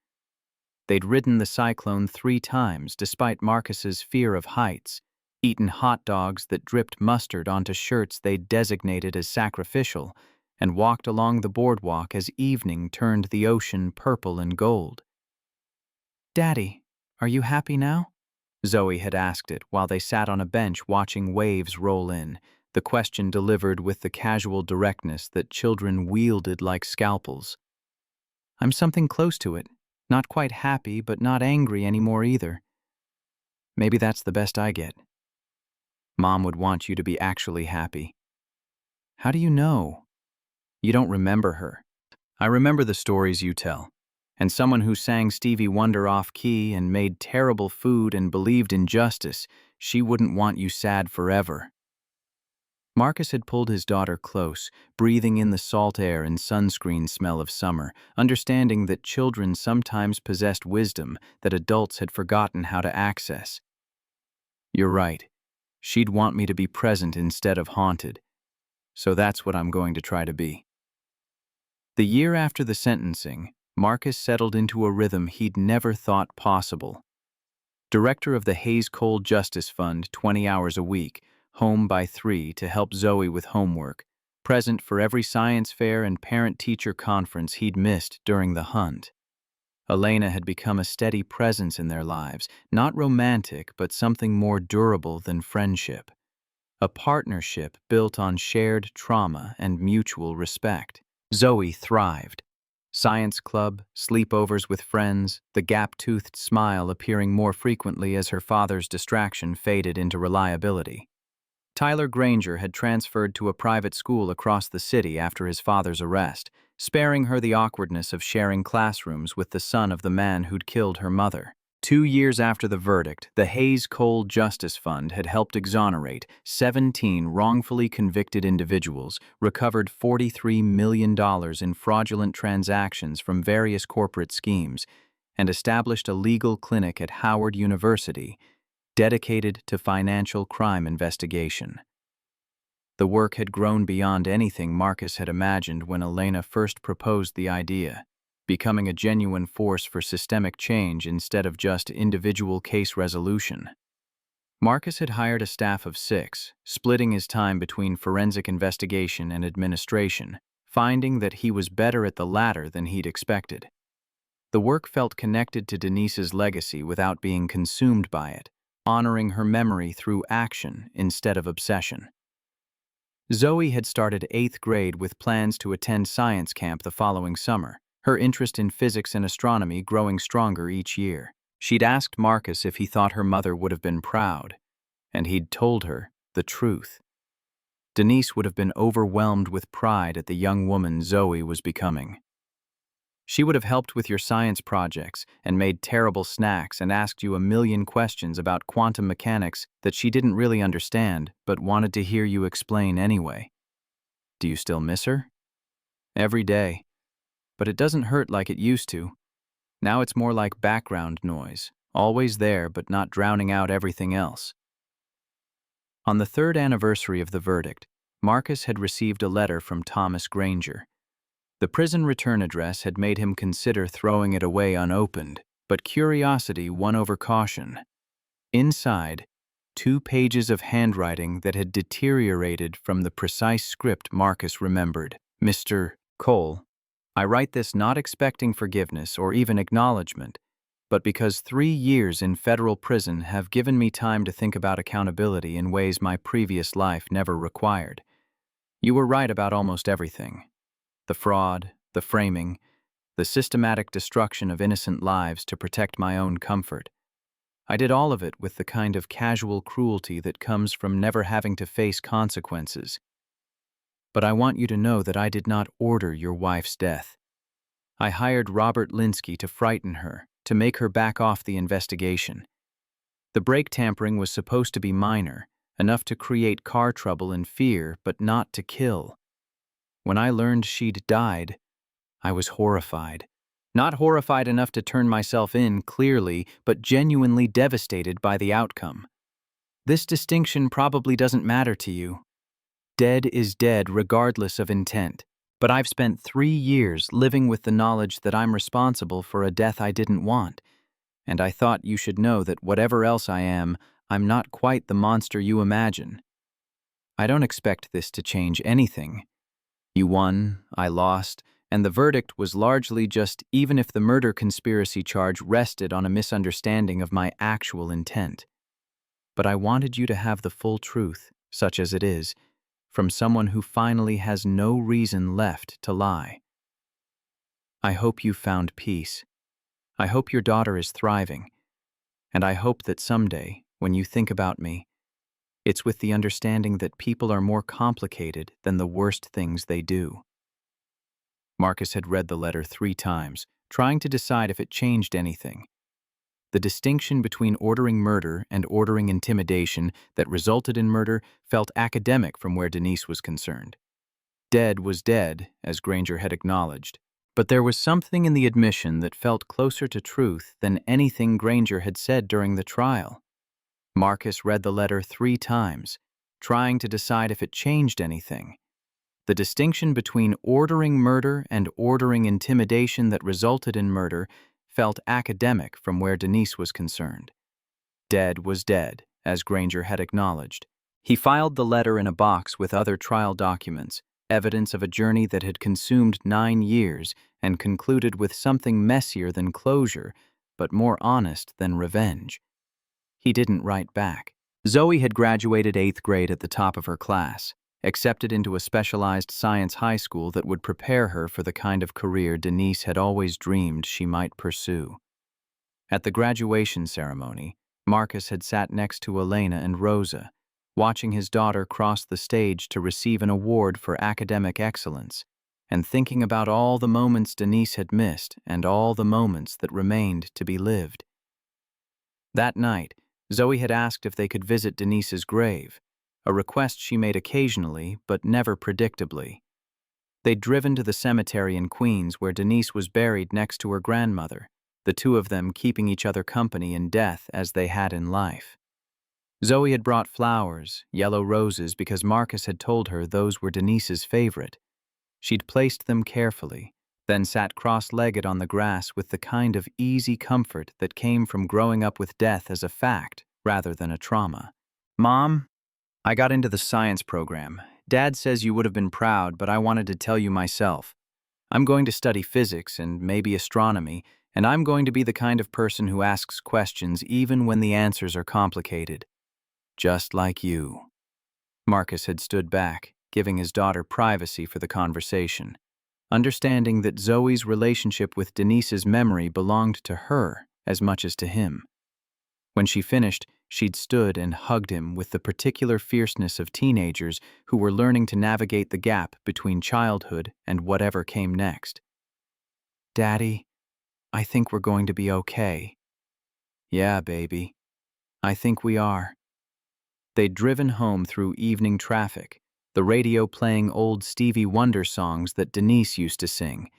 They'd ridden the cyclone 3 times despite Marcus's fear of heights, eaten hot dogs that dripped mustard onto shirts they'd designated as sacrificial, and walked along the boardwalk as evening turned the ocean purple and gold. "Daddy, are you happy now?" Zoe had asked it while they sat on a bench watching waves roll in, the question delivered with the casual directness that children wielded like scalpels. "I'm something close to it. Not quite happy, but not angry anymore either. Maybe that's the best I get." "Mom would want you to be actually happy." "How do you know?" "You don't remember her. I remember the stories you tell. And someone who sang Stevie Wonder off-key and made terrible food and believed in justice, she wouldn't want you sad forever." Marcus had pulled his daughter close, breathing in the salt air and sunscreen smell of summer, understanding that children sometimes possessed wisdom that adults had forgotten how to access. "You're right. She'd want me to be present instead of haunted. So that's what I'm going to try to be." The year after the sentencing, Marcus settled into a rhythm he'd never thought possible. Director of the Hayes Cole Justice Fund 20 hours a week, home by 3 to help Zoe with homework, present for every science fair and parent-teacher conference he'd missed during the hunt. Elena had become a steady presence in their lives, not romantic but something more durable than friendship. A partnership built on shared trauma and mutual respect. Zoe thrived. Science club, sleepovers with friends, the gap-toothed smile appearing more frequently as her father's distraction faded into reliability. Tyler Granger had transferred to a private school across the city after his father's arrest, sparing her the awkwardness of sharing classrooms with the son of the man who'd killed her mother. 2 years after the verdict, the Hayes Cole Justice Fund had helped exonerate 17 wrongfully convicted individuals, recovered $43 million in fraudulent transactions from various corporate schemes, and established a legal clinic at Howard University dedicated to financial crime investigation. The work had grown beyond anything Marcus had imagined when Elena first proposed the idea, becoming a genuine force for systemic change instead of just individual case resolution. Marcus had hired a staff of 6, splitting his time between forensic investigation and administration, finding that he was better at the latter than he'd expected. The work felt connected to Denise's legacy without being consumed by it, honoring her memory through action instead of obsession. Zoe had started 8th grade with plans to attend science camp the following summer, her interest in physics and astronomy growing stronger each year. She'd asked Marcus if he thought her mother would have been proud, and he'd told her the truth. Denise would have been overwhelmed with pride at the young woman Zoe was becoming. She would have helped with your science projects and made terrible snacks and asked you a million questions about quantum mechanics that she didn't really understand but wanted to hear you explain anyway. Do you still miss her? Every day. But it doesn't hurt like it used to. Now it's more like background noise, always there but not drowning out everything else. On the 3rd anniversary of the verdict, Marcus had received a letter from Thomas Granger. The prison return address had made him consider throwing it away unopened, but curiosity won over caution. Inside, 2 pages of handwriting that had deteriorated from the precise script Marcus remembered. Mr. Cole, I write this not expecting forgiveness or even acknowledgement, but because 3 years in federal prison have given me time to think about accountability in ways my previous life never required. You were right about almost everything. The fraud, the framing, the systematic destruction of innocent lives to protect my own comfort. I did all of it with the kind of casual cruelty that comes from never having to face consequences. But I want you to know that I did not order your wife's death. I hired Robert Linsky to frighten her, to make her back off the investigation. The brake tampering was supposed to be minor, enough to create car trouble and fear, but not to kill. When I learned she'd died, I was horrified. Not horrified enough to turn myself in, clearly, but genuinely devastated by the outcome. This distinction probably doesn't matter to you. Dead is dead regardless of intent. But I've spent 3 years living with the knowledge that I'm responsible for a death I didn't want, and I thought you should know that whatever else I am, I'm not quite the monster you imagine. I don't expect this to change anything. You won, I lost, and the verdict was largely just even if the murder conspiracy charge rested on a misunderstanding of my actual intent. But I wanted you to have the full truth, such as it is, from someone who finally has no reason left to lie. I hope you found peace. I hope your daughter is thriving. And I hope that someday, when you think about me, it's with the understanding that people are more complicated than the worst things they do. Marcus had read the letter 3 times, trying to decide if it changed anything. The distinction between ordering murder and ordering intimidation that resulted in murder felt academic from where Denise was concerned. Dead was dead, as Granger had acknowledged, but there was something in the admission that felt closer to truth than anything Granger had said during the trial. Marcus read the letter 3 times, trying to decide if it changed anything. The distinction between ordering murder and ordering intimidation that resulted in murder felt academic from where Denise was concerned. Dead was dead, as Granger had acknowledged. He filed the letter in a box with other trial documents, evidence of a journey that had consumed 9 years and concluded with something messier than closure, but more honest than revenge. He didn't write back. Zoe had graduated 8th grade at the top of her class, accepted into a specialized science high school that would prepare her for the kind of career Denise had always dreamed she might pursue. At the graduation ceremony, Marcus had sat next to Elena and Rosa, watching his daughter cross the stage to receive an award for academic excellence, and thinking about all the moments Denise had missed and all the moments that remained to be lived. That night, Zoe had asked if they could visit Denise's grave, a request she made occasionally but never predictably. They'd driven to the cemetery in Queens where Denise was buried next to her grandmother, the 2 of them keeping each other company in death as they had in life. Zoe had brought flowers, yellow roses, because Marcus had told her those were Denise's favorite. She'd placed them carefully, then sat cross-legged on the grass with the kind of easy comfort that came from growing up with death as a fact rather than a trauma. "Mom, I got into the science program. Dad says you would have been proud, but I wanted to tell you myself. I'm going to study physics and maybe astronomy, and I'm going to be the kind of person who asks questions even when the answers are complicated. Just like you." Marcus had stood back, giving his daughter privacy for the conversation, understanding that Zoe's relationship with Denise's memory belonged to her as much as to him. When she finished, she'd stood and hugged him with the particular fierceness of teenagers who were learning to navigate the gap between childhood and whatever came next. "Daddy, I think we're going to be okay." "Yeah, baby, I think we are." They'd driven home through evening traffic, the radio playing old Stevie Wonder songs that Denise used to sing,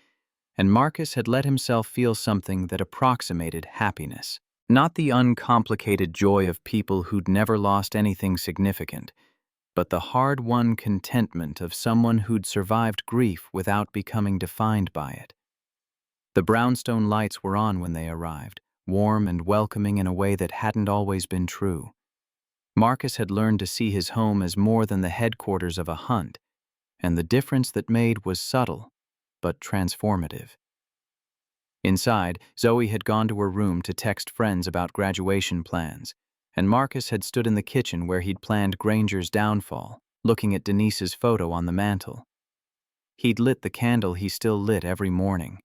and Marcus had let himself feel something that approximated happiness. Not the uncomplicated joy of people who'd never lost anything significant, but the hard-won contentment of someone who'd survived grief without becoming defined by it. The brownstone lights were on when they arrived, warm and welcoming in a way that hadn't always been true. Marcus had learned to see his home as more than the headquarters of a hunt, and the difference that made was subtle, but transformative. Inside, Zoe had gone to her room to text friends about graduation plans, and Marcus had stood in the kitchen where he'd planned Granger's downfall, looking at Denise's photo on the mantel. He'd lit the candle he still lit every morning,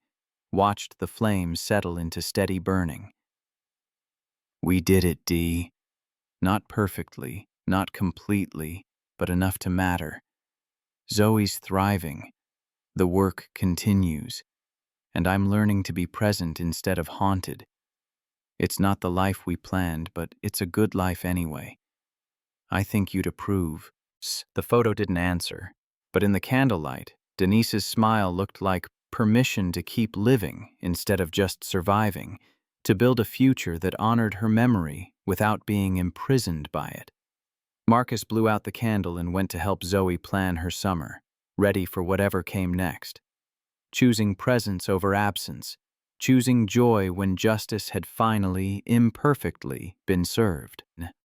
watched the flames settle into steady burning. "We did it, Dee. Not perfectly, not completely, but enough to matter. Zoe's thriving. The work continues. And I'm learning to be present instead of haunted. It's not the life we planned, but it's a good life anyway. I think you'd approve." The photo didn't answer, but in the candlelight, Denise's smile looked like permission to keep living instead of just surviving, to build a future that honored her memory without being imprisoned by it. Marcus blew out the candle and went to help Zoe plan her summer, ready for whatever came next. Choosing presence over absence, choosing joy when justice had finally, imperfectly, been served.